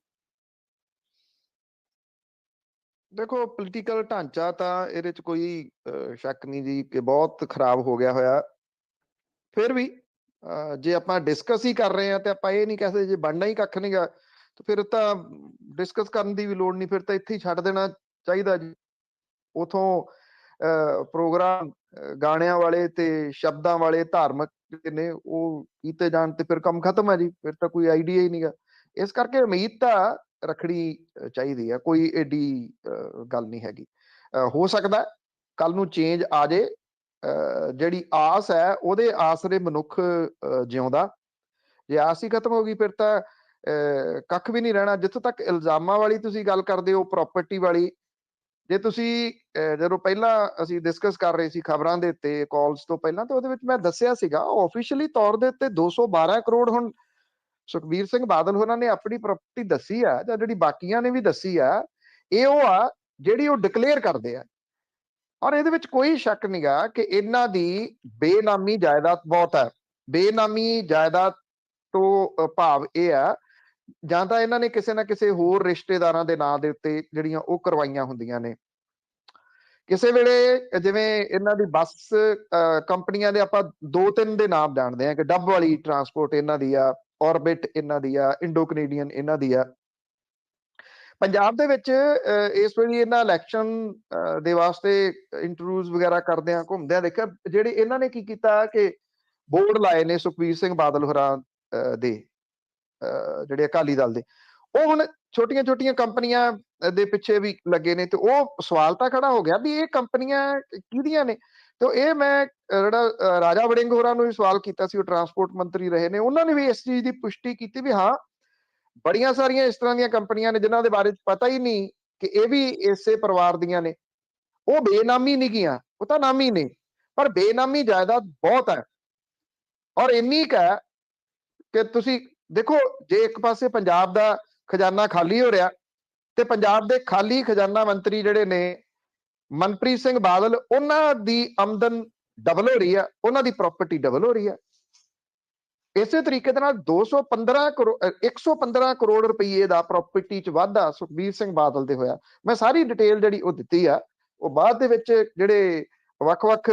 ਦੇਖੋ, ਪੋਲੀਟੀਕਲ ਢਾਂਚਾ ਤਾਂ ਇਹਦੇ ਚ ਕੋਈ ਸ਼ੱਕ ਨਹੀਂ ਜੀ ਕਿ ਬਹੁਤ ਖਰਾਬ ਹੋ ਗਿਆ ਹੋਇਆ। ਫਿਰ ਵੀ ਜੇ ਆਪਾਂ ਡਿਸਕਸ ਹੀ ਕਰ ਰਹੇ ਹਾਂ ਤੇ ਆਪਾਂ ਇਹ ਨਹੀਂ ਕਹਿ ਸਕਦੇ ਜੇ ਬਣਨਾ ਹੀ ਕੱਖ ਨਹੀਂਗਾ ਤਾਂ ਫਿਰ ਤਾਂ ਡਿਸਕਸ ਕਰਨ ਦੀ ਵੀ ਲੋੜ ਨਹੀਂ, ਫਿਰ ਤਾਂ ਇੱਥੇ ਹੀ ਛੱਡ ਦੇਣਾ ਚਾਹੀਦਾ ਜੀ। ਉਥੋਂ ਪ੍ਰੋਗਰਾਮ ਗਾਣਿਆਂ ਵਾਲੇ ਤੇ ਸ਼ਬਦਾਂ ਵਾਲੇ ਧਾਰਮਿਕ ਨੇ ਉਹ ਕੀਤੇ ਜਾਣ ਤੇ ਫਿਰ ਕੰਮ ਖਤਮ ਹੈ ਜੀ, ਫਿਰ ਤਾਂ ਕੋਈ ਆਈਡੀਆ ਹੀ ਨਹੀਂਗਾ। ਇਸ ਕਰਕੇ ਉਮੀਦ ਤਾਂ ਰੱਖਣੀ ਚਾਹੀਦੀ ਆ, ਕੋਈ ਏਡੀ ਗੱਲ ਨਹੀਂ ਹੈਗੀ। ਹੋ ਸਕਦਾ ਕੱਲ ਨੂੰ ਚੇਂਜ ਆ ਜੇ। ਜਿਹੜੀ ਆਸ ਹੈ ਉਹਦੇ ਆਸਰੇ ਮਨੁੱਖ ਜਿਉਂਦਾ। ਜੇ ਆਸ ਹੀ ਖਤਮ ਹੋ ਗਈ ਫਿਰ ਤਾਂ ਕੱਖ ਵੀ ਨਹੀਂ ਰਹਿਣਾ। ਜਿੱਥੋਂ ਤੱਕ ਇਲਜ਼ਾਮਾਂ ਵਾਲੀ ਤੁਸੀਂ ਗੱਲ ਕਰਦੇ ਹੋ, ਪ੍ਰਾਪਰਟੀ ਵਾਲੀ, ਜੇ ਤੁਸੀਂ ਜਦੋਂ ਪਹਿਲਾਂ ਅਸੀਂ ਡਿਸਕਸ ਕਰ ਰਹੇ ਸੀ ਖਬਰਾਂ ਦੇ ਉੱਤੇ ਕਾਲਸ ਤੋਂ ਪਹਿਲਾਂ, ਤਾਂ ਉਹਦੇ ਵਿੱਚ ਮੈਂ ਦੱਸਿਆ ਸੀਗਾ ਆਫੀਸ਼ੀਅਲੀ ਤੌਰ ਦੇ ਉੱਤੇ 212 ਕਰੋੜ ਹੁਣ ਸੁਖਬੀਰ ਸਿੰਘ ਬਾਦਲ ਹੋਰਾਂ ਨੇ ਆਪਣੀ ਪ੍ਰਾਪਰਟੀ ਦੱਸੀ ਆ, ਜਾਂ ਜਿਹੜੀ ਬਾਕੀਆਂ ਨੇ ਵੀ ਦੱਸੀ ਆ, ਇਹ ਉਹ ਆ ਜਿਹੜੀ ਉਹ ਡਿਕਲੇਅਰ ਕਰਦੇ ਆ। ਔਰ ਇਹਦੇ ਵਿੱਚ ਕੋਈ ਸ਼ੱਕ ਨਹੀਂਗਾ ਕਿ ਇਹਨਾਂ ਦੀ ਬੇਨਾਮੀ ਜਾਇਦਾਦ ਬਹੁਤ ਹੈ। ਬੇਨਾਮੀ ਜਾਇਦਾਦ ਤੋਂ ਭਾਵ ਇਹ ਆ, ਜਾਂ ਤਾਂ ਇਹਨਾਂ ਨੇ ਕਿਸੇ ਨਾ ਕਿਸੇ ਹੋਰ ਰਿਸ਼ਤੇਦਾਰਾਂ ਦੇ ਨਾਂ ਦੇ ਉੱਤੇ ਜਿਹੜੀਆਂ ਉਹ ਕਰਵਾਈਆਂ ਹੁੰਦੀਆਂ ਨੇ। ਕਿਸੇ ਵੇਲੇ ਜਿਵੇਂ ਇਹਨਾਂ ਦੀ ਬੱਸ ਕੰਪਨੀਆਂ ਦੇ ਆਪਾਂ 2-3 ਦੇ ਨਾਮ ਜਾਣਦੇ ਆ ਕਿ ਡੱਬ ਵਾਲੀ ਟਰਾਂਸਪੋਰਟ ਇਹਨਾਂ ਦੀ ਆ, ਔਰਬਿਟ ਇਹਨਾਂ ਦੀ ਆ, ਇੰਡੋ ਕੈਨੇਡੀਅਨ ਇਹਨਾਂ ਦੀ ਆ। ਪੰਜਾਬ ਦੇ ਵਿੱਚ ਇਸ ਵੇਲੇ ਇਹਨਾਂ ਇਲੈਕਸ਼ਨ ਦੇ ਵਾਸਤੇ ਇੰਟਰਵਿਊਜ਼ ਵਗੈਰਾ ਕਰਦੇ ਆ, ਘੁੰਮਦੇ ਆ, ਦੇਖਿਆ ਜਿਹੜੇ ਇਹਨਾਂ ਨੇ ਕੀ ਕੀਤਾ ਕਿ ਬੋਰਡ ਲਾਏ ਨੇ ਸੁਖਬੀਰ ਸਿੰਘ ਬਾਦਲ ਹੋਰਾਂ ਦੇ, ਜਿਹੜੇ ਅਕਾਲੀ ਦਲ ਦੇ, ਉਹ ਹੁਣ ਛੋਟੀਆਂ ਕੰਪਨੀਆਂ ਦੇ ਪਿੱਛੇ ਵੀ ਲੱਗੇ ਨੇ। ਤੇ ਉਹ ਸਵਾਲ ਤਾਂ ਖੜਾ ਹੋ ਗਿਆ ਵੀ ਇਹ ਕੰਪਨੀਆਂ ਕਿਹਦੀਆਂ ਨੇ। ਤੇ ਇਹ ਮੈਂ ਜਿਹੜਾ ਰਾਜਾ ਵੜਿੰਗ ਹੋਰਾਂ ਨੂੰ ਵੀ ਸਵਾਲ ਕੀਤਾ ਸੀ, ਉਹ ਟਰਾਂਸਪੋਰਟ ਮੰਤਰੀ ਰਹੇ ਨੇ, ਉਹਨਾਂ ਨੇ ਵੀ ਇਸ ਚੀਜ਼ ਦੀ ਪੁਸ਼ਟੀ ਕੀਤੀ ਵੀ ਹਾਂ ਬੜੀਆਂ ਸਾਰੀਆਂ ਇਸ ਤਰ੍ਹਾਂ ਦੀਆਂ ਕੰਪਨੀਆਂ ਨੇ ਜਿਨ੍ਹਾਂ ਦੇ ਬਾਰੇ ਪਤਾ ਹੀ ਨਹੀਂ ਕਿ ਇਹ ਵੀ ਇਸੇ ਪਰਿਵਾਰ ਦੀਆਂ ਨੇ। ਉਹ ਬੇਨਾਮੀ ਨਹੀਂ ਗੀਆਂ, ਉਹ ਤਾਂ ਨਾਮੀ ਨੇ, ਪਰ ਬੇਨਾਮੀ ਜਾਇਦਾਦ ਬਹੁਤ ਹੈ। ਔਰ ਇੰਨੀ ਕੁ ਹੈ ਕਿ ਤੁਸੀਂ ਦੇਖੋ, ਜੇ ਇੱਕ ਪਾਸੇ ਪੰਜਾਬ ਦਾ ਖਜ਼ਾਨਾ ਖਾਲੀ ਹੋ ਰਿਹਾ ਤੇ ਪੰਜਾਬ ਦੇ ਖਾਲੀ ਖਜ਼ਾਨਾ ਮੰਤਰੀ ਜਿਹੜੇ ਨੇ ਮਨਪ੍ਰੀਤ ਸਿੰਘ ਬਾਦਲ, ਉਹਨਾਂ ਦੀ ਆਮਦਨ ਡਬਲ ਹੋ ਰਹੀ ਹੈ, ਉਹਨਾਂ ਦੀ ਪ੍ਰਾਪਰਟੀ ਡਬਲ ਹੋ ਰਹੀ ਹੈ। ਇਸੇ ਤਰੀਕੇ ਦੇ ਨਾਲ 115 ਕਰੋੜ ਰੁਪਈਏ ਦਾ ਪ੍ਰਾਪਰਟੀ 'ਚ ਵਾਧਾ ਸੁਖਬੀਰ ਸਿੰਘ ਬਾਦਲ ਦੇ ਹੋਇਆ। ਮੈਂ ਸਾਰੀ ਡਿਟੇਲ ਜਿਹੜੀ ਉਹ ਦਿੱਤੀ ਆ, ਉਹ ਬਾਅਦ ਦੇ ਵਿੱਚ ਜਿਹੜੇ ਵੱਖ-ਵੱਖ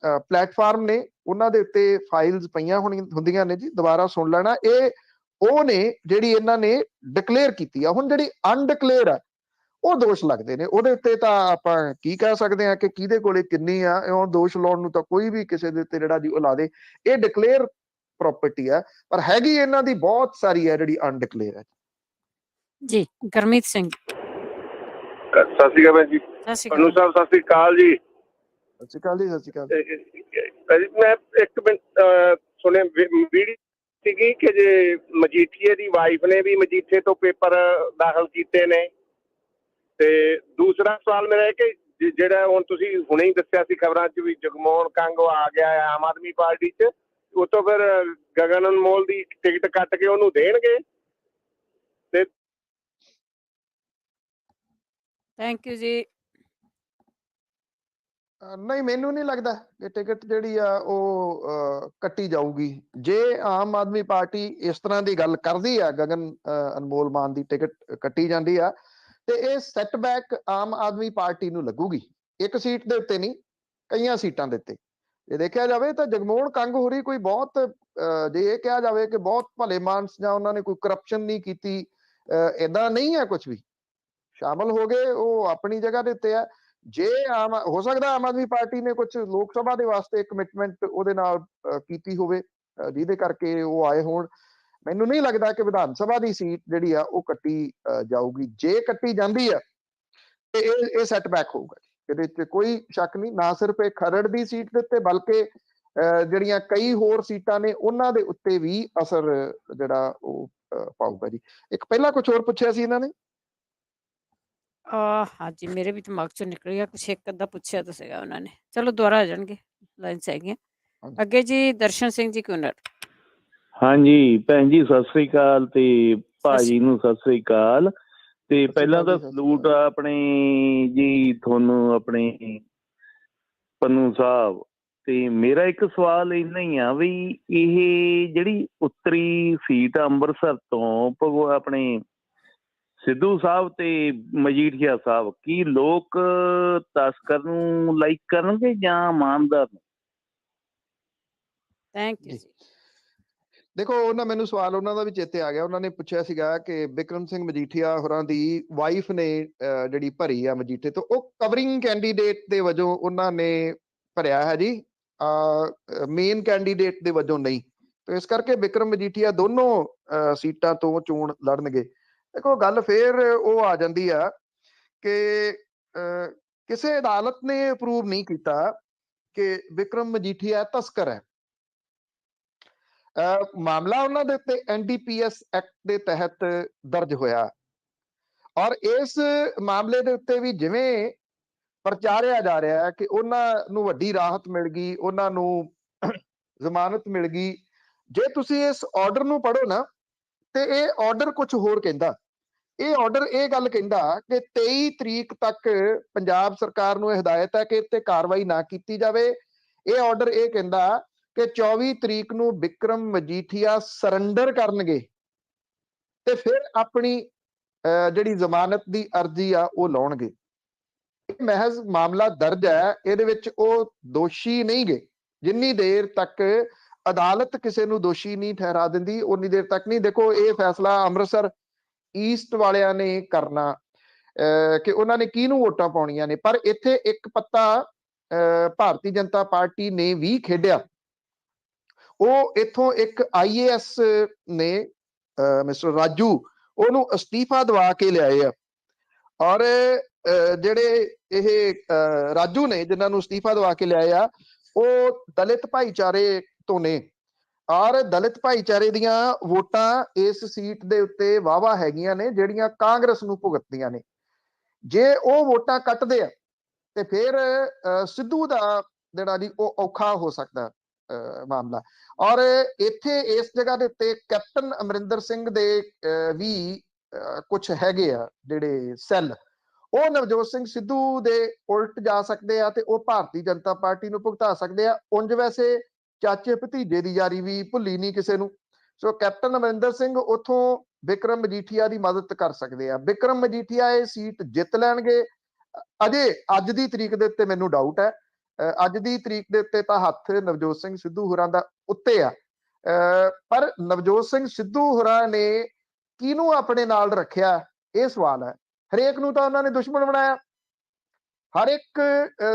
ਪਲੇਟਫਾਰਮ ਨੇ ਉਹਨਾਂ ਦੇ ਉੱਤੇ ਫਾਈਲਸ ਪਈਆਂ ਹੁੰਦੀਆਂ ਨੇ ਜੀ, ਦੁਬਾਰਾ ਸੁਣ ਲੈਣਾ। ਇਹ ਉਹ ਨੇ ਜਿਹੜੀ ਇਹਨਾਂ ਨੇ ਡਿਕਲੇਅਰ ਕੀਤੀ ਆ। ਹੁਣ ਜਿਹੜੀ ਅਨਡਿਕਲੇਅਰ ਆ ਉਹ ਦੋਸ਼ ਲੱਗਦੇ ਨੇ। ਉਹਦੇ ਉੱਤੇ ਤਾਂ ਆਪਾਂ ਕੀ ਕਹਿ ਸਕਦੇ ਹਾਂ ਕਿ ਕਿਹਦੇ ਕੋਲੇ ਕਿੰਨੀ ਆ, ਉਹ ਦੋਸ਼ ਲਾਉਣ ਨੂੰ ਤਾਂ ਕੋਈ ਵੀ ਕਿਸੇ ਦੇ ਉੱਤੇ ਜਿਹੜਾ ਜੀ ਉਹ ਲਾ ਦੇ। ਇਹ ਡਿਕਲੇਅਰ ਪ੍ਰਾਪਰਟੀ ਆ, ਪਰ ਹੈਗੀ ਇਹਨਾਂ ਦੀ ਬਹੁਤ ਸਾਰੀ ਹੈ ਜਿਹੜੀ ਅਨਡਿਕਲੇਅਰ ਹੈ। ਜੀ ਗਰਮੀਤ ਸਿੰਘ। ਸਤਿ ਸ਼੍ਰੀ ਅਕਾਲ ਜੀ। ਸਤਿ ਸ਼੍ਰੀ ਪਨੂੰ ਅਕਾਲ। ਸਾਹਿਬ ਸਤਿ ਸ਼੍ਰੀ ਅਕਾਲ ਜੀ। ਸਤਿ ਸ਼੍ਰੀ ਅਕਾਲ ਜੀ। ਸਤਿ ਸ਼੍ਰੀ ਅਕਾਲ। ਮੈਂ ਇੱਕ ਮਿੰਟ ਸੁਣਿਆ ਵੀਡੀਓ ਸੀਗੀ ਕਿ ਜੇ ਮਜੀਠੀਏ ਦੀ ਵਾਈਫ ਨੇ ਵੀ ਮਜੀਠੇ ਤੋਂ ਪੇਪਰ ਦਾਖਲ ਕੀਤੇ ਨੇ। ਤੇ ਦੂਸਰਾ ਸਵਾਲ ਮੇਰਾ ਹੈ ਕਿ ਜਿਹੜਾ ਹੁਣ ਤੁਸੀਂ ਹੁਣੇ ਹੀ ਦੱਸਿਆ ਸੀ ਖਬਰਾਂ 'ਚ ਵੀ ਜਗਮੋਹਨ ਕੰਗ ਆ ਗਿਆ ਹੈ ਆਮ ਆਦਮੀ ਪਾਰਟੀ 'ਚ, ਉਹ ਤੋਂ ਫਿਰ ਗਗਨ ਅਨਮੋਲ ਦੀ ਟਿਕਟ ਕੱਟ ਕੇ ਉਹਨੂੰ ਦੇਣਗੇ? ਤੇ ਥੈਂਕ ਯੂ ਜੀ। ਨਹੀਂ, ਮੈਨੂੰ ਨਹੀਂ ਲੱਗਦਾ ਕਿ ਟਿਕਟ ਜਿਹੜੀ ਆ ਉਹ ਕੱਟੀ ਜਾਊਗੀ। ਜੇ ਆਮ ਆਦਮੀ ਪਾਰਟੀ ਇਸ ਤਰ੍ਹਾਂ ਦੀ ਗੱਲ ਕਰਦੀ ਆ, ਗਗਨ ਅਨਮੋਲ ਮਾਨ ਦੀ ਟਿਕਟ ਕੱਟੀ ਜਾਂਦੀ ਆ, ਤੇ ਇਹ ਸੈਟਬੈਕ ਆਮ ਆਦਮੀ ਪਾਰਟੀ ਨੂੰ ਲੱਗੂਗੀ। ਇੱਕ ਸੀਟ ਦੇ ਉੱਤੇ ਨਹੀਂ, ਕਈਆਂ ਸੀਟਾਂ ਦੇ ਉੱਤੇ ਜੇ ਦੇਖਿਆ ਜਾਵੇ ਤਾਂ ਜਗਮੋਹਨ ਕੰਗ ਹੋਰੀ ਕੋਈ ਬਹੁਤ ਜੇ ਇਹ ਕਿਹਾ ਜਾਵੇ ਕਿ ਬਹੁਤ ਭਲੇ ਮਾਨਸ ਜਾਂ ਉਹਨਾਂ ਨੇ ਕੋਈ ਕਰਪਸ਼ਨ ਨਹੀਂ ਕੀਤੀ, ਏਦਾਂ ਨਹੀਂ ਹੈ ਕੁਝ ਵੀ। ਸ਼ਾਮਲ ਹੋ ਗਏ, ਉਹ ਆਪਣੀ ਜਗ੍ਹਾ ਦੇ ਉੱਤੇ ਆ। ਜੇ ਹੋ ਸਕਦਾ ਆਮ ਆਦਮੀ ਪਾਰਟੀ ਨੇ ਕੁਝ ਲੋਕ ਸਭਾ ਦੇ ਵਾਸਤੇ ਕਮਿਟਮੈਂਟ ਉਹਦੇ ਨਾਲ ਕੀਤੀ ਹੋਵੇ, ਜਿਹਦੇ ਕਰਕੇ ਉਹ ਆਏ ਹੋਣ। ਮੈਨੂੰ ਨਹੀਂ ਲੱਗਦਾ ਕਿ ਵਿਧਾਨ ਸਭਾ ਦੀ ਸੀਟ ਜਿਹੜੀ ਆ ਉਹ ਕੱਟੀ ਜਾਊਗੀ। ਜੇ ਕੱਟੀ ਜਾਂਦੀ ਆ ਤੇ ਇਹ ਸੈਟਬੈਕ ਹੋਊਗਾ, ਇਹਦੇ ਚ ਕੋਈ ਸ਼ੱਕ ਨਹੀਂ। ਨਾ ਸਿਰਫ ਇਹ ਖਰੜ ਦੀ ਸੀਟ ਦੇ ਉੱਤੇ, ਬਲਕਿ ਜਿਹੜੀਆਂ ਕਈ ਹੋਰ ਸੀਟਾਂ ਨੇ ਉਹਨਾਂ ਦੇ ਉੱਤੇ ਵੀ ਅਸਰ ਜਿਹੜਾ ਉਹ ਪਾਊਗਾ ਜੀ। ਇੱਕ ਪਹਿਲਾਂ ਕੁਝ ਹੋਰ ਪੁੱਛਿਆ ਸੀ ਇਹਨਾਂ ਨੇ। ਹਾਂਜੀ, ਮੇਰੇ ਵੀ ਦਿਮਾਗ ਚੋਂ ਨਿਕਲ ਗਿਆ, ਕੁਛ ਇੱਕ ਅੱਧਾ ਪੁੱਛਿਆ ਤਾਂ ਸੀਗਾ ਉਹਨਾਂ ਨੇ। ਚਲੋ ਦੁਬਾਰਾ ਆ ਜਾਣਗੇ, ਲਾਈਨ 'ਚ ਹੈਗੀਆਂ। ਅੱਗੇ ਜੀ ਦਰਸ਼ਨ ਸਿੰਘ ਜੀ ਕੁਨਰ। ਹਾਂਜੀ ਭੈਣ ਜੀ ਸਤਿ ਸ੍ਰੀ ਅਕਾਲ, ਤੇ ਭਾਜੀ ਨੂੰ ਸਤਿ ਸ੍ਰੀ ਅਕਾਲ। ਤੇ ਪਹਿਲਾਂ ਤਾਂ ਸਲੂਟ ਆਪਣੇ ਜੀ ਤੁਹਾਨੂੰ, ਆਪਣੇ ਪੰਨੂ ਸਾਹਿਬ। ਤੇ ਮੇਰਾ ਇੱਕ ਸਵਾਲ ਇੰਨਾ ਹੀ ਆ ਵੀ ਇਹ ਜਿਹੜੀ ਉੱਤਰੀ ਸੀਟ ਅੰਮ੍ਰਿਤਸਰ ਤੋਂ ਆਪਣੇ ਸਿੱਧੂ ਸਾਹਿਬ ਤੇ ਮਜੀਠੀਆ ਸਾਹਿਬ, ਕੀ ਲੋਕ ਤਸਕਰ ਨੂੰ ਲਾਈਕ ਕਰਨਗੇ ਜਾਂ ਇਮਾਨਦਾਰ ਨੂੰ? ਥੈਂਕ ਯੂ ਜੀ। ਦੇਖੋ, ਉਹਨਾਂ ਮੈਨੂੰ ਸਵਾਲ ਉਹਨਾਂ ਦਾ ਵੀ ਚੇਤੇ ਆ ਗਿਆ। ਉਹਨਾਂ ਨੇ ਪੁੱਛਿਆ ਸੀਗਾ ਕਿ ਬਿਕਰਮ ਸਿੰਘ ਮਜੀਠੀਆ ਹੋਰਾਂ ਦੀ ਵਾਈਫ ਨੇ ਜਿਹੜੀ ਭਰੀ ਆ ਮਜੀਠੇ ਤੋਂ, ਉਹ ਕਵਰਿੰਗ ਕੈਂਡੀਡੇਟ ਦੇ ਵਜੋਂ ਉਹਨਾਂ ਨੇ ਭਰਿਆ ਹੈ ਜੀ, ਮੇਨ ਕੈਂਡੀਡੇਟ ਦੇ ਵਜੋਂ ਨਹੀਂ। ਤੇ ਇਸ ਕਰਕੇ ਬਿਕਰਮ ਮਜੀਠੀਆ ਦੋਨੋਂ ਸੀਟਾਂ ਤੋਂ ਚੋਣ ਲੜਨਗੇ। ਦੇਖੋ, ਗੱਲ ਫੇਰ ਉਹ ਆ ਜਾਂਦੀ ਆ ਕਿ ਕਿਸੇ ਅਦਾਲਤ ਨੇ ਅਪਰੂਵ ਨਹੀਂ ਕੀਤਾ ਕਿ ਬਿਕਰਮ ਮਜੀਠੀਆ ਤਸਕਰ ਹੈ। ਮਾਮਲਾ ਉਹਨਾਂ ਦੇ ਉੱਤੇ NDPS ਐਕਟ ਦੇ ਤਹਿਤ ਦਰਜ ਹੋਇਆ, ਔਰ ਇਸ ਮਾਮਲੇ ਦੇ ਉੱਤੇ ਵੀ ਜਿਵੇਂ ਪ੍ਰਚਾਰਿਆ ਜਾ ਰਿਹਾ ਹੈ ਕਿ ਉਹਨਾਂ ਨੂੰ ਵੱਡੀ ਰਾਹਤ ਮਿਲ ਗਈ, ਉਹਨਾਂ ਨੂੰ ਜ਼ਮਾਨਤ ਮਿਲ ਗਈ। ਜੇ ਤੁਸੀਂ ਇਸ ਆਰਡਰ ਨੂੰ ਪੜ੍ਹੋ ਨਾ, ਤੇ ਇਹ ਆਰਡਰ ਕੁਝ ਹੋਰ ਕਹਿੰਦਾ। ਇਹ ਆਰਡਰ ਇਹ ਗੱਲ ਕਹਿੰਦਾ ਕਿ 23 ਤਰੀਕ ਤੱਕ ਪੰਜਾਬ ਸਰਕਾਰ ਨੂੰ ਹਦਾਇਤ ਹੈ ਕਿ ਇੱਥੇ ਕਾਰਵਾਈ ਨਾ ਕੀਤੀ ਜਾਵੇ। ਇਹ ਆਰਡਰ ਇਹ ਕਹਿੰਦਾ ਕਿ 24 ਤਰੀਕ ਨੂੰ ਬਿਕਰਮ ਮਜੀਠੀਆ ਸਰੈਂਡਰ ਕਰਨਗੇ ਤੇ ਫਿਰ ਆਪਣੀ ਜਿਹੜੀ ਜ਼ਮਾਨਤ ਦੀ ਅਰਜ਼ੀ ਆ ਉਹ ਲਾਉਣਗੇ। ਇਹ ਮਹਿਜ਼ ਮਾਮਲਾ ਦਰਜ ਹੈ, ਇਹਦੇ ਵਿੱਚ ਉਹ ਦੋਸ਼ੀ ਨਹੀਂ ਗੇ। ਜਿੰਨੀ ਦੇਰ ਤੱਕ ਅਦਾਲਤ ਕਿਸੇ ਨੂੰ ਦੋਸ਼ੀ ਨਹੀਂ ਠਹਿਰਾ ਦਿੰਦੀ, ਉਨੀ ਦੇਰ ਤੱਕ ਨਹੀਂ। ਦੇਖੋ, ਇਹ ਫੈਸਲਾ ਅੰਮ੍ਰਿਤਸਰ ਈਸਟ ਵਾਲਿਆਂ ਨੇ ਕਰਨਾ ਕਿ ਉਹਨਾਂ ਨੇ ਕਿਹਨੂੰ ਵੋਟਾਂ ਪਾਉਣੀਆਂ ਨੇ, ਪਰ ਇੱਥੇ ਇੱਕ ਪੱਤਾ ਭਾਰਤੀ ਜਨਤਾ ਪਾਰਟੀ ਨੇ ਵੀ ਖੇਡਿਆ। ਉਹ ਇੱਥੋਂ ਇੱਕ IAS ਨੇ ਮਿਸਟਰ ਰਾਜੂ, ਉਹਨੂੰ ਅਸਤੀਫਾ ਦਵਾ ਕੇ ਲਿਆਏ ਆ। ਔਰ ਜਿਹੜੇ ਇਹ ਰਾਜੂ ਨੇ ਜਿਨ੍ਹਾਂ ਨੂੰ ਅਸਤੀਫਾ ਦਵਾ ਕੇ ਲਿਆਏ ਆ, ਉਹ ਦਲਿਤ ਭਾਈਚਾਰੇ ਤੋਂ ਨੇ, ਔਰ ਦਲਿਤ ਭਾਈਚਾਰੇ ਦੀਆਂ ਵੋਟਾਂ ਇਸ ਸੀਟ ਦੇ ਉੱਤੇ ਵਾਹਵਾ ਹੈਗੀਆਂ ਨੇ ਜਿਹੜੀਆਂ ਕਾਂਗਰਸ ਨੂੰ ਭੁਗਤਦੀਆਂ ਨੇ। ਜੇ ਉਹ ਵੋਟਾਂ ਕੱਟਦੇ ਆ ਤੇ ਫਿਰ ਸਿੱਧੂ ਦਾ ਜਿਹੜਾ ਜੀ ਉਹ ਔਖਾ ਹੋ ਸਕਦਾ ਮਾਮਲਾ। ਔਰ ਇੱਥੇ ਇਸ ਜਗ੍ਹਾ ਦੇ ਉੱਤੇ ਕੈਪਟਨ ਅਮਰਿੰਦਰ ਸਿੰਘ ਦੇ ਵੀ ਕੁਝ ਹੈਗੇ ਆ ਜਿਹੜੇ ਸੈੱਲ, ਉਹ ਨਵਜੋਤ ਸਿੰਘ ਸਿੱਧੂ ਦੇ ਉਲਟ ਜਾ ਸਕਦੇ ਆ ਤੇ ਉਹ ਭਾਰਤੀ ਜਨਤਾ ਪਾਰਟੀ ਨੂੰ ਭੁਗਤਾ ਸਕਦੇ ਆ। ਉਂਝ ਵੈਸੇ ਚਾਚੇ ਭਤੀਜੇ ਦੀ ਯਾਰੀ ਵੀ ਭੁੱਲੀ ਨਹੀਂ ਕਿਸੇ ਨੂੰ। ਸੋ ਕੈਪਟਨ ਅਮਰਿੰਦਰ ਸਿੰਘ ਉੱਥੋਂ ਬਿਕਰਮ ਮਜੀਠੀਆ ਦੀ ਮਦਦ ਕਰ ਸਕਦੇ ਆ। ਬਿਕਰਮ ਮਜੀਠੀਆ ਇਹ ਸੀਟ ਜਿੱਤ ਲੈਣਗੇ। ਅਜੇ ਅੱਜ ਦੀ ਤਰੀਕ ਦੇ ਉੱਤੇ ਮੈਨੂੰ ਡਾਊਟ ਹੈ। ਅੱਜ ਦੀ ਤਰੀਕ ਦੇ ਉੱਤੇ ਤਾਂ ਹੱਥ ਨਵਜੋਤ ਸਿੰਘ ਸਿੱਧੂ ਹੋਰਾਂ ਦਾ ਉੱਤੇ ਆ, ਪਰ ਨਵਜੋਤ ਸਿੰਘ ਸਿੱਧੂ ਹੋਰਾਂ ਨੇ ਕਿਹਨੂੰ ਆਪਣੇ ਨਾਲ ਰੱਖਿਆ, ਇਹ ਸਵਾਲ ਹੈ। ਹਰੇਕ ਨੂੰ ਤਾਂ ਉਹਨਾਂ ਨੇ ਦੁਸ਼ਮਣ ਬਣਾਇਆ, ਹਰ ਇੱਕ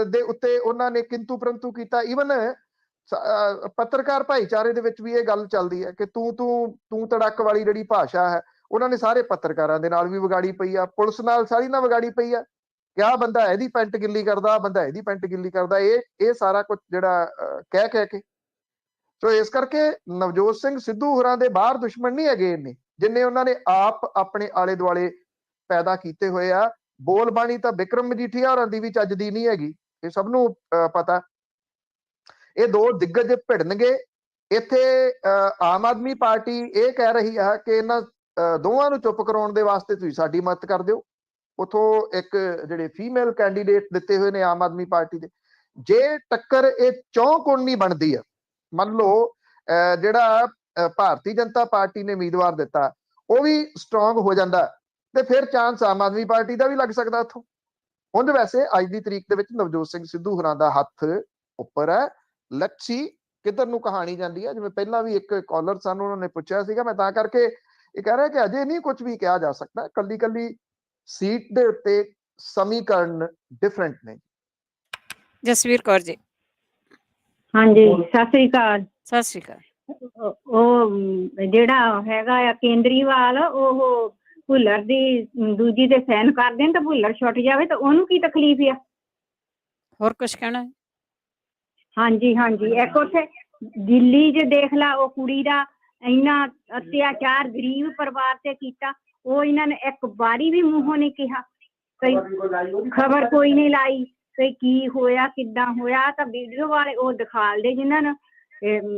ਦੇ ਉੱਤੇ ਉਹਨਾਂ ਨੇ ਕਿੰਤੂ ਪਰੰਤੂ ਕੀਤਾ। ਈਵਨ ਪੱਤਰਕਾਰ ਭਾਈਚਾਰੇ ਦੇ ਵਿੱਚ ਵੀ ਇਹ ਗੱਲ ਚੱਲਦੀ ਹੈ ਕਿ ਤੂੰ ਤੜਕ ਵਾਲੀ ਜਿਹੜੀ ਭਾਸ਼ਾ ਹੈ ਉਹਨਾਂ ਨੇ ਸਾਰੇ ਪੱਤਰਕਾਰਾਂ ਦੇ ਨਾਲ ਵੀ ਵਿਗਾੜੀ ਪਈ ਆ, ਪੁਲਿਸ ਨਾਲ ਸਾਰੀ ਨਾਲ ਵਿਗਾੜੀ ਪਈ ਆ ਕਿ ਆਹ ਬੰਦਾ ਇਹਦੀ ਪੈਂਟ ਗਿੱਲੀ ਕਰਦਾ, ਬੰਦਾ ਇਹਦੀ ਪੈਂਟ ਗਿੱਲੀ ਕਰਦਾ, ਇਹ ਸਾਰਾ ਕੁਝ ਜਿਹੜਾ ਕਹਿ ਕੇ। ਸੋ ਇਸ ਕਰਕੇ ਨਵਜੋਤ ਸਿੰਘ ਸਿੱਧੂ ਹੋਰਾਂ ਦੇ ਬਾਹਰ ਦੁਸ਼ਮਣ ਨਹੀਂ ਹੈਗੇ ਇੰਨੇ, ਜਿੰਨੇ ਉਹਨਾਂ ਨੇ ਆਪ ਆਪਣੇ ਆਲੇ ਦੁਆਲੇ ਪੈਦਾ ਕੀਤੇ ਹੋਏ ਆ। ਬੋਲ ਬਾਣੀ ਤਾਂ ਬਿਕਰਮ ਮਜੀਠੀਆ ਹੋਰਾਂ ਦੀ ਵੀ ਚੱਜ ਦੀ ਨਹੀਂ ਹੈਗੀ, ਇਹ ਸਭ ਨੂੰ ਪਤਾ। ਇਹ ਦੋ ਦਿੱਗਜ ਭਿੜਨਗੇ ਇੱਥੇ। ਆਮ ਆਦਮੀ ਪਾਰਟੀ ਇਹ ਕਹਿ ਰਹੀ ਆ ਕਿ ਇਹਨਾਂ ਦੋਵਾਂ ਨੂੰ ਚੁੱਪ ਕਰਾਉਣ ਦੇ ਵਾਸਤੇ ਤੁਸੀਂ ਸਾਡੀ ਮਦਦ ਕਰ ਦਿਓ। ਉਥੋਂ ਇੱਕ ਜਿਹੜੇ ਫੀਮੇਲ ਕੈਂਡੀਡੇਟ ਦਿੱਤੇ ਹੋਏ ਨੇ ਆਮ ਆਦਮੀ ਪਾਰਟੀ ਦੇ, ਜੇ ਟੱਕਰ ਇਹ ਚੌਂਕੁੰਨੀ ਬਣਦੀ ਆ, ਮੰਨ ਲਓ ਜਿਹੜਾ ਭਾਰਤੀ ਜਨਤਾ ਪਾਰਟੀ ਨੇ ਉਮੀਦਵਾਰ ਦਿੱਤਾ ਉਹ ਵੀ ਸਟਰੋਂਗ ਹੋ ਜਾਂਦਾ ਤੇ ਫਿਰ ਚਾਂਸ ਆਮ ਆਦਮੀ ਪਾਰਟੀ ਦਾ ਵੀ ਲੱਗ ਸਕਦਾ ਉੱਥੋਂ। ਉਂਝ ਵੈਸੇ ਅੱਜ ਦੀ ਤਰੀਕ ਦੇ ਵਿੱਚ ਨਵਜੋਤ ਸਿੰਘ ਸਿੱਧੂ ਹੋਰਾਂ ਦਾ ਹੱਥ ਉੱਪਰ ਹੈ। ਲੈਟਸ ਸੀ ਕਿੱਧਰ ਨੂੰ ਕਹਾਣੀ ਜਾਂਦੀ ਹੈ। ਜਿਵੇਂ ਪਹਿਲਾਂ ਵੀ ਇੱਕ ਕਾਲਰ ਸਾਨੂੰ ਉਹਨਾਂ ਨੇ ਪੁੱਛਿਆ ਸੀਗਾ, ਮੈਂ ਤਾਂ ਕਰਕੇ ਇਹ ਕਹਿ ਰਿਹਾ ਕਿ ਅਜੇ ਨਹੀਂ ਕੁਝ ਵੀ ਕਿਹਾ ਜਾ ਸਕਦਾ, ਕੱਲੀ ਕੱਲੀ ਸੀਟ ਦੇ ਉੱਤੇ ਸਮੀਕਰਨ ਡਿਫਰੈਂਟ ਨੇ। ਜਸਵੀਰ ਕੌਰ ਜੀ। ਹਾਂਜੀ, ਸਤਿ ਸ੍ਰੀ ਅਕਾਲ। ਸਤਿ ਸ਼੍ਰੀ ਅਕਾਲ। ਉਹ ਜਿਹੜਾ ਹੈਗਾ ਆ ਕੇਂਦਰੀਵਾਲ, ਉਹ ਭੁੱਲਰ ਦੀ ਦੂਜੀ ਤੇ ਸਾਈਨ ਕਰ ਦੇਣ ਤਾਂ ਭੁੱਲਰ ਛੁੱਟ ਜਾਵੇ ਤਾਂ ਉਹਨੂੰ ਕੀ ਤਕਲੀਫ ਆ? ਹੋਰ ਕੁਝ ਕਹਿਣਾ ਹੈ? ਹਾਂਜੀ ਹਾਂਜੀ, ਇੱਕ ਉੱਥੇ ਦਿੱਲੀ 'ਚ ਦੇਖ ਲਾ, ਉਹ ਕੁੜੀ ਦਾ ਇੰਨਾ ਅਤਿਆਚਾਰ ਗਰੀਬ ਪਰਿਵਾਰ ਤੇ ਕੀਤਾ, ਉਹ ਇਹਨਾਂ ਨੇ ਇੱਕ ਵਾਰੀ ਵੀ ਮੂੰਹੋਂ ਨਹੀਂ ਕਿਹਾ, ਕੋਈ ਖਬਰ ਕੋਈ ਨਹੀਂ ਲਾਈ ਕਿ ਕੀ ਹੋਇਆ ਕਿੱਦਾਂ ਹੋਇਆ। ਤਾਂ ਵੀਡੀਓ ਵਾਲੇ ਉਹ ਦਿਖਾਲਦੇ ਜਿਨ੍ਹਾਂ ਨੂੰ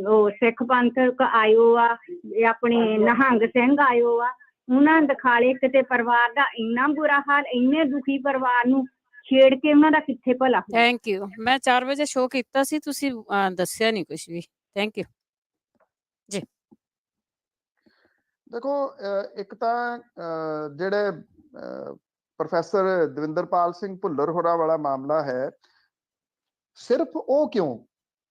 ਉਹ ਸਿੱਖ ਪੰਥਕ ਆਇਓ ਆ, ਆਪਣੇ ਨਿਹੰਗ ਸਿੰਘ ਆਇਓ ਆ, ਉਹਨਾਂ ਨੇ ਦਿਖਾਲੇ। ਕਿਤੇ ਪਰਿਵਾਰ ਦਾ ਇੰਨਾ ਬੁਰਾ ਹਾਲ, ਇੰਨੇ ਦੁਖੀ ਪਰਿਵਾਰ ਨੂੰ ਛੇੜ ਕੇ ਉਹਨਾਂ ਦਾ ਕਿੱਥੇ ਭਲਾ। Thank you. ਮੈਂ 4 ਵਜੇ ਸ਼ੋਅ ਕੀਤਾ ਸੀ, ਤੁਸੀਂ ਦੱਸਿਆ ਨਹੀਂ ਕੁਝ ਵੀ। ਥੈਂਕ ਯੂ ਜੀ। ਦੇਖੋ, ਇੱਕ ਤਾਂ ਜਿਹੜੇ ਪ੍ਰੋਫੈਸਰ ਦਵਿੰਦਰਪਾਲ ਸਿੰਘ ਭੁੱਲਰ ਹੋਰਾਂ ਵਾਲਾ ਮਾਮਲਾ ਹੈ, ਸਿਰਫ ਉਹ ਕਿਉਂ,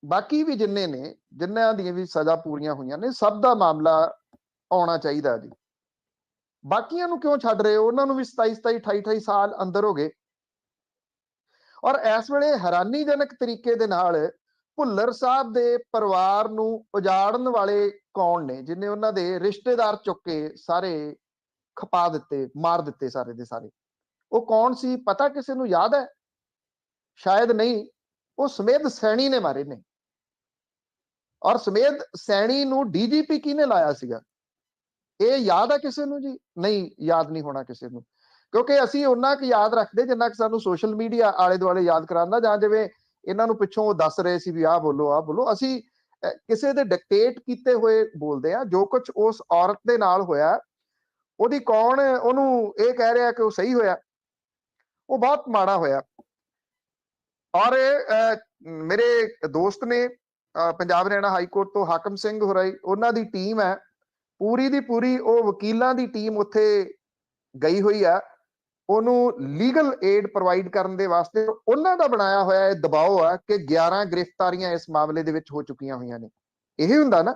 ਬਾਕੀ ਵੀ ਜਿੰਨੇ ਨੇ, ਜਿਨ੍ਹਾਂ ਦੀਆਂ ਵੀ ਸਜ਼ਾ ਪੂਰੀਆਂ ਹੋਈਆਂ ਨੇ, ਸਭ ਦਾ ਮਾਮਲਾ ਆਉਣਾ ਚਾਹੀਦਾ ਜੀ। ਬਾਕੀਆਂ ਨੂੰ ਕਿਉਂ ਛੱਡ ਰਹੇ ਹੋ? ਉਹਨਾਂ ਨੂੰ ਵੀ 27 28 ਸਾਲ ਅੰਦਰ ਹੋ ਗਏ। ਔਰ ਇਸ ਵੇਲੇ ਹੈਰਾਨੀਜਨਕ ਤਰੀਕੇ ਦੇ ਨਾਲ ਭੁੱਲਰ ਸਾਹਿਬ ਦੇ ਪਰਿਵਾਰ ਨੂੰ ਉਜਾੜਨ ਵਾਲੇ ਕੌਣ ਨੇ, ਜਿਨੇ ਉਹਨਾਂ ਦੇ ਰਿਸ਼ਤੇਦਾਰ ਚੁੱਕ ਕੇ ਸਾਰੇ ਖਪਾ ਦਿੱਤੇ, ਮਾਰ ਦਿੱਤੇ ਸਾਰੇ ਦੇ ਸਾਰੇ? ਉਹ ਕੌਣ ਸੀ ਪਤਾ ਕਿਸੇ ਨੂੰ ਯਾਦ ਹੈ? ਸ਼ਾਇਦ ਨਹੀਂ। ਉਹ ਸਮੇਧ ਸੈਣੀ ਨੇ ਮਾਰੇ ਨੇ। ਔਰ ਸਮੇਧ ਸੈਣੀ ਨੂੰ ਡੀਜੀਪੀ ਕਿਹਨੇ ਲਾਇਆ ਸੀਗਾ, ਇਹ ਯਾਦ ਹੈ ਕਿਸੇ ਨੂੰ ਜੀ? ਨਹੀਂ, ਯਾਦ ਨਹੀਂ ਹੋਣਾ ਕਿਸੇ ਨੂੰ, ਕਿਉਂਕਿ ਅਸੀਂ ਉਹਨਾਂ ਕੁ ਯਾਦ ਰੱਖਦੇ ਜਿੰਨਾ ਕਿ ਸਾਨੂੰ ਸੋਸ਼ਲ ਮੀਡੀਆ ਆਲੇ ਦੁਆਲੇ ਯਾਦ ਕਰਾਉਂਦਾ, ਜਾਂ ਜਿਵੇਂ ਇਹਨਾਂ ਨੂੰ ਪਿੱਛੋਂ ਦੱਸ ਰਹੇ ਸੀ ਵੀ ਆਹ ਬੋਲੋ ਆਹ ਬੋਲੋ। ਅਸੀਂ ਕਿਸੇ ਦੇ ਡਿਕਟੇਟ ਕੀਤੇ ਹੋਏ ਬੋਲਦੇ ਆ। ਜੋ ਕੁਝ ਉਸ ਔਰਤ ਦੇ ਨਾਲ ਹੋਇਆ, ਉਹਦੀ ਕੌਣ ਉਹਨੂੰ ਇਹ ਕਹਿ ਰਿਹਾ ਕਿ ਉਹ ਸਹੀ ਹੋਇਆ? ਉਹ ਬਹੁਤ ਮਾੜਾ ਹੋਇਆ। ਔਰ ਮੇਰੇ ਦੋਸਤ ਨੇ ਪੰਜਾਬ ਹਰਿਆਣਾ ਹਾਈ ਕੋਰਟ ਤੋਂ ਹਾਕਮ ਸਿੰਘ ਹੋਰਾਂ, ਉਹਨਾਂ ਦੀ ਟੀਮ ਹੈ ਪੂਰੀ ਦੀ ਪੂਰੀ, ਉਹ ਵਕੀਲਾਂ ਦੀ ਟੀਮ ਉੱਥੇ ਗਈ ਹੋਈ ਆ ਉਹਨੂੰ ਲੀਗਲ ਏਡ ਪ੍ਰੋਵਾਈਡ ਕਰਨ ਦੇ ਵਾਸਤੇ। ਉਹਨਾਂ ਦਾ ਬਣਾਇਆ ਹੋਇਆ ਇਹ ਦਬਾਅ ਆ ਕਿ 11 ਗ੍ਰਿਫਤਾਰੀਆਂ ਇਸ ਮਾਮਲੇ ਦੇ ਵਿੱਚ ਹੋ ਚੁੱਕੀਆਂ ਹੋਈਆਂ ਨੇ। ਇਹ ਹੁੰਦਾ ਨਾ,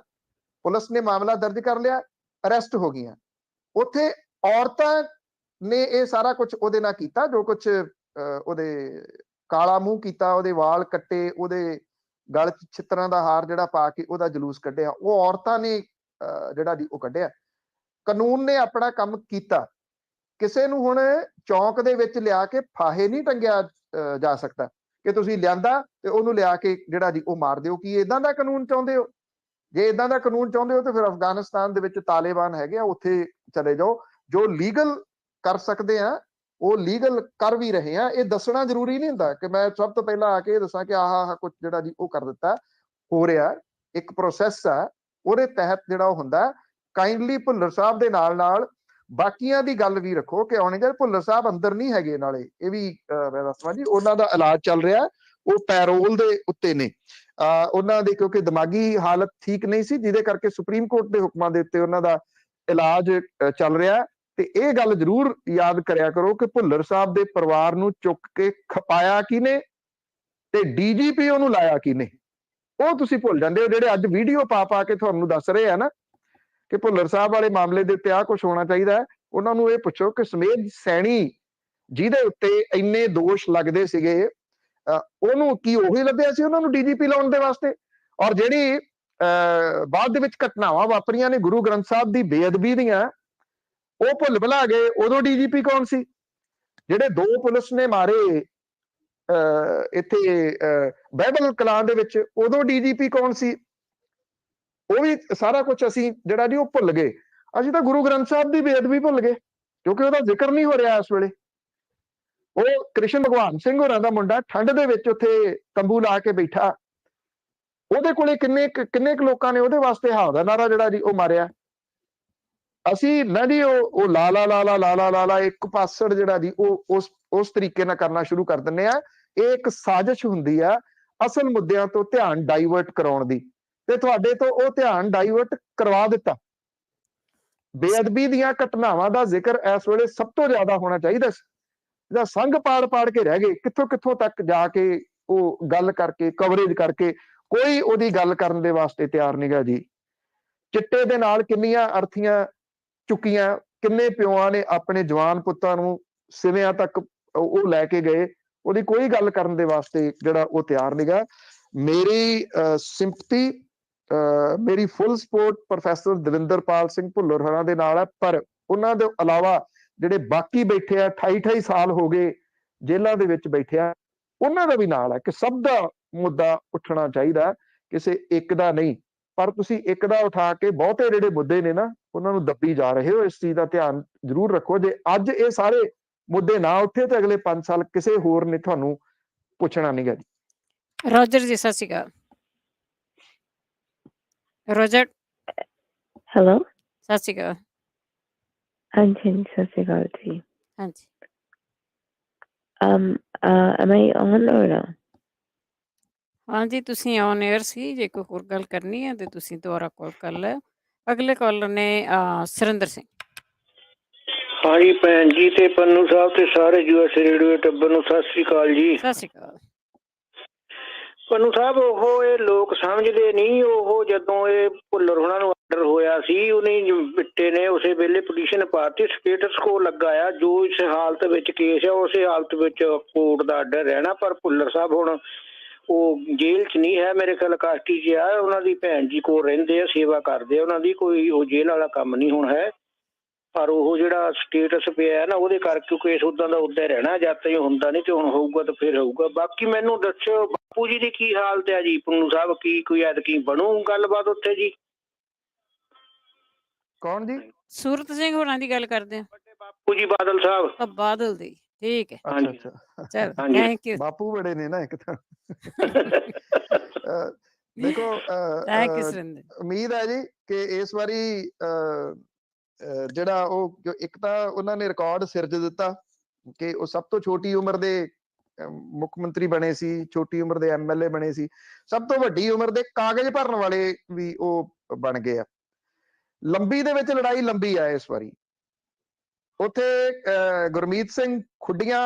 ਪੁਲਿਸ ਨੇ ਮਾਮਲਾ ਦਰਜ ਕਰ ਲਿਆ, ਅਰੈਸਟ ਹੋ ਗਈਆਂ। ਉੱਥੇ ਔਰਤਾਂ ਨੇ ਇਹ ਸਾਰਾ ਕੁਝ ਉਹਦੇ ਨਾਲ ਕੀਤਾ, ਜੋ ਕੁਝ ਉਹਦੇ ਕਾਲਾ ਮੂੰਹ ਕੀਤਾ, ਉਹਦੇ ਵਾਲ ਕੱਟੇ, ਉਹਦੇ ਗਲ 'ਚ ਛਿੱਤਰਾਂ ਦਾ ਹਾਰ ਜਿਹੜਾ ਪਾ ਕੇ ਉਹਦਾ ਜਲੂਸ ਕੱਢਿਆ, ਉਹ ਔਰਤਾਂ ਨੇ ਜਿਹੜਾ ਜੀ ਉਹ ਕੱਢਿਆ। ਕਾਨੂੰਨ ਨੇ ਆਪਣਾ ਕੰਮ ਕੀਤਾ। ਕਿਸੇ ਨੂੰ ਹੁਣ ਚੌਂਕ ਦੇ ਵਿੱਚ ਲਿਆ ਕੇ ਫਾਹੇ ਨਹੀਂ ਟੰਗਿਆ ਜਾ ਸਕਦਾ ਕਿ ਤੁਸੀਂ ਲਿਆਂਦਾ ਤੇ ਉਹਨੂੰ ਲਿਆ ਕੇ ਜਿਹੜਾ ਜੀ ਉਹ ਮਾਰ ਦਿਓ। ਕੀ ਇਦਾਂ ਦਾ ਕਾਨੂੰਨ ਚਾਹੁੰਦੇ ਹੋ? ਜੇ ਇਦਾਂ ਦਾ ਕਾਨੂੰਨ ਚਾਹੁੰਦੇ ਹੋ ਤਾਂ ਫਿਰ ਅਫਗਾਨਿਸਤਾਨ ਦੇ ਵਿੱਚ ਤਾਲਿਬਾਨ ਹੈਗੇ ਆ, ਉੱਥੇ ਚਲੇ ਜਾਓ। ਜੋ ਲੀਗਲ ਕਰ ਸਕਦੇ ਆ ਉਹ ਲੀਗਲ ਕਰ ਵੀ ਰਹੇ ਆ। ਇਹ ਦੱਸਣਾ ਜ਼ਰੂਰੀ ਨਹੀਂ ਹੁੰਦਾ ਕਿ ਮੈਂ ਸਭ ਤੋਂ ਪਹਿਲਾਂ ਆ ਕੇ ਦੱਸਾਂ ਕਿ ਆਹ ਕੁਝ ਜਿਹੜਾ ਜੀ ਉਹ ਕਰ ਦਿੱਤਾ। ਹੋ ਰਿਹਾ ਇੱਕ ਪ੍ਰੋਸੈਸ ਆ, ਉਹਦੇ ਤਹਿਤ ਜਿਹੜਾ ਉਹ ਹੁੰਦਾ। ਕਾਈਂਡਲੀ ਭੁੱਲਰ ਸਾਹਿਬ ਦੇ ਨਾਲ ਬਾਕੀਆਂ ਦੀ ਗੱਲ ਵੀ ਰੱਖੋ ਕਿ ਆਉਣੇ ਚਾਹੀਦੇ। ਭੁੱਲਰ ਸਾਹਿਬ ਅੰਦਰ ਨਹੀਂ ਹੈਗੇ, ਨਾਲੇ ਇਹ ਵੀ ਮੈਂ ਦੱਸਵਾਂ ਜੀ, ਉਹਨਾਂ ਦਾ ਇਲਾਜ ਚੱਲ ਰਿਹਾ, ਉਹ ਪੈਰੋਲ ਦੇ ਉੱਤੇ ਨੇ। ਉਹਨਾਂ ਦੀ ਕਿਉਂਕਿ ਦਿਮਾਗੀ ਹਾਲਤ ਠੀਕ ਨਹੀਂ ਸੀ, ਜਿਹਦੇ ਕਰਕੇ ਸੁਪਰੀਮ ਕੋਰਟ ਦੇ ਹੁਕਮਾਂ ਦੇ ਉੱਤੇ ਉਹਨਾਂ ਦਾ ਇਲਾਜ ਚੱਲ ਰਿਹਾ। ਤੇ ਇਹ ਗੱਲ ਜ਼ਰੂਰ ਯਾਦ ਕਰਿਆ ਕਰੋ ਕਿ ਭੁੱਲਰ ਸਾਹਿਬ ਦੇ ਪਰਿਵਾਰ ਨੂੰ ਚੁੱਕ ਕੇ ਖਪਾਇਆ ਕਿਹਨੇ ਤੇ ਡੀਜੀਪੀ ਉਹਨੂੰ ਲਾਇਆ ਕਿਹਨੇ, ਉਹ ਤੁਸੀਂ ਭੁੱਲ ਜਾਂਦੇ ਹੋ। ਜਿਹੜੇ ਅੱਜ ਵੀਡੀਓ ਪਾ ਕੇ ਤੁਹਾਨੂੰ ਦੱਸ ਰਹੇ ਆ ਨਾ ਕਿ ਭੁੱਲਰ ਸਾਹਿਬ ਵਾਲੇ ਮਾਮਲੇ ਦੇ ਉੱਤੇ ਆਹ ਕੁਝ ਹੋਣਾ ਚਾਹੀਦਾ ਹੈ, ਉਹਨਾਂ ਨੂੰ ਇਹ ਪੁੱਛੋ ਕਿ ਸਮੇਧ ਸੈਣੀ ਜਿਹਦੇ ਉੱਤੇ ਇੰਨੇ ਦੋਸ਼ ਲੱਗਦੇ ਸੀਗੇ, ਉਹਨੂੰ ਕੀ ਉਹੀ ਲੱਭਿਆ ਸੀ ਉਹਨਾਂ ਨੂੰ ਡੀਜੀਪੀ ਲਾਉਣ ਦੇ ਵਾਸਤੇ? ਔਰ ਜਿਹੜੀ ਬਾਅਦ ਦੇ ਵਿੱਚ ਘਟਨਾਵਾਂ ਵਾਪਰੀਆਂ ਨੇ ਗੁਰੂ ਗ੍ਰੰਥ ਸਾਹਿਬ ਦੀ ਬੇਅਦਬੀ ਦੀਆਂ, ਉਹ ਭੁੱਲ ਭੁਲਾ ਗਏ ਉਦੋਂ ਡੀਜੀਪੀ ਕੌਣ ਸੀ? ਜਿਹੜੇ 2 ਪੁਲਿਸ ਨੇ ਮਾਰੇ ਇੱਥੇ ਬਾਈਬਲ ਕਲਾਂ ਦੇ ਵਿੱਚ, ਉਦੋਂ ਡੀਜੀਪੀ ਕੌਣ ਸੀ? ਉਹ ਵੀ ਸਾਰਾ ਕੁਝ ਅਸੀਂ ਜਿਹੜਾ ਜੀ ਉਹ ਭੁੱਲ ਗਏ। ਅਸੀਂ ਤਾਂ ਗੁਰੂ ਗ੍ਰੰਥ ਸਾਹਿਬ ਦੀ ਬੇਅਦਬੀ ਭੁੱਲ ਗਏ, ਕਿਉਂਕਿ ਉਹਦਾ ਜ਼ਿਕਰ ਨਹੀਂ ਹੋ ਰਿਹਾ ਇਸ ਵੇਲੇ। ਉਹ ਕ੍ਰਿਸ਼ਨ ਭਗਵਾਨ ਸਿੰਘ ਹੋਰਾਂ ਦਾ ਮੁੰਡਾ ਠੰਡ ਦੇ ਵਿੱਚ ਉੱਥੇ ਤੰਬੂ ਲਾ ਕੇ ਬੈਠਾ, ਉਹਦੇ ਕੋਲੇ ਕਿੰਨੇ ਕੁ ਲੋਕਾਂ ਨੇ ਉਹਦੇ ਵਾਸਤੇ ਹਾਂ ਦਾ ਨਾਰਾ ਜਿਹੜਾ ਜੀ ਉਹ ਮਾਰਿਆ। ਅਸੀਂ ਨਾ ਜੀ ਉਹ ਲਾ ਲਾ ਲਾ ਲਾ ਲਾ ਲਾ ਲਾ ਲਾ ਇੱਕ ਪਾਸੜ ਜਿਹੜਾ ਜੀ ਉਹ ਉਸ ਤਰੀਕੇ ਨਾਲ ਕਰਨਾ ਸ਼ੁਰੂ ਕਰ ਦਿੰਦੇ ਆ। ਇਹ ਇੱਕ ਸਾਜ਼ਿਸ਼ ਹੁੰਦੀ ਆ ਅਸਲ ਮੁੱਦਿਆਂ ਤੋਂ ਧਿਆਨ ਡਾਈਵਰਟ ਕਰਾਉਣ ਦੀ, ਤੇ ਤੁਹਾਡੇ ਤੋਂ ਉਹ ਧਿਆਨ ਡਾਈਵਰਟ ਕਰਵਾ ਦਿੱਤਾ। ਬੇਅਦਬੀ ਦੀਆਂ ਘਟਨਾਵਾਂ ਦਾ ਜ਼ਿਕਰ ਇਸ ਵੇਲੇ ਸਭ ਤੋਂ ਜ਼ਿਆਦਾ ਹੋਣਾ ਚਾਹੀਦਾ ਸੀ। ਜਾਂ ਸੰਘ ਪਾੜ ਕੇ ਰਹਿ ਗਏ, ਕਿੱਥੋਂ ਤੱਕ ਜਾ ਕੇ ਉਹ ਗੱਲ ਕਰਕੇ ਕਵਰੇਜ ਕਰਕੇ ਕੋਈ ਉਹਦੀ ਗੱਲ ਕਰਨ ਦੇ ਵਾਸਤੇ ਤਿਆਰ ਨਹੀਂਗਾ ਜੀ। ਚਿੱਟੇ ਦੇ ਨਾਲ ਕਿੰਨੀਆਂ ਅਰਥੀਆਂ ਚੁੱਕੀਆਂ, ਕਿੰਨੇ ਪਿਓਾਂ ਨੇ ਆਪਣੇ ਜਵਾਨ ਪੁੱਤਾਂ ਨੂੰ ਸਿਵਿਆਂ ਤੱਕ ਉਹ ਲੈ ਕੇ ਗਏ, ਉਹਦੀ ਕੋਈ ਗੱਲ ਕਰਨ ਦੇ ਵਾਸਤੇ ਜਿਹੜਾ ਉਹ ਤਿਆਰ ਨਹੀਂਗਾ। ਮੇਰੀ ਸਿੰਪਥੀ, ਮੇਰੀ full support professor Davinderpal Singh Bhullar ਹੋਰਾਂ ਦੇ ਨਾਲ ਹੈ, ਪਰ ਉਹਨਾਂ ਦੇ ਇਲਾਵਾ ਜਿਹੜੇ ਬਾਕੀ ਬੈਠੇ ਆ 28 ਸਾਲ ਹੋ ਗਏ ਜੇਲ੍ਹਾਂ ਦੇ ਵਿੱਚ ਬੈਠੇ ਆ, ਉਹਨਾਂ ਦਾ ਵੀ ਨਾਲ ਹੈ ਕਿ ਸਭ ਦਾ ਮੁੱਦਾ ਉੱਠਣਾ ਚਾਹੀਦਾ, ਕਿਸੇ ਇੱਕ ਦਾ ਨਹੀਂ। ਪਰ ਤੁਸੀਂ ਇੱਕ ਦਾ ਉਠਾ ਕੇ ਬਹੁਤੇ ਜਿਹੜੇ ਮੁੱਦੇ ਨੇ ਨਾ ਉਹਨਾਂ ਨੂੰ ਦੱਬੀ ਜਾ ਰਹੇ ਹੋ। ਇਸ ਚੀਜ਼ ਦਾ ਧਿਆਨ ਜ਼ਰੂਰ ਰੱਖੋ। ਜੇ ਅੱਜ ਇਹ ਸਾਰੇ ਮੁੱਦੇ ਨਾ ਉੱਠੇ ਤਾਂ ਅਗਲੇ 5 ਸਾਲ ਕਿਸੇ ਹੋਰ ਨੇ ਤੁਹਾਨੂੰ ਪੁੱਛਣਾ ਨਹੀਂਗਾ ਜੀ। ਰੋਜਰ ਜੀ ਸਤਿ ਸ਼੍ਰੀ ਅਕਾਲ। ਰੋਜਰ ਹੈਲੋ, ਸਤਿ ਸ਼੍ਰੀ ਅਕਾਲ। ਹਾਂਜੀ ਸਤਿ ਸ਼੍ਰੀ ਅਕਾਲ ਜੀ। ਹਾਂਜੀ am I on or no? ਹਾਂਜੀ ਤੁਸੀਂ ਔਨ 에ਅਰ ਸੀ। ਜੇ ਕੋਈ ਹੋਰ ਗੱਲ ਕਰਨੀ ਹੈ ਤੇ ਤੁਸੀਂ ਦੁਬਾਰਾ ਕਾਲ ਕਰ ਲਿਓ। ਅਗਲੇ ਕਾਲਰ ਨੇ ਸੁਰਿੰਦਰ ਸਿੰਘ। ਹਾਂਜੀ ਭੈਣ ਜੀ ਤੇ ਪੰਨੂ ਸਾਹਿਬ ਤੇ ਸਾਰੇ US ਰੇਡੀਓ ਟੱਬਰ ਨੂੰ ਸਤਿ ਸ੍ਰੀ ਅਕਾਲ ਜੀ। ਸਤਿ ਸ਼੍ਰੀ ਅਕਾਲ। ਪੰਨੂ ਸਾਹਿਬ, ਉਹ ਇਹ ਲੋਕ ਸਮਝਦੇ ਨਹੀਂ। ਉਹ ਜਦੋਂ ਇਹ ਭੁੱਲਰ ਉਹਨਾਂ ਨੂੰ ਆਰਡਰ ਹੋਇਆ ਸੀ, ਉਹਨੇ ਬਿੱਟੇ ਨੇ ਉਸੇ ਵੇਲੇ ਪਟੀਸ਼ਨ ਪਾਤੀ, ਸਟੇਟਸ ਕੋ ਲੱਗਾ ਆ, ਜੋ ਇਸ ਹਾਲਤ ਵਿੱਚ ਕੇਸ ਆ ਉਸੇ ਹਾਲਤ ਵਿੱਚ ਕੋਰਟ ਦਾ ਆਰਡਰ ਰਹਿਣਾ। ਪਰ ਭੁੱਲਰ ਸਾਹਿਬ ਹੁਣ ਉਹ ਜੇਲ੍ਹ 'ਚ ਨਹੀਂ ਹੈ, ਮੇਰੇ ਖਿਆਲ ਕਾਸਟੀ 'ਚ ਆ। ਉਹਨਾਂ ਦੀ ਭੈਣ ਜੀ ਕੋਲ ਰਹਿੰਦੇ ਆ, ਸੇਵਾ ਕਰਦੇ ਆ ਉਹਨਾਂ ਦੀ, ਕੋਈ ਉਹ ਜੇਲ੍ਹ ਵਾਲਾ ਕੰਮ ਨਹੀਂ ਹੁਣ ਹੈ। ਪਰ ਉਹ ਜਿਹੜਾ ਸਟੇਟਸ ਪਿਆ ਨਾ ਉਹਦੇ ਕਰਕੇ ਕੇਸ ਉਦਾਂ ਦਾ ਉਦਾਂ ਰਹਿਣਾ, ਜਦ ਤੱਕ ਹੁੰਦਾ ਨਹੀਂ ਤੇ ਹੁਣ ਹੋਊਗਾ ਤਾਂ ਫਿਰ ਹੋਊਗਾ। ਬਾਕੀ ਮੈਨੂੰ ਦੱਸਿਓ ਬਾਪੂ ਜੀ ਦੀ ਕੀ ਹਾਲਤ ਹੈ ਜੀ? ਪੰਨੂ ਸਾਹਿਬ ਕੀ ਕੋਈ ਐਤਕੀ ਬਣੂ ਗੱਲਬਾਤ ਉੱਥੇ ਜੀ? ਕੌਣ ਜੀ? ਸੂਰਤ ਸਿੰਘ ਹੋਰਾਂ ਦੀ ਗੱਲ ਕਰਦੇ ਆ। ਬਾਪੂ ਜੀ ਬਾਦਲ ਸਾਹਿਬ। ਬਾਦਲ ਦੀ, ਠੀਕ ਹੈ। ਅੱਛਾ ਚਲ ਥੈਂਕ ਯੂ। ਬਾਪੂ ਬੜੇ ਨੇ ਨਾ ਇੱਕ ਤਾਂ। ਦੇਖੋ ਥੈਂਕ ਯੂ ਸੁਰਿੰਦਰ। ਉਮੀਦ ਹੈ ਜੀ ਕਿ ਇਸ ਵਾਰੀ ਜਿਹੜਾ ਉਹ ਇੱਕ ਤਾਂ ਉਹਨਾਂ ਨੇ ਰਿਕਾਰਡ ਸਿਰਜ ਦਿੱਤਾ ਕਿ ਉਹ ਸਭ ਤੋਂ ਛੋਟੀ ਉਮਰ ਦੇ ਮੁੱਖ ਮੰਤਰੀ ਬਣੇ ਸੀ, ਛੋਟੀ ਉਮਰ ਦੇ MLA ਬਣੇ ਸੀ, ਸਭ ਤੋਂ ਵੱਡੀ ਉਮਰ ਦੇ ਕਾਗਜ਼ ਭਰਨ ਵਾਲੇ ਵੀ ਉਹ ਬਣ ਗਏ ਆ। ਲੰਬੀ ਦੇ ਵਿੱਚ ਲੜਾਈ ਲੰਬੀ ਆ ਇਸ ਵਾਰੀ। ਉੱਥੇ ਗੁਰਮੀਤ ਸਿੰਘ ਖੁੱਡੀਆਂ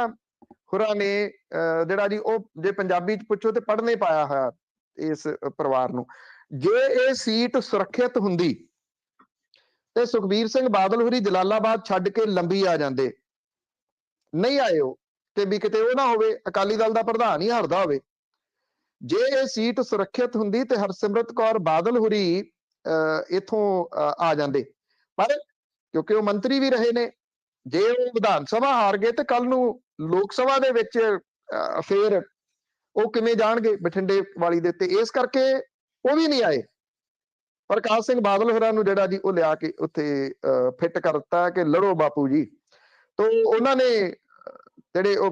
ਹੋਰਾਂ ਨੇ ਜਿਹੜਾ ਜੀ ਉਹ ਜੇ ਪੰਜਾਬੀ 'ਚ ਪੁੱਛੋ ਤੇ ਪੜ੍ਹਨੇ ਪਾਇਆ ਹੋਇਆ ਇਸ ਪਰਿਵਾਰ ਨੂੰ। ਜੇ ਇਹ ਸੀਟ ਸੁਰੱਖਿਅਤ ਹੁੰਦੀ ਤੇ ਸੁਖਬੀਰ ਸਿੰਘ ਬਾਦਲ ਹੋਰੀ ਜਲਾਲਾਬਾਦ ਛੱਡ ਕੇ ਲੰਬੀ ਆ ਜਾਂਦੇ। ਨਹੀਂ ਆਏ ਉਹ, ਤੇ ਵੀ ਕਿਤੇ ਉਹ ਨਾ ਹੋਵੇ ਅਕਾਲੀ ਦਲ ਦਾ ਪ੍ਰਧਾਨ ਹੀ ਹਾਰਦਾ ਹੋਵੇ। ਜੇ ਇਹ ਸੀਟ ਸੁਰੱਖਿਅਤ ਹੁੰਦੀ ਤੇ ਹਰਸਿਮਰਤ ਕੌਰ ਬਾਦਲ ਹੋਰੀ ਇਥੋਂ ਆ ਜਾਂਦੇ, ਪਰ ਕਿਉਂਕਿ ਉਹ ਮੰਤਰੀ ਵੀ ਰਹੇ ਨੇ, ਜੇ ਉਹ ਵਿਧਾਨ ਸਭਾ ਹਾਰ ਗਏ ਤੇ ਕੱਲ ਨੂੰ ਲੋਕ ਸਭਾ ਦੇ ਵਿੱਚ ਫੇਰ ਉਹ ਕਿਵੇਂ ਜਾਣਗੇ ਬਠਿੰਡੇ ਵਾਲੀ ਦੇ ਉੱਤੇ। ਇਸ ਕਰਕੇ ਉਹ ਵੀ ਨਹੀਂ ਆਏ। ਪ੍ਰਕਾਸ਼ ਸਿੰਘ ਬਾਦਲ ਹੋਰਾਂ ਨੂੰ ਜਿਹੜਾ ਜੀ ਉਹ ਲਿਆ ਕੇ ਉੱਥੇ ਫਿੱਟ ਕਰ ਦਿੱਤਾ ਕਿ ਲੜੋ ਬਾਪੂ ਜੀ। ਤੋਂ ਉਹਨਾਂ ਨੇ ਜਿਹੜੇ ਉਹ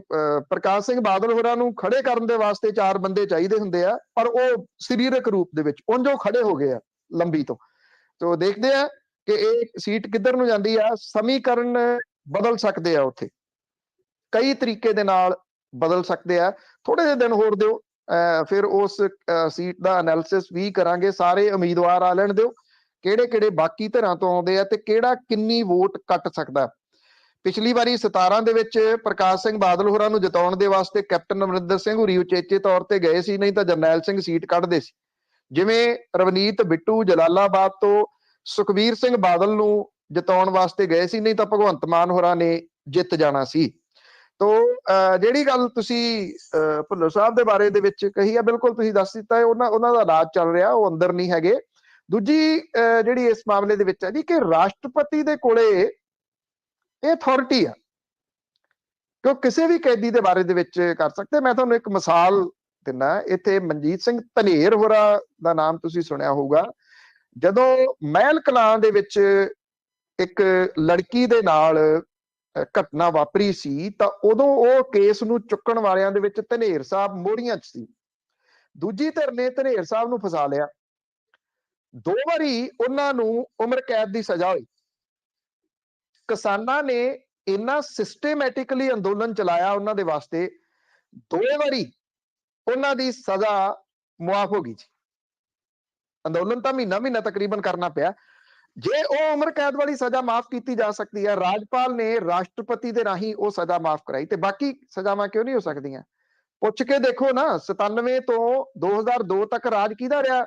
ਪ੍ਰਕਾਸ਼ ਸਿੰਘ ਬਾਦਲ ਹੋਰਾਂ ਨੂੰ ਖੜੇ ਕਰਨ ਦੇ ਵਾਸਤੇ 4 ਬੰਦੇ ਚਾਹੀਦੇ ਹੁੰਦੇ ਆ, ਪਰ ਉਹ ਸਰੀਰਕ ਰੂਪ ਦੇ ਵਿੱਚ ਉਂਝ ਉਹ ਖੜੇ ਹੋ ਗਏ ਆ ਲੰਬੀ ਤੋਂ। ਤੋ ਦੇਖਦੇ ਆ ਕਿ ਇਹ ਸੀਟ ਕਿੱਧਰ ਨੂੰ ਜਾਂਦੀ ਆ। ਸਮੀਕਰਨ ਬਦਲ ਸਕਦੇ ਆ, ਉੱਥੇ ਕਈ ਤਰੀਕੇ ਦੇ ਨਾਲ ਬਦਲ ਸਕਦੇ ਆ। ਥੋੜੇ ਜਿਹੇ ਦਿਨ ਹੋਰ ਦਿਓ, ਫਿਰ ਉਸ ਸੀਟ ਦਾ ਐਨਾਲਿਸਿਸ ਵੀ ਕਰਾਂਗੇ। ਸਾਰੇ ਉਮੀਦਵਾਰ ਆ ਲੈਣ ਦਿਓ, ਕਿਹੜੇ ਬਾਕੀ ਧਿਰਾਂ ਤੋਂ ਆਉਂਦੇ ਆ ਤੇ ਕਿਹੜਾ ਕਿੰਨੀ ਵੋਟ ਕੱਟ ਸਕਦਾ। ਪਿਛਲੀ ਵਾਰੀ 17 ਦੇ ਵਿੱਚ ਪ੍ਰਕਾਸ਼ ਸਿੰਘ ਬਾਦਲ ਹੋਰਾਂ ਨੂੰ ਜਿਤਾਉਣ ਦੇ ਵਾਸਤੇ ਕੈਪਟਨ ਅਮਰਿੰਦਰ ਸਿੰਘ ਹੋਰੀ ਉਚੇਚੇ ਤੌਰ ਤੇ ਗਏ ਸੀ, ਨਹੀਂ ਤਾਂ ਜਰਨੈਲ ਸਿੰਘ ਸੀਟ ਕੱਢਦੇ ਸੀ। ਜਿਵੇਂ ਰਵਨੀਤ ਬਿੱਟੂ ਜਲਾਲਾਬਾਦ ਤੋਂ ਸੁਖਬੀਰ ਸਿੰਘ ਬਾਦਲ ਨੂੰ ਜਿਤਾਉਣ ਵਾਸਤੇ ਗਏ ਸੀ, ਨਹੀਂ ਤਾਂ ਭਗਵੰਤ ਮਾਨ ਹੋਰਾਂ ਨੇ ਜਿੱਤ ਜਾਣਾ ਸੀ। ਤੋ ਜਿਹੜੀ ਗੱਲ ਤੁਸੀਂ ਭੁੱਲਰ ਸਾਹਿਬ ਦੇ ਬਾਰੇ ਦੇ ਵਿੱਚ ਕਹੀ ਆ, ਬਿਲਕੁਲ ਤੁਸੀਂ ਦੱਸ ਦਿੱਤਾ ਹੈ। ਉਹਨਾਂ ਦਾ ਇਲਾਜ ਚੱਲ ਰਿਹਾ, ਉਹ ਅੰਦਰ ਨਹੀਂ ਹੈਗੇ। ਦੂਜੀ ਜਿਹੜੀ ਇਸ ਮਾਮਲੇ ਦੇ ਵਿੱਚ ਹੈ ਜੀ, ਕਿ ਰਾਸ਼ਟਰਪਤੀ ਦੇ ਕੋਲੇ ਇਹ ਅਥਾਰਟੀ ਆ ਕਿ ਉਹ ਕਿਸੇ ਵੀ ਕੈਦੀ ਦੇ ਬਾਰੇ ਦੇ ਵਿੱਚ ਕਰ ਸਕਦੇ। ਮੈਂ ਤੁਹਾਨੂੰ ਇੱਕ ਮਿਸਾਲ ਦਿੰਦਾ। ਇੱਥੇ ਮਨਜੀਤ ਸਿੰਘ ਧਨੇਰ ਹੋਰਾਂ ਦਾ ਨਾਮ ਤੁਸੀਂ ਸੁਣਿਆ ਹੋਊਗਾ। ਜਦੋਂ ਮਹਿਲ ਕਲਾਂ ਦੇ ਵਿੱਚ ਇੱਕ ਲੜਕੀ ਦੇ ਨਾਲ ਘਟਨਾ ਵਾਪਰੀ ਸੀ, ਤਾਂ ਉਦੋਂ ਉਹ ਕੇਸ ਨੂੰ ਚੁੱਕਣ ਵਾਲਿਆਂ ਦੇ ਵਿੱਚ ਧਨੇਰ ਸਾਹਿਬ ਮੋਹਰੀਆਂ 'ਚ ਸੀ। ਦੂਜੀ ਧਿਰ ਨੇ ਧਨੇਰ ਸਾਹਿਬ ਨੂੰ ਫਸਾ ਲਿਆ। 2 ਵਾਰੀ ਉਹਨਾਂ ਨੂੰ ਉਮਰ ਕੈਦ ਦੀ ਸਜ਼ਾ ਹੋਈ। ਕਿਸਾਨਾਂ ਨੇ ਇੰਨਾ ਸਿਸਟੇਮੈਟਿਕਲੀ ਅੰਦੋਲਨ ਚਲਾਇਆ ਉਹਨਾਂ ਦੇ ਵਾਸਤੇ, 2 ਵਾਰੀ ਉਹਨਾਂ ਦੀ ਸਜ਼ਾ ਮੁਆਫ ਹੋ ਗਈ ਜੀ। ਅੰਦੋਲਨ ਤਾਂ ਮਹੀਨਾ ਤਕਰੀਬਨ ਕਰਨਾ ਪਿਆ। ਜੇ ਉਹ ਉਮਰ ਕੈਦ ਵਾਲੀ ਸਜ਼ਾ ਮਾਫ ਕੀਤੀ ਜਾ ਸਕਦੀ ਹੈ, ਰਾਜਪਾਲ ਨੇ ਰਾਸ਼ਟਰਪਤੀ ਦੇ ਰਾਹੀਂ ਉਹ ਸਜ਼ਾ ਮਾਫ ਕਰਾਈ, ਤੇ ਬਾਕੀ ਸਜ਼ਾਵਾਂ ਕਿਉਂ ਨਹੀਂ ਹੋ ਸਕਦੀਆਂ? ਪੁੱਛ ਕੇ ਦੇਖੋ ਨਾ। 97 ਤੋਂ 2002 ਤੱਕ ਰਾਜ ਕਿਹਦਾ ਰਿਹਾ?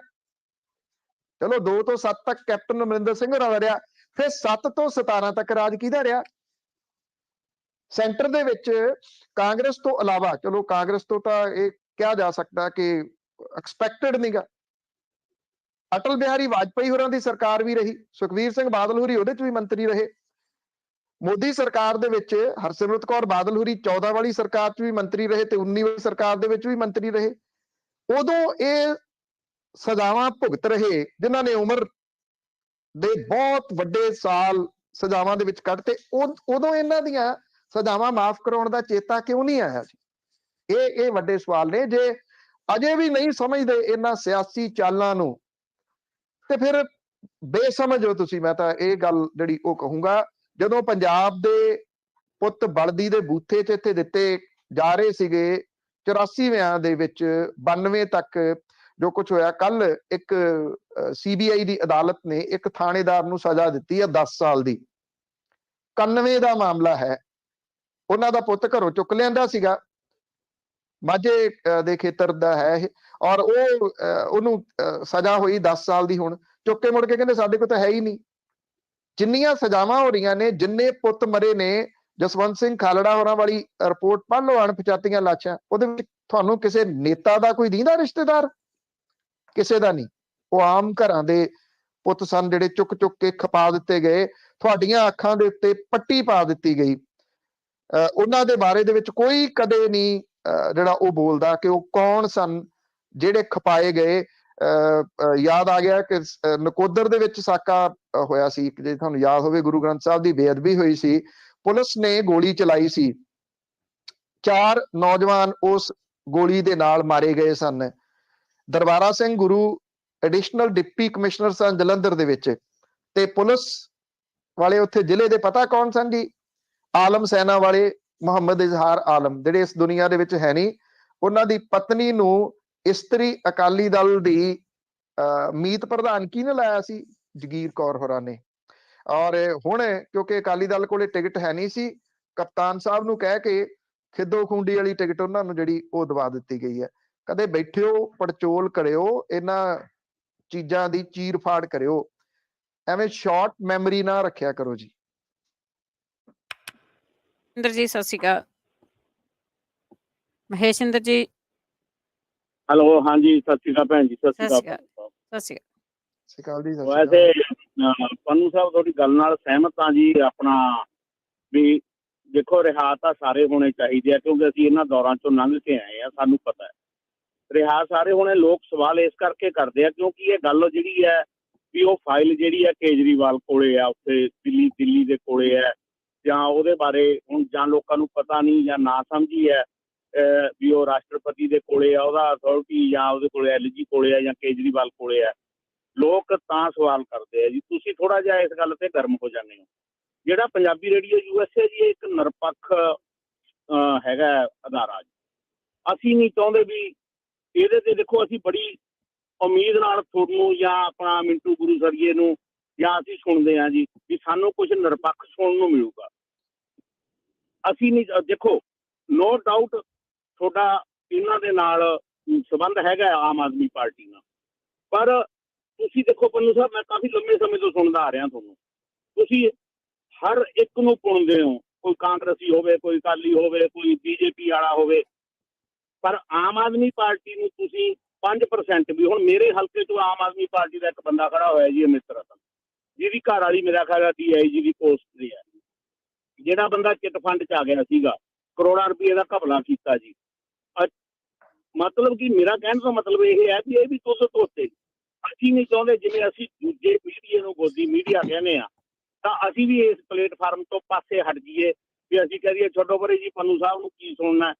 ਚਲੋ 2 ਤੋਂ 7 ਤੱਕ ਕੈਪਟਨ ਅਮਰਿੰਦਰ ਸਿੰਘ ਹੋਰਾਂ ਦਾ ਰਿਹਾ, ਫਿਰ 7 ਤੋਂ 17 ਤੱਕ ਰਾਜ ਕਿਹਦਾ ਰਿਹਾ? ਸੈਂਟਰ ਦੇ ਵਿੱਚ ਕਾਂਗਰਸ ਤੋਂ ਇਲਾਵਾ, ਚਲੋ ਕਾਂਗਰਸ ਤੋਂ ਤਾਂ ਇਹ ਕਿਹਾ ਜਾ ਸਕਦਾ ਕਿ ਐਕਸਪੈਕਟਡ ਨਹੀਂਗਾ, ਅਟਲ ਬਿਹਾਰੀ ਵਾਜਪਾਈ ਹੋਰਾਂ ਦੀ ਸਰਕਾਰ ਵੀ ਰਹੀ, ਸੁਖਬੀਰ ਸਿੰਘ ਬਾਦਲ ਹੋਰੀ ਉਹਦੇ 'ਚ ਵੀ ਮੰਤਰੀ ਰਹੇ। ਮੋਦੀ ਸਰਕਾਰ ਦੇ ਵਿੱਚ ਹਰਸਿਮਰਤ ਕੌਰ ਬਾਦਲ ਹੋਰੀ 14 ਵਾਲੀ ਸਰਕਾਰ 'ਚ ਵੀ ਮੰਤਰੀ ਰਹੇ ਤੇ 19 ਵਾਲੀ ਸਰਕਾਰ ਦੇ ਵਿੱਚ ਵੀ ਮੰਤਰੀ ਰਹੇ। ਉਦੋਂ ਇਹ ਸਜ਼ਾਵਾਂ ਭੁਗਤ ਰਹੇ ਜਿਨ੍ਹਾਂ ਨੇ ਉਮਰ ਦੇ ਬਹੁਤ ਵੱਡੇ ਸਾਲ ਸਜ਼ਾਵਾਂ ਦੇ ਵਿੱਚ ਕੱਢਤੇ। ਉਦੋਂ ਇਹਨਾਂ ਦੀਆਂ ਸਜ਼ਾਵਾਂ ਮਾਫ ਕਰਾਉਣ ਦਾ ਚੇਤਾ ਕਿਉਂ ਨਹੀਂ ਆਇਆ ਜੀ? ਇਹ ਵੱਡੇ ਸਵਾਲ ਨੇ। ਜੇ ਅਜੇ ਵੀ ਨਹੀਂ ਸਮਝਦੇ ਇਹਨਾਂ ਸਿਆਸੀ ਚਾਲਾਂ ਨੂੰ, ਤੇ ਫਿਰ ਬੇਸਮਝ ਹੋ ਤੁਸੀਂ। ਮੈਂ ਤਾਂ ਇਹ ਗੱਲ ਜਿਹੜੀ ਉਹ ਕਹੂੰਗਾ, ਜਦੋਂ ਪੰਜਾਬ ਦੇ ਪੁੱਤ ਬਲਦੀ ਦੇ ਬੂਥੇ 'ਚ ਇੱਥੇ ਦਿੱਤੇ ਜਾ ਰਹੇ ਸੀਗੇ 84ਵਿਆਂ ਦੇ ਵਿੱਚ 92 ਤੱਕ ਜੋ ਕੁਝ ਹੋਇਆ, ਕੱਲ ਇੱਕ CBI ਦੀ ਅਦਾਲਤ ਨੇ ਇੱਕ ਥਾਣੇਦਾਰ ਨੂੰ ਸਜ਼ਾ ਦਿੱਤੀ ਹੈ 10 ਸਾਲ ਦੀ। 91 ਦਾ ਮਾਮਲਾ ਹੈ। ਉਹਨਾਂ ਦਾ ਪੁੱਤ ਘਰੋਂ ਚੁੱਕ ਲਿਆਂਦਾ ਸੀਗਾ, ਮਾਝੇ ਦੇ ਖੇਤਰ ਦਾ ਹੈ ਇਹ, ਔਰ ਉਹਨੂੰ ਸਜ਼ਾ ਹੋਈ 10 ਸਾਲ ਦੀ। ਹੁਣ ਚੁੱਕ ਕੇ ਮੁੜ ਕੇ ਕਹਿੰਦੇ ਸਾਡੇ ਕੋਲ ਤਾਂ ਹੈ ਹੀ ਨਹੀਂ। ਜਿੰਨੀਆਂ ਸਜ਼ਾਵਾਂ ਹੋ ਰਹੀਆਂ ਨੇ, ਜਿੰਨੇ ਪੁੱਤ ਮਰੇ ਨੇ, ਜਸਵੰਤ ਸਿੰਘ ਖਾਲੜਾ ਹੋਰਾਂ ਵਾਲੀ ਰਿਪੋਰਟ ਪੜ੍ਹ ਲਓ, ਅਣਪਛਾਤੀਆਂ ਲਾਸ਼ਾਂ, ਉਹਦੇ ਵਿੱਚ ਤੁਹਾਨੂੰ ਕਿਸੇ ਨੇਤਾ ਦਾ ਕੋਈ ਦੀਂਦਾ ਰਿਸ਼ਤੇਦਾਰ? ਕਿਸੇ ਦਾ ਨਹੀਂ। ਉਹ ਆਮ ਘਰਾਂ ਦੇ ਪੁੱਤ ਸਨ ਜਿਹੜੇ ਚੁੱਕ ਕੇ ਖਪਾ ਦਿੱਤੇ ਗਏ, ਤੁਹਾਡੀਆਂ ਅੱਖਾਂ ਦੇ ਉੱਤੇ ਪੱਟੀ ਪਾ ਦਿੱਤੀ ਗਈ। ਉਹਨਾਂ ਦੇ ਬਾਰੇ ਦੇ ਵਿੱਚ ਕੋਈ ਕਦੇ ਨਹੀਂ ਜਿਹੜਾ ਉਹ ਬੋਲਦਾ ਕਿ ਉਹ ਕੌਣ ਸਨ ਜਿਹੜੇ ਖਪਾਏ ਗਏ। ਯਾਦ ਆ ਗਿਆ ਕਿ ਨਕੋਦਰ ਦੇ ਵਿੱਚ ਸਾਕਾ ਹੋਇਆ ਸੀ, ਜੇ ਤੁਹਾਨੂੰ ਯਾਦ ਹੋਵੇ, ਗੁਰੂ ਗ੍ਰੰਥ ਸਾਹਿਬ ਦੀ ਬੇਅਦਬੀ ਹੋਈ ਸੀ, ਪੁਲਿਸ ਨੇ ਗੋਲੀ ਚਲਾਈ ਸੀ, 4 ਨੌਜਵਾਨ ਉਸ ਗੋਲੀ ਦੇ ਨਾਲ ਮਾਰੇ ਗਏ ਸਨ। ਦਰਬਾਰਾ ਸਿੰਘ ਗੁਰੂ ਐਡੀਸ਼ਨਲ ਡਿਪਟੀ ਕਮਿਸ਼ਨਰ ਸਨ ਜਲੰਧਰ ਦੇ ਵਿੱਚ, ਤੇ ਪੁਲਿਸ ਵਾਲੇ ਉੱਥੇ ਜ਼ਿਲ੍ਹੇ ਦੇ ਪਤਾ ਕੌਣ ਸਨ ਜੀ? ਆਲਮ ਸੈਨਾ ਵਾਲੇ ਮੁਹੰਮਦ ਇਜ਼ਹਾਰ ਆਲਮ, ਜਿਹੜੇ ਇਸ ਦੁਨੀਆ ਦੇ ਵਿੱਚ ਹੈ ਨਹੀਂ। ਉਹਨਾਂ ਦੀ ਪਤਨੀ ਨੂੰ ਇਸਤਰੀ ਅਕਾਲੀ ਦਲ ਦੀ ਮੀਤ ਪ੍ਰਧਾਨ ਕਿਹਨੇ ਲਾਇਆ ਸੀ? ਜਗੀਰ ਕੌਰ ਹੋਰਾਂ ਨੇ। ਔਰ ਹੁਣ ਕਿਉਂਕਿ ਅਕਾਲੀ ਦਲ ਕੋਲੇ ਟਿਕਟ ਹੈ ਨਹੀਂ ਸੀ, ਕਪਤਾਨ ਸਾਹਿਬ ਨੂੰ ਕਹਿ ਕੇ ਖਿੱਦੋ ਖੂੰਡੀ ਵਾਲੀ ਟਿਕਟ ਉਹਨਾਂ ਨੂੰ ਜਿਹੜੀ ਉਹ ਦਵਾ ਦਿੱਤੀ ਗਈ ਹੈ। ਕਦੇ ਬੈਠਿਓ, ਪੜਚੋਲ ਕਰਿਓ, ਇਹਨਾਂ ਚੀਜ਼ਾਂ ਦੀ ਚੀਰ ਫਾੜ ਕਰਿਓ, ਐਵੇਂ ਸ਼ਾਰਟ ਮੈਮਰੀ ਨਾ ਰੱਖਿਆ ਕਰੋ ਜੀ। ਇੰਦਰ ਜੀ ਸਤਿ ਸ਼੍ਰੀ ਅਕਾਲ। ਮਹੇਸ਼ ਇੰਦਰ ਜੀ। ਹੈਲੋ, ਹਾਂਜੀ, ਸਤਿ ਸ਼੍ਰੀ ਅਕਾਲ ਭੈਣ ਜੀ। ਸਤਿ ਸਤਿ ਸ਼੍ਰੀ ਸ਼੍ਰੀ ਅਕਾਲ। ਸਤਿ ਸ਼੍ਰੀ ਅਕਾਲ। ਸਤਿ ਸ਼੍ਰੀ ਅਕਾਲ ਜੀ। ਵੈਸੇ ਪੰਨੂ ਸਾਹਿਬ ਤੁਹਾਡੀ ਗੱਲ ਨਾਲ ਸਹਿਮਤ ਹਾਂ ਜੀ। ਆਪਣਾ ਵੀ ਦੇਖੋ, ਰਿਹਾ ਤਾਂ ਸਾਰੇ ਹੋਣੇ ਚਾਹੀਦੇ ਆ, ਕਿਉਂਕਿ ਅਸੀਂ ਇਹਨਾਂ ਦੌਰਾਂ ਚੋਂ ਲੰਘ ਕੇ ਆਏ ਆ, ਸਾਨੂੰ ਪਤਾ ਹੈ। ਰਿਹਾ ਸਾਰੇ ਹੋਣੇ। ਲੋਕ ਸਵਾਲ ਇਸ ਕਰਕੇ ਕਰਦੇ ਆ ਕਿਉਂਕਿ ਇਹ ਗੱਲ ਜਿਹੜੀ ਹੈ ਵੀ ਉਹ ਫਾਈਲ ਜਿਹੜੀ ਹੈ ਕੇਜਰੀਵਾਲ ਕੋਲੇ ਆ, ਉੱਥੇ ਦਿੱਲੀ ਦੇ ਕੋਲੇ ਹੈ, ਜਾਂ ਉਹਦੇ ਬਾਰੇ ਹੁਣ ਜਾਂ ਲੋਕਾਂ ਨੂੰ ਪਤਾ ਨਹੀਂ ਜਾਂ ਨਾ ਸਮਝੀ ਹੈ ਵੀ ਉਹ ਰਾਸ਼ਟਰਪਤੀ ਦੇ ਕੋਲੇ ਆ, ਉਹਦਾ ਅਥਾਰਟੀ, ਜਾਂ ਉਹਦੇ ਕੋਲੇ LG ਕੋਲੇ ਆ, ਜਾਂ ਕੇਜਰੀਵਾਲ ਕੋਲੇ ਆ। ਲੋਕ ਤਾਂ ਸਵਾਲ ਕਰਦੇ ਆ ਜੀ। ਤੁਸੀਂ ਥੋੜਾ ਜਿਹਾ ਇਸ ਗੱਲ ਤੇ ਗਰਮ ਹੋ ਜਾਂਦੇ ਹੋ। ਜਿਹੜਾ ਪੰਜਾਬੀ ਰੇਡੀਓ USA ਜੀ, ਇੱਕ ਨਿਰਪੱਖ ਹੈਗਾ ਅਦਾਰਾ ਜੀ। ਅਸੀਂ ਨਹੀਂ ਚਾਹੁੰਦੇ ਵੀ ਇਹਦੇ ਤੇ, ਦੇਖੋ ਅਸੀਂ ਬੜੀ ਉਮੀਦ ਨਾਲ ਤੁਹਾਨੂੰ ਜਾਂ ਆਪਣਾ ਮਿੰਟੂ ਗੁਰੂ ਸਰੀਏ ਨੂੰ ਜਾਂ ਅਸੀਂ ਸੁਣਦੇ ਹਾਂ ਜੀ ਵੀ ਸਾਨੂੰ ਕੁਝ ਨਿਰਪੱਖ ਸੁਣਨ ਨੂੰ ਮਿਲੂਗਾ। ਅਸੀਂ ਨਹੀਂ, ਦੇਖੋ ਨੋ ਡਾਊਟ ਤੁਹਾਡਾ ਇਹਨਾਂ ਦੇ ਨਾਲ ਸੰਬੰਧ ਹੈਗਾ ਆਮ ਆਦਮੀ ਪਾਰਟੀ ਨਾਲ, ਪਰ ਤੁਸੀਂ ਦੇਖੋ ਪੰਨੂ ਸਾਹਿਬ, ਮੈਂ ਕਾਫੀ ਲੰਮੇ ਸਮੇਂ ਤੋਂ ਸੁਣਦਾ ਆ ਰਿਹਾ ਤੁਹਾਨੂੰ, ਤੁਸੀਂ ਹਰ ਇੱਕ ਨੂੰ ਪੁਣਦੇ ਹੋ, ਕੋਈ ਕਾਂਗਰਸੀ ਹੋਵੇ, ਕੋਈ ਅਕਾਲੀ ਹੋਵੇ, ਕੋਈ ਬੀਜੇਪੀ ਵਾਲਾ ਹੋਵੇ, ਪਰ ਆਮ ਆਦਮੀ ਪਾਰਟੀ ਨੂੰ ਤੁਸੀਂ 5% ਵੀ, ਹੁਣ ਮੇਰੇ ਹਲਕੇ ਤੋਂ ਆਮ ਆਦਮੀ ਪਾਰਟੀ ਦਾ ਇੱਕ ਬੰਦਾ ਖੜਾ ਹੋਇਆ ਜੀ ਅਮਿਤ ਰਤਨ, ਜਿਹਦੀ ਘਰ ਵਾਲੀ ਮੇਰਾ ਖਿਆਲ ਹੈ DIG ਦੀ ਪੋਸਟ ਤੇ ਹੈ, ਜਿਹੜਾ ਬੰਦਾ ਚਿੱਟ ਫੰਡ 'ਚ ਆ ਗਿਆ ਸੀਗਾ, ਕਰੋੜਾਂ ਰੁਪਏ ਦਾ ਘਪਲਾ ਕੀਤਾ ਜੀ। ਮਤਲਬ ਕਿ ਮੇਰਾ ਕਹਿਣ ਦਾ ਮਤਲਬ ਇਹ ਹੈ ਵੀ ਇਹ ਵੀ ਦੁੱਧ ਧੋਤੇ। ਅਸੀਂ ਨਹੀਂ ਚਾਹੁੰਦੇ, ਜਿਵੇਂ ਅਸੀਂ ਦੂਜੇ ਮੀਡੀਆ ਨੂੰ ਗੋਦੀ ਮੀਡੀਆ ਕਹਿੰਦੇ ਆ, ਤਾਂ ਅਸੀਂ ਵੀ ਇਸ ਪਲੇਟਫਾਰਮ ਤੋਂ ਪਾਸੇ ਹਟ ਜਾਈਏ ਵੀ ਅਸੀਂ ਕਹਿ ਦਈਏ ਛੱਡੋ ਪਰੇ ਜੀ, ਪੰਨੂ ਸਾਹਿਬ ਨੂੰ ਕੀ ਸੁਣਨਾ,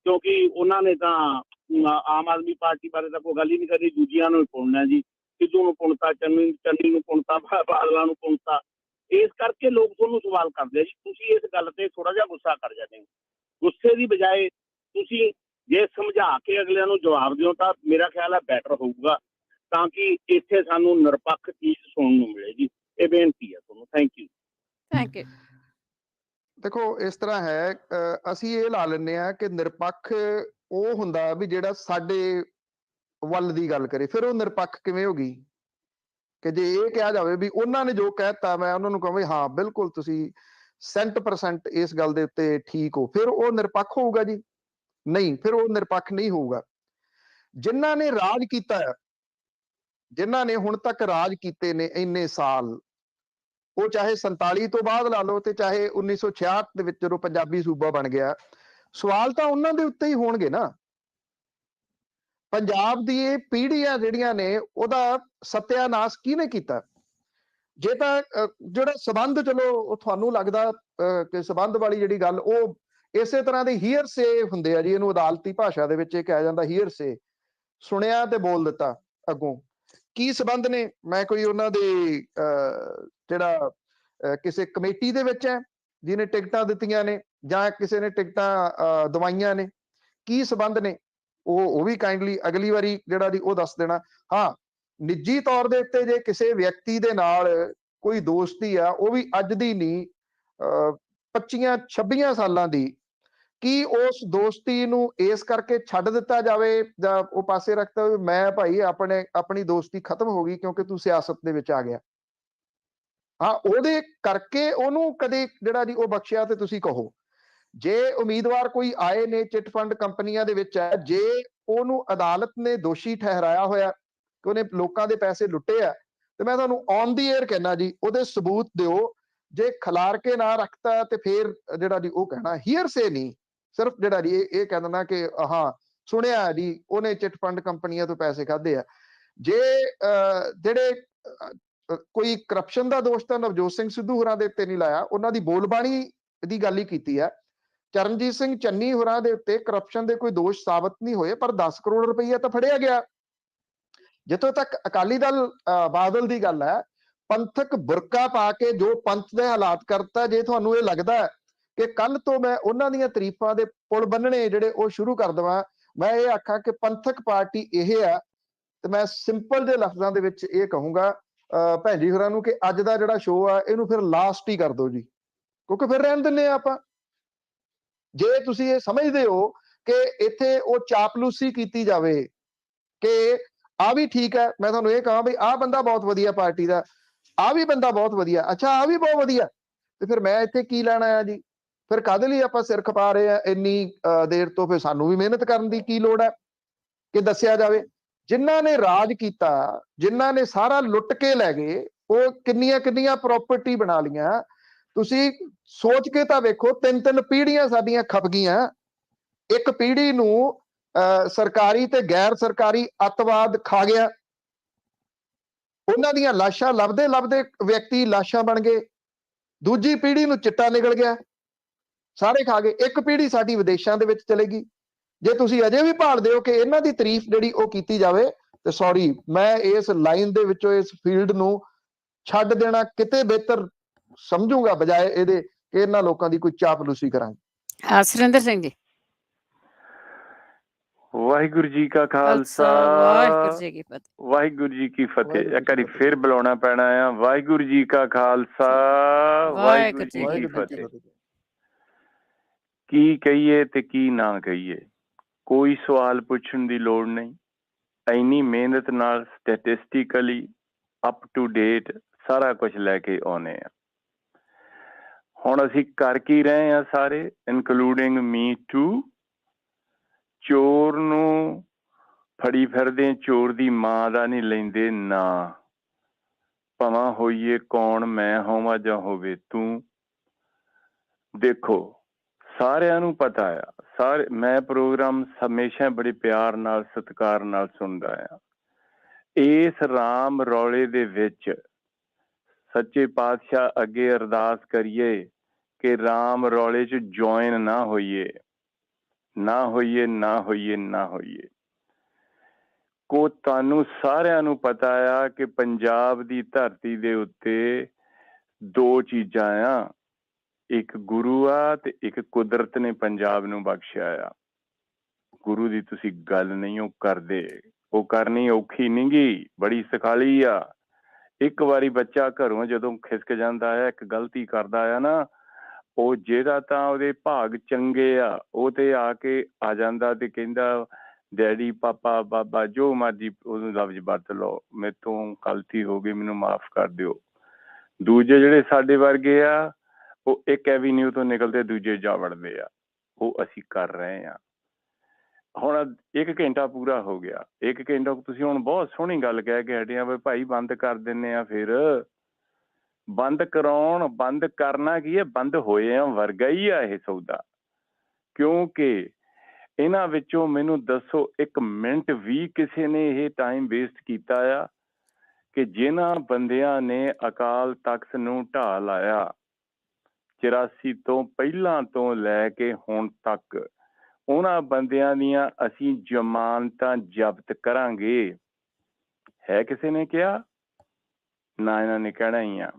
ਕਿਉਂਕਿ ਉਹਨਾਂ ਨੇ ਤਾਂ ਆਮ ਆਦਮੀ ਪਾਰਟੀ ਬਾਰੇ ਤਾਂ ਕੋਈ ਗੱਲ ਹੀ ਨਹੀਂ ਕਰੀ, ਦੂਜਿਆਂ ਨੂੰ ਹੀ ਪੁਣਨਾ ਜੀ, ਸਿੱਧੂ ਨੂੰ ਪੁਣਤਾ, ਚੰਨੀ ਨੂੰ ਪੁਣਤਾ, ਬਾਦਲਾਂ ਨੂੰ ਪੁਣਤਾ। ਇਸ ਕਰਕੇ ਲੋਕ ਤੁਹਾਨੂੰ ਸਵਾਲ ਕਰਦੇ ਆ ਜੀ। ਤੁਸੀਂ ਇਸ ਗੱਲ ਤੇ ਥੋੜਾ ਜਿਹਾ ਗੁੱਸਾ ਕਰ ਜਾਂਦੇ ਹੋ। ਗੁੱਸੇ ਦੀ ਬਜਾਏ ਤੁਸੀਂ ਜੇ ਸਮਝਾ ਕੇ ਅਗਲਿਆਂ ਨੂੰ ਜਵਾਬ ਦਿਓ ਤਾਂ ਮੇਰਾ ਖਿਆਲ ਹੈ ਬੈਟਰ ਹੋਊਗਾ, ਤਾਂ ਕਿ ਇੱਥੇ ਸਾਨੂੰ ਨਿਰਪੱਖ ਚੀਜ਼ ਸੁਣਨ ਨੂੰ ਮਿਲੇ ਜੀ। ਇਹ ਬੇਨਤੀ ਹੈ ਤੁਹਾਨੂੰ। Thank you. Thank you. ਦੇਖੋ ਇਸ ਤਰ੍ਹਾਂ ਹੈ, ਅਸੀਂ ਇਹ ਲਾ ਲੈਂਦੇ ਹਾਂ ਕਿ ਨਿਰਪੱਖ ਉਹ ਹੁੰਦਾ ਵੀ ਜਿਹੜਾ ਸਾਡੇ ਵੱਲ ਦੀ ਗੱਲ ਕਰੇ। ਫਿਰ ਉਹ ਨਿਰਪੱਖ ਕਿਵੇਂ ਹੋ ਗਈ ਕਿ ਜੇ ਇਹ ਕਿਹਾ ਜਾਵੇ ਵੀ ਉਹਨਾਂ ਨੇ ਜੋ ਕਹਿਤਾ ਮੈਂ ਉਹਨਾਂ ਨੂੰ ਕਹਾਂ ਵੀ ਹਾਂ ਬਿਲਕੁਲ ਤੁਸੀਂ 100% ਇਸ ਗੱਲ ਦੇ ਉੱਤੇ ਠੀਕ ਹੋ, ਫਿਰ ਉਹ ਨਿਰਪੱਖ ਹੋਊਗਾ ਜੀ? ਨਹੀਂ, ਫਿਰ ਉਹ ਨਿਰਪੱਖ ਨਹੀਂ ਹੋਊਗਾ। ਜਿਨ੍ਹਾਂ ਨੇ ਰਾਜ ਕੀਤਾ ਹੈ, ਜਿਨ੍ਹਾਂ ਨੇ ਹੁਣ ਤੱਕ ਰਾਜ ਕੀਤੇ ਨੇ ਇੰਨੇ ਸਾਲ, ਉਹ ਚਾਹੇ 47 ਤੋਂ ਬਾਅਦ ਲਾ ਲਓ ਤੇ ਚਾਹੇ 1966 ਦੇ ਵਿੱਚ ਜਦੋਂ ਪੰਜਾਬੀ ਸੂਬਾ ਬਣ ਗਿਆ, ਸਵਾਲ ਤਾਂ ਉਹਨਾਂ ਦੇ ਉੱਤੇ ਹੀ ਹੋਣਗੇ ਨਾ। ਪੰਜਾਬ ਦੀ ਇਹ ਪੀੜ੍ਹੀਆਂ ਜਿਹੜੀਆਂ ਨੇ ਉਹਦਾ ਸਤਿਆਨਾਸ਼ ਕਿਹਨੇ ਕੀਤਾ? ਜੇ ਤਾਂ ਜਿਹੜਾ ਸਬੰਧ, ਚਲੋ ਉਹ ਤੁਹਾਨੂੰ ਲੱਗਦਾ ਕਿ ਸਬੰਧ ਵਾਲੀ ਜਿਹੜੀ ਗੱਲ, ਉਹ ਇਸੇ ਤਰ੍ਹਾਂ ਦੇ ਹੀਅਰਸੇ ਹੁੰਦੇ ਆ ਜੀ, ਇਹਨੂੰ ਅਦਾਲਤੀ ਭਾਸ਼ਾ ਦੇ ਵਿੱਚ ਇਹ ਕਿਹਾ ਜਾਂਦਾ ਹੀਅਰਸੇ, ਸੁਣਿਆ ਤੇ ਬੋਲ ਦਿੱਤਾ। ਅੱਗੋਂ ਕੀ ਸਬੰਧ ਨੇ? ਮੈਂ ਕੋਈ ਉਹਨਾਂ ਦੇ ਜਿਹੜਾ ਕਿਸੇ ਕਮੇਟੀ ਦੇ ਵਿੱਚ ਹੈ ਜਿਹਨੇ ਟਿਕਟਾਂ ਦਿੱਤੀਆਂ ਨੇ, ਜਾਂ ਕਿਸੇ ਨੇ ਟਿਕਟਾਂ ਦਵਾਈਆਂ ਨੇ? ਕੀ ਸਬੰਧ ਨੇ? ਉਹ ਵੀ ਕਾਈਂਡਲੀ ਅਗਲੀ ਵਾਰੀ ਜਿਹੜਾ ਜੀ ਉਹ ਦੱਸ ਦੇਣਾ। ਹਾਂ, ਨਿੱਜੀ ਤੌਰ ਦੇ ਉੱਤੇ ਜੇ ਕਿਸੇ ਵਿਅਕਤੀ ਦੇ ਨਾਲ ਕੋਈ ਦੋਸਤੀ ਆ, ਉਹ ਵੀ ਅੱਜ ਦੀ ਨਹੀਂ 25-26 ਸਾਲਾਂ ਦੀ, ਕੀ ਉਸ ਦੋਸਤੀ ਨੂੰ ਇਸ ਕਰਕੇ ਛੱਡ ਦਿੱਤਾ ਜਾਵੇ ਜਾਂ ਉਹ ਪਾਸੇ ਰੱਖਤਾ ਵੀ ਮੈਂ ਭਾਈ ਆਪਣੀ ਦੋਸਤੀ ਖਤਮ ਹੋ ਗਈ ਕਿਉਂਕਿ ਤੂੰ ਸਿਆਸਤ ਦੇ ਵਿੱਚ ਆ ਗਿਆ? ਹਾਂ, ਉਹਦੇ ਕਰਕੇ ਉਹਨੂੰ ਕਦੇ ਜਿਹੜਾ ਜੀ ਉਹ ਬਖਸ਼ਿਆ ਤੇ ਤੁਸੀਂ ਕਹੋ। ਜੇ ਉਮੀਦਵਾਰ ਕੋਈ ਆਏ ਨੇ ਚਿੱਟ ਫੰਡ ਕੰਪਨੀਆਂ ਦੇ ਵਿੱਚ ਹੈ, ਜੇ ਉਹਨੂੰ ਅਦਾਲਤ ਨੇ ਦੋਸ਼ੀ ਠਹਿਰਾਇਆ ਹੋਇਆ ਕਿ ਉਹਨੇ ਲੋਕਾਂ ਦੇ ਪੈਸੇ ਲੁੱਟੇ ਆ, ਤੇ ਮੈਂ ਤੁਹਾਨੂੰ ਔਨ ਦੀ ਏਅਰ ਕਹਿਣਾ ਜੀ, ਉਹਦੇ ਸਬੂਤ ਦਿਓ। ਜੇ ਖਿਲਾਰ ਕੇ ਨਾ ਰੱਖਤਾ ਤੇ ਫਿਰ ਜਿਹੜਾ ਜੀ ਉਹ ਕਹਿਣਾ ਹੀਅਰਸੇ ਨਹੀਂ, ਸਿਰਫ ਜਿਹੜਾ ਜੀ ਇਹ ਕਹਿ ਦੇਣਾ ਕਿ ਹਾਂ ਸੁਣਿਆ ਜੀ ਉਹਨੇ ਚਿੱਟ ਫੰਡ ਕੰਪਨੀਆਂ ਤੋਂ ਪੈਸੇ ਖਾਧੇ ਆ। ਜੇ ਜਿਹੜੇ ਕੋਈ ਕਰਪਸ਼ਨ ਦਾ ਦੋਸ਼ ਤਾਂ ਨਵਜੋਤ ਸਿੰਘ ਸਿੱਧੂ ਹੋਰਾਂ ਦੇ ਉੱਤੇ ਨਹੀਂ ਲਾਇਆ, ਉਹਨਾਂ ਦੀ ਬੋਲਬਾਣੀ ਦੀ ਗੱਲ ਹੀ ਕੀਤੀ ਹੈ। ਚਰਨਜੀਤ ਸਿੰਘ ਚੰਨੀ ਹੋਰਾਂ ਦੇ ਉੱਤੇ ਕਰਪਸ਼ਨ ਦੇ ਕੋਈ ਦੋਸ਼ ਸਾਬਤ ਨਹੀਂ ਹੋਏ, ਪਰ 10 ਕਰੋੜ ਰੁਪਈਆ ਤਾਂ ਫੜਿਆ ਗਿਆ। ਜਿੱਥੋਂ ਤੱਕ ਅਕਾਲੀ ਦਲ ਬਾਦਲ ਦੀ ਗੱਲ ਹੈ, ਪੰਥਕ ਬੁਰਕਾ ਪਾ ਕੇ ਜੋ ਪੰਥ ਦੇ ਹਾਲਾਤ ਕਰਤਾ, ਜੇ ਤੁਹਾਨੂੰ ਇਹ ਲੱਗਦਾ ਕਿ ਕੱਲ ਤੋਂ ਮੈਂ ਉਹਨਾਂ ਦੀਆਂ ਤਾਰੀਫਾਂ ਦੇ ਪੁਲ ਬੰਨਣੇ ਜਿਹੜੇ ਉਹ ਸ਼ੁਰੂ ਕਰ ਦੇਵਾਂ, ਮੈਂ ਇਹ ਆਖਾਂ ਕਿ ਪੰਥਕ ਪਾਰਟੀ ਇਹ ਆ, ਤੇ ਮੈਂ ਸਿੰਪਲ ਜਿਹੇ ਲਫ਼ਜ਼ਾਂ ਦੇ ਵਿੱਚ ਇਹ ਕਹੂੰਗਾ ਭੈਣ ਜੀ ਹੋਰਾਂ ਨੂੰ ਕਿ ਅੱਜ ਦਾ ਜਿਹੜਾ ਸ਼ੋਅ ਆ ਇਹਨੂੰ ਫਿਰ ਲਾਸਟ ਹੀ ਕਰ ਦਿਓ ਜੀ, ਕਿਉਂਕਿ ਫਿਰ ਰਹਿਣ ਦਿੰਦੇ ਆ ਆਪਾਂ। ਜੇ ਤੁਸੀਂ ਇਹ ਸਮਝਦੇ ਹੋ ਕਿ ਇੱਥੇ ਉਹ ਚਾਪਲੂਸੀ ਕੀਤੀ ਜਾਵੇ ਕਿ ਆ ਵੀ ਠੀਕ ਹੈ, ਮੈਂ ਤੁਹਾਨੂੰ ਇਹ ਕਹਾਂ ਵੀ ਆਹ ਬੰਦਾ ਬਹੁਤ ਵਧੀਆ ਪਾਰਟੀ ਦਾ, ਆ ਵੀ ਬੰਦਾ ਬਹੁਤ ਵਧੀਆ, ਅੱਛਾ ਆ ਵੀ ਬਹੁਤ ਵਧੀਆ, ਤੇ ਫਿਰ ਮੈਂ ਇੱਥੇ ਕੀ ਲੈਣ ਆਇਆ ਜੀ? ਫਿਰ ਕਾਹਦੇ ਲਈ ਆਪਾਂ ਸਿਰ ਖਪਾ ਰਹੇ ਆ ਇੰਨੀ ਦੇਰ ਤੋਂ? ਫਿਰ ਸਾਨੂੰ ਵੀ ਮਿਹਨਤ ਕਰਨ ਦੀ ਕੀ ਲੋੜ ਹੈ ਕਿ ਦੱਸਿਆ ਜਾਵੇ? ਜਿਨ੍ਹਾਂ ਨੇ ਰਾਜ ਕੀਤਾ, ਜਿਨ੍ਹਾਂ ਨੇ ਸਾਰਾ ਲੁੱਟ ਕੇ ਲੈ ਗਏ, ਉਹ ਕਿੰਨੀਆਂ ਪ੍ਰਾਪਰਟੀ ਬਣਾ ਲਈਆਂ। ਤੁਸੀਂ ਸੋਚ ਕੇ ਤਾਂ ਵੇਖੋ, 3 ਪੀੜ੍ਹੀਆਂ ਸਾਡੀਆਂ ਖਪ ਗਈਆਂ। ਇੱਕ ਪੀੜ੍ਹੀ ਨੂੰ ਸਰਕਾਰੀ ਤੇ ਗੈਰ ਸਰਕਾਰੀ ਅੱਤਵਾਦ ਖਾ ਗਿਆ, ਉਹਨਾਂ ਦੀਆਂ ਲਾਸ਼ਾਂ ਲੱਭਦੇ ਵਿਅਕਤੀ ਲਾਸ਼ਾਂ ਬਣ ਗਏ। ਦੂਜੀ ਪੀੜ੍ਹੀ ਨੂੰ ਚਿੱਟਾ ਨਿਕਲ ਗਿਆ, ਸਾਰੇ ਖਾ ਗਏ। ਇੱਕ ਪੀੜ੍ਹੀ ਸਾਡੀ ਵਿਦੇਸ਼ਾਂ ਦੇ ਵਿੱਚ ਚਲੇਗੀ। ਜੇ ਤੁਸੀਂ ਅਜੇ ਵੀ ਭਾਲਦੇ ਹੋ ਕਿ ਇਹਨਾਂ ਦੀ ਤਾਰੀਫ ਜਿਹੜੀ ਉਹ ਕੀਤੀ ਜਾਵੇ, ਤੇ ਸੌਰੀ, ਮੈਂ ਇਸ ਲਾਈਨ ਦੇ ਵਿੱਚੋਂ ਇਸ ਫੀਲਡ ਨੂੰ ਛੱਡ ਦੇਣਾ ਕਿਤੇ ਬਿਹਤਰ ਸਮਝੂਗਾ, ਬਜਾਏ ਇਹਦੇ ਕਿ ਇਹਨਾਂ ਲੋਕਾਂ ਦੀ ਕੋਈ ਚਾਪਲੂਸੀ ਕਰਾਂਗੇ। ਸੁਰਿੰਦਰ ਸਿੰਘ ਜੀ। ਵਾਹਿਗੁਰੂ ਜੀ ਕਾ ਖਾਲਸਾ, ਵਾਹਿਗੁਰੂ ਜੀ ਕੀ ਫਤਿਹ। ਇੱਕ ਵਾਰੀ ਫਿਰ ਬੁਲਾਉਣਾ ਪੈਣਾ ਆ। ਵਾਹਿਗੁਰੂ ਜੀ ਕਾ ਖਾਲਸਾ, ਵਾਹਿਗੁਰੂ ਜੀ ਕੀ ਫਤਿਹ। ਕੀ ਕਹੀਏ ਤੇ ਕੀ ਨਾ ਕਹੀਏ, ਕੋਈ ਸਵਾਲ ਪੁੱਛਣ ਦੀ ਲੋੜ ਨਹੀਂ। ਇੰਨੀ ਮਿਹਨਤ ਨਾਲ ਸਟੈਟਿਸਟਿਕਲੀ ਅਪ ਟੂ ਡੇਟ ਸਾਰਾ ਕੁਝ ਲੈ ਕੇ ਆਉਨੇ ਆ। ਹੁਣ ਅਸੀਂ ਕਰ ਕੀ ਰਹੇ ਆ ਸਾਰੇ, ਇਨਕਲੂਡਿੰਗ ਮੀ ਟੂ? ਚੋਰ ਨੂੰ ਫੜੀ ਫਿਰਦੇ, ਚੋਰ ਦੀ ਮਾਂ ਦਾ ਨਹੀਂ ਲੈਂਦੇ ਨਾਂ, ਭਾਵੇਂ ਹੋਈਏ ਕੌਣ, ਮੈਂ ਹੋਵਾਂ ਜਾਂ ਹੋਵੇ ਤੂੰ। ਦੇਖੋ ਸਾਰਿਆਂ ਨੂੰ ਪਤਾ ਆ, ਮੈਂ ਪ੍ਰੋਗਰਾਮ ਹਮੇਸ਼ਾ ਬੜੇ ਪਿਆਰ ਨਾਲ ਸਤਿਕਾਰ ਨਾਲ ਸੁਣਦਾ ਆ। ਇਸ ਰਾਮ ਰੌਲੇ ਦੇ ਵਿੱਚ ਸੱਚੇ ਪਾਤਸ਼ਾਹ ਅੱਗੇ ਅਰਦਾਸ ਕਰੀਏ ਕਿ ਰਾਮ ਰੌਲੇ 'ਚ ਜੁਆਇਨ ਨਾ ਹੋਈਏ, ਨਾ ਹੋਈਏ, ਨਾ ਹੋਈਏ, ਨਾ ਹੋਈਏ। ਕੋ ਤੁਹਾਨੂੰ ਸਾਰਿਆਂ ਨੂੰ ਪਤਾ ਆ ਕਿ ਪੰਜਾਬ ਦੀ ਧਰਤੀ ਦੇ ਉੱਤੇ ਦੋ ਚੀਜ਼ਾਂ ਆ, ਇੱਕ ਗੁਰੂ ਆ ਤੇ ਇੱਕ ਕੁਦਰਤ ਨੇ ਪੰਜਾਬ ਨੂੰ ਬਖਸ਼ਿਆ ਆ। ਗੁਰੂ ਦੀ ਤੁਸੀਂ ਗੱਲ ਨਹੀਂ ਉਹ ਕਰਦੇ, ਉਹ ਕਰਨੀ ਔਖੀ ਨਹੀਂ ਗੀ, ਬੜੀ ਸਖਾਲੀ ਆ। ਇੱਕ ਵਾਰੀ ਬੱਚਾ ਘਰੋਂ ਜਦੋਂ ਖਿਸਕ ਜਾਂਦਾ ਆ, ਇੱਕ ਗਲਤੀ ਕਰਦਾ ਆ ਨਾ, ਉਹ ਜਿਹੜਾ ਤਾਂ ਉਹਦੇ ਭਾਗ ਚੰਗੇ ਆ ਉਹ ਤੇ ਆ ਕੇ ਆ ਜਾਂਦਾ ਤੇ ਕਹਿੰਦਾ ਡੈਡੀ, ਪਾਪਾ, ਬਾਬਾ, ਜੋ ਮਰਜੀ ਉਹਨੂੰ ਲਫ਼ਜ਼ ਵਰਤ ਲਓ, ਮੇਰੇ ਤੋਂ ਗਲਤੀ ਹੋ ਗਈ, ਮੈਨੂੰ ਮਾਫ਼ ਕਰ ਦਿਓ। ਦੂਜੇ ਜਿਹੜੇ ਸਾਡੇ ਵਰਗੇ ਆ, ਉਹ ਇੱਕ ਐਵੀਨਿਊ ਤੋਂ ਨਿਕਲਦੇ ਦੂਜੇ ਜਾ ਵੜਦੇ ਆ। ਉਹ ਅਸੀਂ ਕਰ ਰਹੇ ਹਾਂ। ਹੁਣ 1 ਘੰਟਾ ਪੂਰਾ ਹੋ ਗਿਆ। 1 ਘੰਟਾ ਤੁਸੀਂ ਹੁਣ ਬਹੁਤ ਸੋਹਣੀ ਗੱਲ ਕਹਿ ਕੇ ਹਟੇ ਆ ਵੀ ਭਾਈ ਬੰਦ ਕਰ ਦਿੰਦੇ ਆ। ਫਿਰ ਬੰਦ ਕਰਾਉਣ, ਬੰਦ ਕਰਨਾ ਕੀ ਹੈ, ਬੰਦ ਹੋਏ ਆ ਵਰਗਾ ਹੀ ਆ ਇਹ ਸੌਦਾ। ਕਿਉਂਕਿ ਇਹਨਾਂ ਵਿੱਚੋਂ ਮੈਨੂੰ ਦੱਸੋ 1 ਮਿੰਟ ਵੀ ਕਿਸੇ ਨੇ ਇਹ ਟਾਈਮ ਵੇਸਟ ਕੀਤਾ ਆ ਕਿ ਜਿਨ੍ਹਾਂ ਬੰਦਿਆਂ ਨੇ ਅਕਾਲ ਤਖ਼ਤ ਨੂੰ ਢਾਹ ਲਾਇਆ 84 ਤੋਂ ਪਹਿਲਾਂ ਤੋਂ ਲੈ ਕੇ ਹੁਣ ਤੱਕ, ਉਹਨਾਂ ਬੰਦਿਆਂ ਦੀਆਂ ਅਸੀਂ ਜ਼ਮਾਨਤਾਂ ਜ਼ਬਤ ਕਰਾਂਗੇ। ਹੈ ਕਿਸੇ ਨੇ ਕਿਹਾ? ਨਾ, ਇਹਨਾਂ ਨੇ ਕਹਿਣਾ ਹੀ ਆ।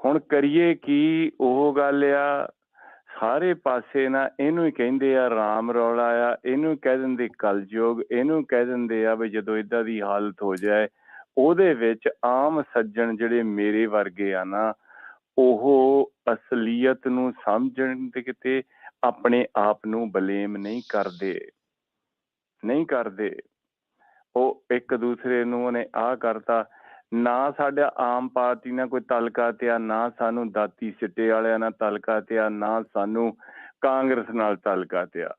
ਹੁਣ ਕਰੀਏ ਕੀ? ਉਹ ਗੱਲ ਆ, ਸਾਰੇ ਪਾਸੇ ਨਾ ਇਹਨੂੰ ਹੀ ਕਹਿੰਦੇ ਆ ਰਾਮ ਰੌਲਾ ਆ, ਇਹਨੂੰ ਕਹਿ ਦਿੰਦੇ ਕਲਯੁਗ, ਇਹਨੂੰ ਕਹਿ ਦਿੰਦੇ ਆ ਵੀ ਜਦੋਂ ਏਦਾਂ ਦੀ ਹਾਲਤ ਹੋ ਜਾਏ ਉਹਦੇ ਵਿੱਚ ਆਮ ਸੱਜਣ ਜਿਹੜੇ ਮੇਰੇ ਵਰਗੇ ਆ ਨਾ, ਉਹ ਅਸਲੀਅਤ ਨੂੰ ਸਮਝਣ ਤੇ ਕਿਤੇ ਆਪਣੇ ਆਪ ਨੂੰ ਬਲੇਮ ਨਹੀਂ ਕਰਦੇ, ਨਹੀਂ ਕਰਦੇ। ਉਹ ਇੱਕ ਦੂਸਰੇ ਨੂੰ ਉਹਨੇ ਆਹ ਕਰਤਾ, ਨਾ ਸਾਡਾ ਆਮ ਪਾਰਟੀ ਨਾਲ ਕੋਈ ਤਾਲੁਕਾ ਤੇ ਆ, ਨਾ ਸਾਨੂੰ ਦਾਤੀ ਸਿੱਟੇ ਵਾਲਿਆਂ ਨਾਲ ਤਾਲੁਕਾ ਤੇ ਆ, ਨਾ ਸਾਨੂੰ ਕਾਂਗਰਸ ਨਾਲ ਤਾਲੁਕਾ ਤੇ ਆ।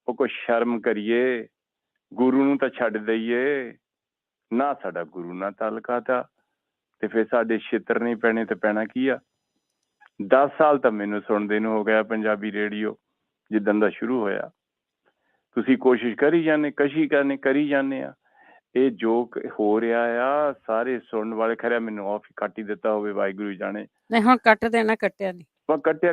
ਉਹ ਕੋਈ ਸ਼ਰਮ ਕਰੀਏ, ਗੁਰੂ ਨੂੰ ਤਾਂ ਛੱਡ ਦਈਏ। ਨਾ ਸਾਡਾ ਗੁਰੂ ਨਾਲ ਤਾਲੁਕਾ ਤਾ ਤੇ ਫਿਰ ਸਾਡੇ ਛਿੱਤਰ ਨਹੀਂ ਪੈਣੇ ਤੇ ਪੈਣਾ ਕੀ ਆ? 10 ਸਾਲ ਤਾਂ ਮੈਨੂੰ ਸੁਣਦੇ ਨੂੰ ਹੋ ਗਿਆ ਪੰਜਾਬੀ ਰੇਡੀਓ, ਜਿੱਦਣ ਦਾ ਸ਼ੁਰੂ ਹੋਇਆ। ਤੁਸੀਂ ਕੋਸ਼ਿਸ਼ ਕਰੀ ਜਾਂਦੇ, ਕਰੀ ਜਾਂਦੇ ਆ। ਇਹ ਜੋ ਹੋ ਰਿਹਾ ਆ ਸਾਰੇ ਸੁਣਨ ਵਾਲੇ, ਖਰਿਆ ਮੈਨੂੰ ਆਫ ਹੀ ਕੱਟ ਹੀ ਦਿੱਤਾ ਹੋਵੇ, ਵਾਹਿਗੁਰੂ ਜਾਣੇ। ਨਹੀਂ ਹੁਣ ਕੱਟ ਦੇਣਾ, ਕੱਟਿਆ ਨਹੀਂ।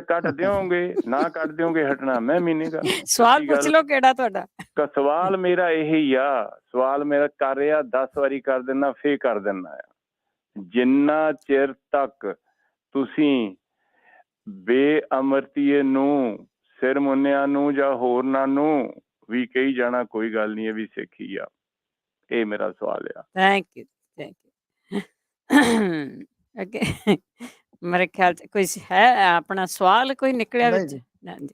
ਕੱਟ ਦਿਓਗੇ, ਨਾ ਕੱਟ ਦਿਓਗੇ ਹਟਣਾ ਮੈਂ ਮਹੀਨੇ ਦਾ। ਸਵਾਲ ਪੁੱਛ ਲਓ ਕਿਹੜਾ ਤੁਹਾਡਾ। ਸਵਾਲ ਮੇਰਾ ਇਹੀ ਆ, ਸਵਾਲ ਮੇਰਾ ਕਰ ਰਿਹਾ 10 ਵਾਰੀ ਕਰ ਦਿੰਦਾ, ਫੇਰ ਕਰ ਦਿੰਦਾ ਆ। ਜਿੰਨਾ ਚਿਰ ਤੱਕ ਤੁਸੀਂ ਬੇਅਮਰਤੀਏ ਨੂੰ, ਸਿਰ ਮੁੰਨਿਆਂ ਨੂੰ ਜਾਂ ਹੋਰਨਾਂ ਨੂੰ ਵੀ ਕਹੀ ਜਾਣਾ ਕੋਈ ਗੱਲ ਨਹੀਂ, ਇਹ ਵੀ ਸਿੱਖੀ ਆ। ਇਹ ਮੇਰਾ ਸਵਾਲ ਆ। Thank you, thank you. ਅੱਗੇ ਮੇਰੇ ਖਿਆਲ ਚ ਕੋਈ ਹੈ ਆਪਣਾ ਸਵਾਲ ਕੋਈ ਨਿਕਲਿਆ ਵਿੱਚ? ਹਾਂਜੀ,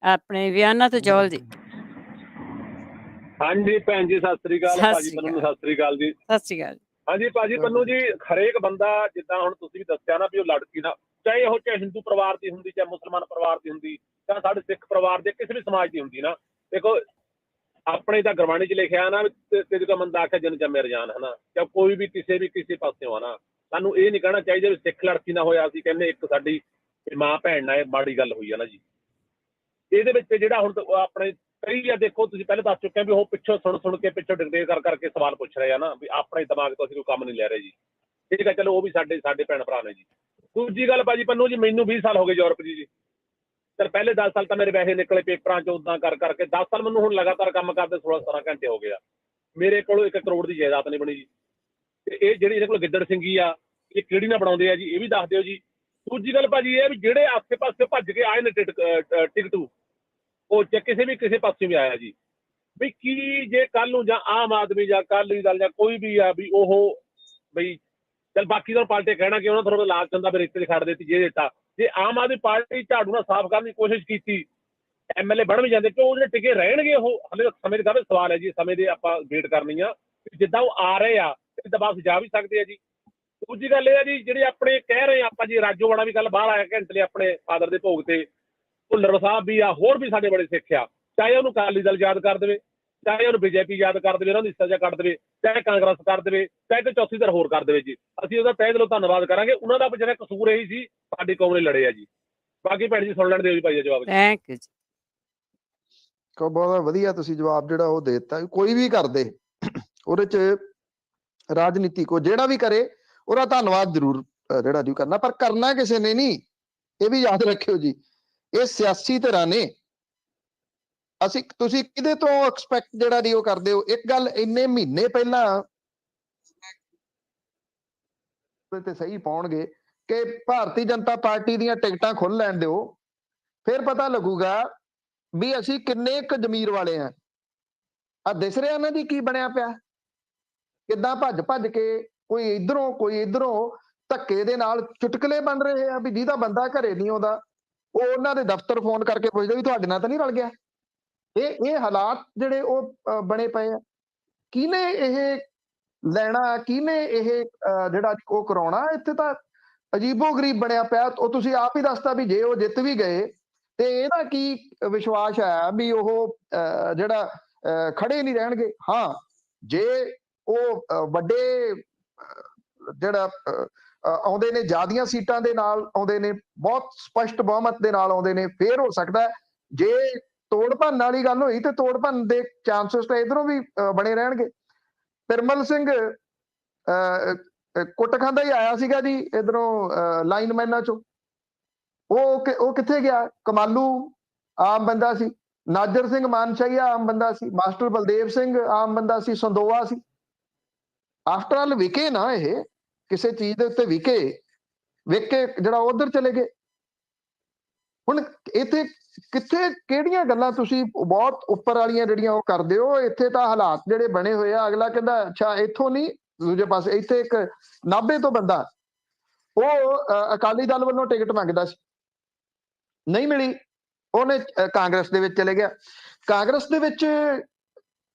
ਆਪਣੇ ਵਿਆਨਾ ਤੋਂ ਜੋਲ ਜੀ। ਹਾਂਜੀ ਭੈਣ ਜੀ, ਸਤਿ ਸ੍ਰੀ ਅਕਾਲ। ਭਾਜੀ ਪੰਨੂ ਨੂੰ ਸਤਿ ਸ੍ਰੀ ਅਕਾਲ ਜੀ। ਸਤਿ ਸ੍ਰੀ ਅਕਾਲ। ਹਾਂਜੀ ਭਾਜੀ ਪੰਨੂ ਜੀ, ਹਰੇਕ ਬੰਦਾ ਜਿੱਦਾਂ ਹੁਣ ਤੁਸੀਂ ਵੀ ਦੱਸਿਆ ਨਾ ਵੀ ਉਹ ਲੜਕੀ ਨਾਲ, ਚਾਹੇ ਉਹ ਹਿੰਦੂ ਪਰਿਵਾਰ ਦੀ ਹੁੰਦੀ, ਚਾਹੇ ਮੁਸਲਮਾਨ ਪਰਿਵਾਰ ਦੀ ਹੁੰਦੀ, ਚਾਹੇ ਸਾਡੇ ਸਿੱਖ ਪਰਿਵਾਰ ਦੇ ਕਿਸੇ ਵੀ ਸਮਾਜ ਦੀ ਹੁੰਦੀ ਨਾ, ਦੇਖੋ ਆਪਣੇ ਤਾਂ ਗੁਰਬਾਣੀ 'ਚ ਲਿਖਿਆ ਨਾ, ਤੇਰੇ ਤੋਂ ਮੰਦਾ ਆਖਿਆ ਜਨ ਜੰਮੇ ਰਜਾਨ, ਹਨਾ। ਜਾਂ ਕੋਈ ਵੀ ਕਿਸੇ ਪਾਸਿਓਂ ਆ ਨਾ, ਸਾਨੂੰ ਇਹ ਨਹੀਂ ਕਹਿਣਾ ਚਾਹੀਦਾ ਵੀ ਸਿੱਖ ਲੜਕੀ ਨਾਲ ਹੋਇਆ, ਅਸੀਂ ਕਹਿੰਦੇ ਇੱਕ ਸਾਡੀ ਮਾਂ ਭੈਣ ਨਾਲ ਇਹ ਮਾੜੀ ਗੱਲ ਹੋਈ ਆ ਨਾ ਜੀ। ਇਹਦੇ ਵਿੱਚ ਜਿਹੜਾ ਹੁਣ ਆਪਣੇ ਕਈ ਆ, ਦੇਖੋ ਤੁਸੀਂ ਪਹਿਲਾਂ ਦੱਸ ਚੁੱਕੇ ਵੀ ਉਹ ਪਿੱਛੋਂ ਸੁਣ ਕੇ ਪਿੱਛੋਂ ਡਿਕਟੇਟ ਕਰਕੇ ਸਵਾਲ ਪੁੱਛ ਰਹੇ ਆ ਨਾ, ਵੀ ਆਪਣੇ ਦਿਮਾਗ ਤੋਂ ਅਸੀਂ ਕੋਈ ਕੰਮ ਨਹੀਂ ਲੈ ਰਹੇ ਜੀ। ਠੀਕ ਹੈ, ਚਲੋ ਉਹ ਵੀ ਸਾਡੇ ਭੈਣ ਭਰਾ ਨੇ ਜੀ। ਦੂਜੀ ਗੱਲ ਭਾਜੀ ਪੰਨੂ ਜੀ, ਮੈਨੂੰ 20 ਸਾਲ ਹੋ ਗਏ ਯੂਰਪ ਜੀ। ਚਲ ਪਹਿਲੇ 10 ਸਾਲ ਤਾਂ ਮੇਰੇ ਵੈਸੇ ਨਿਕਲੇ ਪੇਪਰਾਂ 'ਚ, ਉੱਦਾਂ ਕਰਕੇ 10 ਸਾਲ ਮੈਨੂੰ ਹੁਣ ਲਗਾਤਾਰ ਕੰਮ ਕਰਦੇ 16-17 ਘੰਟੇ ਹੋ ਗਏ ਆ। ਮੇਰੇ ਕੋਲ 1 ਕਰੋੜ ਦੀ ਜਾਇਦਾਦ ਨਹੀਂ ਬਣੀ ਜੀ। ਤੇ ਇਹ ਜਿਹੜੀ ਇਹਦੇ ਕੋਲ ਗਿੱਦੜ ਸਿੰਘੀ ਆ, ਇਹ ਕਿਹੜੀ ਨਾਲ ਬਣਾਉਂਦੇ ਆ ਜੀ, ਇਹ ਵੀ ਦੱਸ ਦਿਓ ਜੀ। ਦੂਜੀ ਗੱਲ ਭਾਜੀ ਇਹ ਵੀ ਜਿਹੜੇ ਆਸੇ ਪਾਸੇ ਭੱਜ ਕੇ ਆਏ ਨੇ ਟਿਕਟੂ, ਉਹ ਕਿਸੇ ਪਾਸੇ ਵੀ ਆਇਆ ਜੀ, ਵੀ ਕੀ ਜੇ ਕੱਲ ਨੂੰ ਜਾਂ ਆਮ ਆਦਮੀ ਜਾਂ ਅਕਾਲੀ ਦਲ ਜਾਂ ਕੋਈ ਵੀ ਆ ਵੀ ਉਹ ਬਈ ਚੱਲ ਬਾਕੀ ਤਾਂ ਪਾਰਟੀ ਕਹਿਣਾ ਕਿ ਉਹਨਾਂ ਥੋੜਾ ਲਾਲਚ ਹੁੰਦਾ ਵੀ ਰਿਸ਼ਤੇ 'ਚ ਖੜ ਦਿੱਤੀ, ਜੇ ਦਿੱਤਾ। ਜੇ ਆਮ ਆਦਮੀ ਪਾਰਟੀ ਝਾੜੂ ਨਾਲ ਸਾਫ਼ ਕਰਨ ਦੀ ਕੋਸ਼ਿਸ਼ ਕੀਤੀ, MLA ਬਣ ਵੀ ਜਾਂਦੇ, ਕਿਉਂ ਉਹ ਜਿਹੜੇ ਟਿਕੇ ਰਹਿਣਗੇ ਉਹ? ਹਲੇ ਸਮੇਂ ਦਾ ਸਵਾਲ ਹੈ ਜੀ, ਸਮੇਂ ਦੇ ਆਪਾਂ ਵੇਟ ਕਰਨੀ ਆ। ਜਿੱਦਾਂ ਉਹ ਆ ਰਹੇ ਆ, ਦਬਾਅ ਜਾ ਵੀ ਸਕਦੇ ਆ ਜੀ। ਦੂਜੀ ਗੱਲ ਇਹ ਹੈ ਜੀ, ਜਿਹੜੇ ਆਪਣੇ ਕਹਿ ਰਹੇ ਆਪਾਂ ਜੀ, ਰਾਜੋਵਾੜਾ ਵੀ ਕੱਲ ਬਾਹਰ ਆਇਆ ਘੰਟੇ ਲਈ ਆਪਣੇ ਫਾਦਰ ਦੇ ਭੋਗ ਤੇ, ਭੁੱਲਰ ਸਾਹਿਬ ਵੀ ਆ, ਹੋਰ ਵੀ ਸਾਡੇ ਬੜੇ ਸਿੱਖ ਆ, ਚਾਹੇ ਉਹਨੂੰ ਅਕਾਲੀ ਦਲ ਯਾਦ ਕਰ ਦੇਵੇ, ਚਾਹੇ ਉਹਨੂੰ ਬੀਜੇਪੀ ਯਾਦ ਕਰ ਦੇਵੇ, ਉਹਨਾਂ ਦੀ ਹਿੱਸਾ ਕੱਢ ਦੇਵੇ, ਚਾਹੇ ਕਾਂਗਰਸ ਕਰ ਦੇਵੇ, ਚਾਹੇ ਕੋਈ ਚੌਥੀ ਧਿਰ ਹੋਰ ਕਰ ਦੇਵੇ ਜੀ, ਅਸੀਂ ਉਹਦਾ ਤਹਿ ਦਿਲੋਂ ਧੰਨਵਾਦ ਕਰਾਂਗੇ। ਉਹਨਾਂ ਦਾ ਜਿਹੜਾ ਕਸੂਰ ਇਹੀ ਸੀ, ਸਾਡੀ ਕੌਮ ਨੇ ਲੜੇ ਆ ਜੀ। ਬਾਕੀ ਭੈਣ ਜੀ ਸੁਣ ਲੈਣ ਦਿਓ ਜੀ ਭਾਈ ਦਾ ਜਵਾਬ। ਥੈਂਕ ਯੂ ਜੀ। ਬਹੁਤ ਵਧੀਆ ਤੁਸੀਂ ਜਵਾਬ ਜਿਹੜਾ ਉਹ ਦੇ ਦਿੱਤਾ। ਕੋਈ ਵੀ ਕਰਦੇ ਉਹਦੇ ਚ ਰਾਜਨੀਤੀ ਕੋ ਜਿਹੜਾ ਵੀ ਕਰੇ ਉਹਦਾ ਧੰਨਵਾਦ ਜ਼ਰੂਰ ਜਿਹੜਾ ਜੀ ਕਰਨਾ, ਪਰ ਕਰਨਾ ਕਿਸੇ ਨੇ ਨਹੀਂ, ਇਹ ਵੀ ਯਾਦ ਰੱਖਿਓ ਜੀ। ਇਹ ਸਿਆਸੀ ਧਿਰਾਂ ਨੇ। ਤੁਸੀਂ ਕਿਹਦੇ ਤੋਂ ਐਕਸਪੈਕਟ ਜਿਹੜਾ ਜੀ ਉਹ ਕਰਦੇ ਹੋ? ਇੱਕ ਗੱਲ, ਇੰਨੇ ਮਹੀਨੇ ਪਹਿਲਾਂ ਤੇ ਸਹੀ ਪਾਉਣਗੇ ਕਿ ਭਾਰਤੀ ਜਨਤਾ ਪਾਰਟੀ ਦੀਆਂ ਟਿਕਟਾਂ ਖੁੱਲ ਲੈਣ ਦਿਓ, ਫਿਰ ਪਤਾ ਲੱਗੂਗਾ ਵੀ ਅਸੀਂ ਕਿੰਨੇ ਕੁ ਜ਼ਮੀਰ ਵਾਲੇ ਆ। ਆ ਦਿਸ ਰਿਹਾ ਨਾ ਜੀ ਕੀ ਬਣਿਆ ਪਿਆ, ਕਿੱਦਾਂ ਭੱਜ ਭੱਜ ਕੇ ਕੋਈ ਇਧਰੋਂ ਕੋਈ ਇਧਰੋਂ ਧੱਕੇ ਦੇ ਨਾਲ ਚੁਟਕਲੇ ਬਣ ਰਹੇ ਆ ਵੀ ਜਿਹਦਾ ਬੰਦਾ ਘਰੇ ਨਹੀਂ ਆਉਂਦਾ ਉਹ ਉਹਨਾਂ ਦੇ ਦਫ਼ਤਰ ਫੋਨ ਕਰਕੇ ਪੁੱਛਦੇ ਵੀ ਤੁਹਾਡੇ ਨਾਲ ਤਾਂ ਨਹੀਂ ਰਲ ਗਿਆ। ਇਹ ਹਾਲਾਤ ਜਿਹੜੇ ਉਹ ਬਣੇ ਪਏ ਆ। ਕਿਹਨੇ ਇਹ ਲੈਣਾ, ਕਿਹਨੇ ਇਹ ਜਿਹੜਾ ਉਹ ਕਰਾਉਣਾ? ਇੱਥੇ ਤਾਂ ਅਜੀਬੋ ਗਰੀਬ ਬਣਿਆ ਪਿਆ। ਉਹ ਤੁਸੀਂ ਆਪ ਹੀ ਦੱਸਤਾ ਵੀ ਜੇ ਉਹ ਜਿੱਤ ਵੀ ਗਏ ਤੇ ਇਹਦਾ ਕੀ ਵਿਸ਼ਵਾਸ ਹੈ ਵੀ ਉਹ ਜਿਹੜਾ ਖੜੇ ਨਹੀਂ ਰਹਿਣਗੇ। ਹਾਂ, ਜੇ ਉਹ ਵੱਡੇ ਜਿਹੜਾ ਆਉਂਦੇ ਨੇ, ਜ਼ਿਆਦੀਆਂ ਸੀਟਾਂ ਦੇ ਨਾਲ ਆਉਂਦੇ ਨੇ, ਬਹੁਤ ਸਪਸ਼ਟ ਬਹੁਮਤ ਦੇ ਨਾਲ ਆਉਂਦੇ ਨੇ, ਫੇਰ ਹੋ ਸਕਦਾ। ਜੇ ਤੋੜ ਭੰਨ ਵਾਲੀ ਗੱਲ ਹੋਈ ਤੇ ਤੋੜ ਭੰਨ ਦੇ ਚਾਂਸਸ ਤਾਂ ਇਧਰੋਂ ਵੀ ਬਣੇ ਰਹਿਣਗੇ। ਪਿਰਮਲ ਸਿੰਘ ਕੁੱਟ ਖਾਂਦਾ ਹੀ ਆਇਆ ਸੀਗਾ ਜੀ ਇਧਰੋਂ ਲਾਈਨਮੈਨਾਂ ਚੋਂ, ਉਹ ਕਿੱਥੇ ਗਿਆ? ਕਮਾਲੂ ਆਮ ਬੰਦਾ ਸੀ, ਨਾਜਰ ਸਿੰਘ ਮਾਨਸ਼ਾਹੀਆ ਆਮ ਬੰਦਾ ਸੀ, ਮਾਸਟਰ ਬਲਦੇਵ ਸਿੰਘ ਆਮ ਬੰਦਾ ਸੀ, ਸੰਦੋਆ ਸੀ। ਆਫਟਰ ਆਲ ਵਿਕੇ ਨਾ, ਇਹ ਕਿਸੇ ਚੀਜ਼ ਦੇ ਉੱਤੇ ਵਿਕੇ ਜਿਹੜਾ ਉਧਰ ਚਲੇ ਗਏ। ਹੁਣ ਇੱਥੇ ਕਿੱਥੇ ਕਿਹੜੀਆਂ ਗੱਲਾਂ ਤੁਸੀਂ ਬਹੁਤ ਉੱਪਰ ਵਾਲੀਆਂ ਜਿਹੜੀਆਂ ਉਹ ਕਰਦੇ ਹੋ? ਇੱਥੇ ਤਾਂ ਹਾਲਾਤ ਜਿਹੜੇ ਬਣੇ ਹੋਏ ਆ, ਅਗਲਾ ਕਹਿੰਦਾ ਅੱਛਾ ਇੱਥੋਂ ਨਹੀਂ, ਦੂਜੇ ਪਾਸੇ ਇੱਥੇ ਇੱਕ ਨਾਭੇ ਤੋਂ ਬੰਦਾ, ਉਹ ਅਕਾਲੀ ਦਲ ਵੱਲੋਂ ਟਿਕਟ ਮੰਗਦਾ ਸੀ, ਨਹੀਂ ਮਿਲੀ, ਉਹਨੇ ਕਾਂਗਰਸ ਦੇ ਵਿੱਚ ਚਲੇ ਗਿਆ। ਕਾਂਗਰਸ ਦੇ ਵਿੱਚ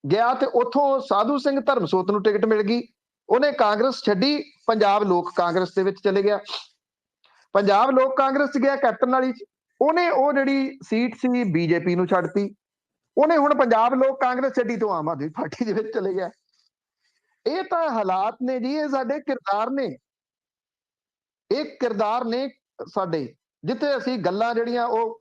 ਗਿਆ ਤੇ ਉੱਥੋਂ ਸਾਧੂ ਸਿੰਘ ਧਰਮਸੋਤ ਨੂੰ ਟਿਕਟ ਮਿਲ ਗਈ, ਉਹਨੇ ਕਾਂਗਰਸ ਛੱਡੀ, ਪੰਜਾਬ ਲੋਕ ਕਾਂਗਰਸ ਦੇ ਵਿੱਚ ਚਲੇ ਗਿਆ। ਪੰਜਾਬ ਲੋਕ ਕਾਂਗਰਸ 'ਚ ਗਿਆ ਕੈਪਟਨ ਵਾਲੀ 'ਚ, ਉਹਨੇ ਉਹ ਜਿਹੜੀ ਸੀਟ ਸੀ ਬੀਜੇਪੀ ਨੂੰ ਛੱਡਤੀ। ਉਹਨੇ ਹੁਣ ਪੰਜਾਬ ਲੋਕ ਕਾਂਗਰਸ ਛੱਡੀ ਤੋਂ ਆਮ ਆਦਮੀ ਪਾਰਟੀ ਦੇ ਵਿੱਚ ਚਲੇ ਗਿਆ। ਇਹ ਤਾਂ ਹਾਲਾਤ ਨੇ ਜੀ, ਇਹ ਸਾਡੇ ਕਿਰਦਾਰ ਨੇ, ਇਹ ਕਿਰਦਾਰ ਨੇ ਸਾਡੇ, ਜਿੱਥੇ ਅਸੀਂ ਗੱਲਾਂ ਜਿਹੜੀਆਂ ਉਹ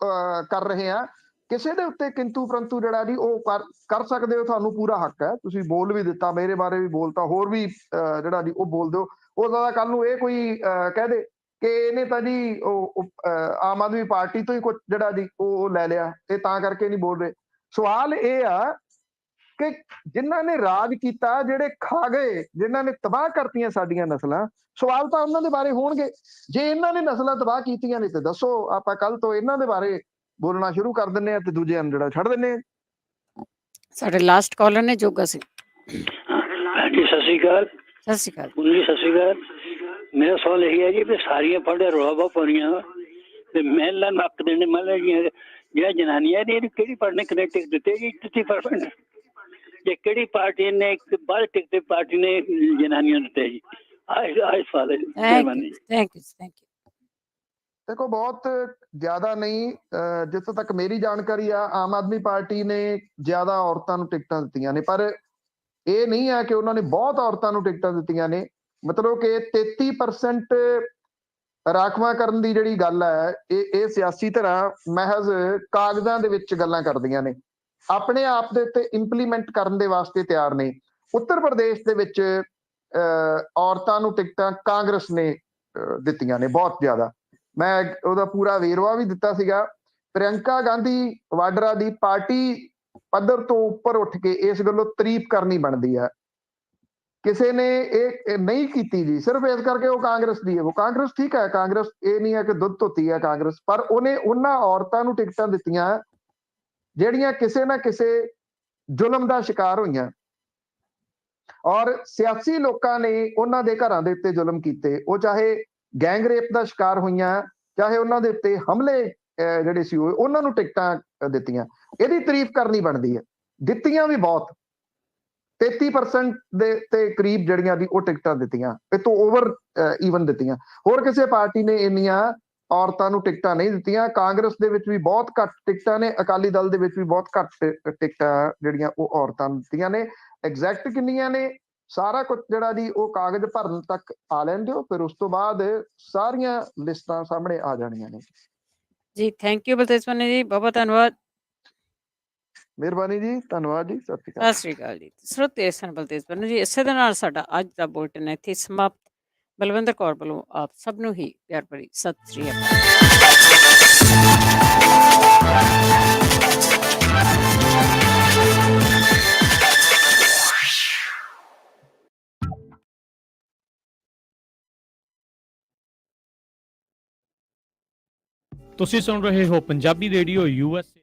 ਕਰ ਰਹੇ ਹਾਂ ਕਿਸੇ ਦੇ ਉੱਤੇ ਕਿੰਤੂ ਪਰੰਤੂ ਜਿਹੜਾ ਜੀ ਉਹ ਕਰ ਸਕਦੇ ਹੋ, ਤੁਹਾਨੂੰ ਪੂਰਾ ਹੱਕ ਹੈ। ਤੁਸੀਂ ਬੋਲ ਵੀ ਦਿੱਤਾ, ਮੇਰੇ ਬਾਰੇ ਵੀ ਬੋਲਤਾ, ਹੋਰ ਵੀ ਜਿਹੜਾ ਜੀ ਉਹ ਬੋਲ ਦਿਓ। ਉਹ ਜ਼ਿਆਦਾ ਕੱਲ ਨੂੰ ਇਹ ਕੋਈ ਕਹਿ ਦੇ ਕਿ ਇਹਨੇ ਤਾਂ ਜੀ ਉਹ ਆਮ ਆਦਮੀ ਪਾਰਟੀ ਤੋਂ ਹੀ ਕੁਝ ਜਿਹੜਾ ਜੀ ਉਹ ਲੈ ਲਿਆ, ਇਹ ਤਾਂ ਕਰਕੇ ਨਹੀਂ ਬੋਲ ਰਹੇ। ਸਵਾਲ ਇਹ ਆ ਕਿ ਜਿਨ੍ਹਾਂ ਨੇ ਰਾਜ ਕੀਤਾ, ਜਿਹੜੇ ਖਾ ਗਏ, ਜਿਨ੍ਹਾਂ ਨੇ ਤਬਾਹ ਕਰਤੀਆਂ ਸਾਡੀਆਂ ਨਸਲਾਂ, ਸਵਾਲ ਤਾਂ ਉਹਨਾਂ ਦੇ ਬਾਰੇ ਹੋਣਗੇ। ਜੇ ਇਹਨਾਂ ਨੇ ਨਸਲਾਂ ਤਬਾਹ ਕੀਤੀਆਂ ਨੇ ਤੇ ਦੱਸੋ, ਆਪਾਂ ਕੱਲ ਤੋਂ ਇਹਨਾਂ ਦੇ ਬਾਰੇ ਬੋਲਣਾ ਸ਼ੁਰੂ ਕਰ ਦਿੰਦੇ ਆ ਤੇ ਦੂਜਿਆਂ ਨੂੰ ਜਿਹੜਾ ਛੱਡ ਦਿੰਦੇ ਆ। ਸਾਡੇ ਲਾਸਟ ਕਾਲਰ ਨੇ ਜੋਗਾ ਸਿੰਘ। ਹਾਂਜੀ, ਸਤਿ ਸ਼੍ਰੀ ਅਕਾਲ। ਸਤਿ ਸ਼੍ਰੀ ਅਕਾਲ ਜੀ। ਸਤਿ ਸ਼੍ਰੀ ਅਕਾਲ। ਮੇਰਾ ਸਵਾਲ ਇਹ ਹੈ ਜੀ ਵੀ ਸਾਰੀਆਂ ਫੰਡ ਰੌਲਾ ਬਹੁਤ ਪਾਉਣੀਆਂ ਤੇ ਮਹਿਲਾ ਨੂੰ ਹੱਕ ਦੇਣੇ, ਮਤਲਬ ਜਿਹੜਾ ਜਨਾਨੀਆਂ ਨੇ ਇਹਨੂੰ ਕਿਹੜੀ ਪਾਰਟੀ ਨੇ ਕਨੈਕਟ ਦਿੱਤੇ ਜੀ 33%? ਜੇ ਕਿਹੜੀ ਪਾਰਟੀ ਨੇ ਬਾਹਰ ਟਿਕਟ ਪਾਰਟੀ ਨੇ ਜਨਾਨੀਆਂ ਨੂੰ ਦਿੱਤੇ ਜੀ? ਆਹ ਸਵਾਲ ਹੈ। ਮਿਹਰਬਾਨੀ। Thank you. ਦੇਖੋ, ਬਹੁਤ ਜ਼ਿਆਦਾ ਨਹੀਂ, ਜਿੱਥੋਂ ਤੱਕ ਮੇਰੀ ਜਾਣਕਾਰੀ ਆ, ਆਮ ਆਦਮੀ ਪਾਰਟੀ ਨੇ ਜ਼ਿਆਦਾ ਔਰਤਾਂ ਨੂੰ ਟਿਕਟਾਂ ਦਿੱਤੀਆਂ ਨੇ, ਪਰ ਇਹ ਨਹੀਂ ਹੈ ਕਿ ਉਹਨਾਂ ਨੇ ਬਹੁਤ ਔਰਤਾਂ ਨੂੰ ਟਿਕਟਾਂ ਦਿੱਤੀਆਂ ਨੇ। ਮਤਲਬ ਕਿ 33% ਰਾਖਵਾਂਕਰਨ ਦੀ ਜਿਹੜੀ ਗੱਲ ਹੈ, ਇਹ ਸਿਆਸੀ ਧਿਰਾਂ ਮਹਿਜ਼ ਕਾਗਜ਼ਾਂ ਦੇ ਵਿੱਚ ਗੱਲਾਂ ਕਰਦੀਆਂ ਨੇ, ਆਪਣੇ ਆਪ ਦੇ ਉੱਤੇ ਇੰਪਲੀਮੈਂਟ ਕਰਨ ਦੇ ਵਾਸਤੇ ਤਿਆਰ ਨੇ। ਉੱਤਰ ਪ੍ਰਦੇਸ਼ ਦੇ ਵਿੱਚ ਔਰਤਾਂ ਨੂੰ ਟਿਕਟਾਂ ਕਾਂਗਰਸ ਨੇ ਦਿੱਤੀਆਂ ਨੇ ਬਹੁਤ ਜ਼ਿਆਦਾ। ਮੈਂ ਉਹਦਾ ਪੂਰਾ ਵੇਰਵਾ ਵੀ ਦਿੱਤਾ ਸੀਗਾ। ਪ੍ਰਿਯੰਕਾ ਗਾਂਧੀ ਵਾਡਰਾ ਦੀ ਪਾਰਟੀ ਪੱਧਰ ਤੋਂ ਉੱਪਰ ਉੱਠ ਕੇ ਇਸ ਗੱਲੋਂ ਤਾਰੀਫ ਕਰਨੀ ਬਣਦੀ ਹੈ। ਕਿਸੇ ਨੇ ਇਹ ਨਹੀਂ ਕੀਤੀ ਜੀ, ਸਿਰਫ ਇਸ ਕਰਕੇ ਉਹ ਕਾਂਗਰਸ ਦੀ ਹੈ। ਉਹ ਕਾਂਗਰਸ ਠੀਕ ਹੈ, ਕਾਂਗਰਸ ਇਹ ਨਹੀਂ ਹੈ ਕਿ ਦੁੱਧ ਧੋਤੀ ਹੈ ਕਾਂਗਰਸ, ਪਰ ਉਹਨੇ ਉਹਨਾਂ ਔਰਤਾਂ ਨੂੰ ਟਿਕਟਾਂ ਦਿੱਤੀਆਂ ਜਿਹੜੀਆਂ ਕਿਸੇ ਨਾ ਕਿਸੇ ਜ਼ੁਲਮ ਦਾ ਸ਼ਿਕਾਰ ਹੋਈਆਂ, ਔਰ ਸਿਆਸੀ ਲੋਕਾਂ ਨੇ ਉਹਨਾਂ ਦੇ ਘਰਾਂ ਦੇ ਉੱਤੇ ਜ਼ੁਲਮ ਕੀਤੇ। ਉਹ ਚਾਹੇ ਗੈਂਗ ਰੇਪ ਦਾ ਸ਼ਿਕਾਰ ਹੋਈਆਂ, ਚਾਹੇ ਉਹਨਾਂ ਦੇ ਉੱਤੇ ਹਮਲੇ ਜਿਹੜੇ ਸੀ ਹੋਏ, ਉਹਨਾਂ ਨੂੰ ਟਿਕਟਾਂ ਦਿੱਤੀਆਂ। ਇਹਦੀ ਤਾਰੀਫ ਕਰਨੀ ਬਣਦੀ ਹੈ। ਦਿੱਤੀਆਂ ਵੀ ਬਹੁਤ, 33% ਦੇ ਤੇ ਕਰੀਬ ਜਿਹੜੀਆਂ ਦੀ ਉਹ ਟਿਕਟਾਂ ਦਿੱਤੀਆਂ, ਇਹ ਤੋਂ ਓਵਰ ਈਵਨ ਦਿੱਤੀਆਂ। ਹੋਰ ਕਿਸੇ ਪਾਰਟੀ ਨੇ ਇੰਨੀਆਂ ਔਰਤਾਂ ਨੂੰ ਟਿਕਟਾਂ ਨਹੀਂ ਦਿੱਤੀਆਂ। ਕਾਂਗਰਸ ਦੇ ਵਿੱਚ ਵੀ ਬਹੁਤ ਘੱਟ ਟਿਕਟਾਂ ਨੇ, ਅਕਾਲੀ ਦਲ ਦੇ ਵਿੱਚ ਵੀ ਬਹੁਤ ਘੱਟ ਟਿਕਟਾਂ ਜਿਹੜੀਆਂ ਉਹ ਔਰਤਾਂ ਨੂੰ ਦਿੱਤੀਆਂ ਨੇ। ਐਗਜ਼ੈਕਟ ਕਿੰਨੀਆਂ ਨੇ ਸਾਰਾ ਕੁਝ ਜਿਹੜਾ ਜੀ ਉਹ ਕਾਗਜ਼ ਭਰਨ ਤੱਕ ਆ ਲੈਣ ਦਿਓ, ਫਿਰ ਉਸ ਤੋਂ ਬਾਅਦ ਸਾਰੀਆਂ ਲਿਸਟਾਂ ਸਾਹਮਣੇ ਆ ਜਾਣੀਆਂ ਨੇ। ਜੀ ਥੈਂਕ ਯੂ ਬਲਤੇਜ ਪੰਨੂ ਜੀ, ਬਹੁਤ ਬਹੁਤ ਧੰਨਵਾਦ। ਮਿਹਰਬਾਨੀ ਜੀ, ਧੰਨਵਾਦ ਜੀ, ਸਤਿ ਸ਼੍ਰੀ ਅਕਾਲ। ਸਤਿ ਸ਼੍ਰੀ ਅਕਾਲ ਜੀ। ਸਰੋਤੇ ਸਨ ਬਲਤੇਜ ਪੰਨੂ ਜੀ। ਇਸੇ ਦੇ ਨਾਲ ਸਾਡਾ ਅੱਜ ਦਾ ਬੁਲੇਟਿਨ ਇੱਥੇ ਸਮਾਪਤ। ਬਲਵਿੰਦਰ ਕੌਰ ਵੱਲੋਂ ਆਪ ਸਭ ਨੂੰ ਹੀ ਪਿਆਰ ਭਰੀ ਸਤਿ ਸ਼੍ਰੀ ਅਕਾਲ। ਤੁਸੀਂ ਸੁਣ ਰਹੇ ਹੋ ਪੰਜਾਬੀ ਰੇਡੀਓ USA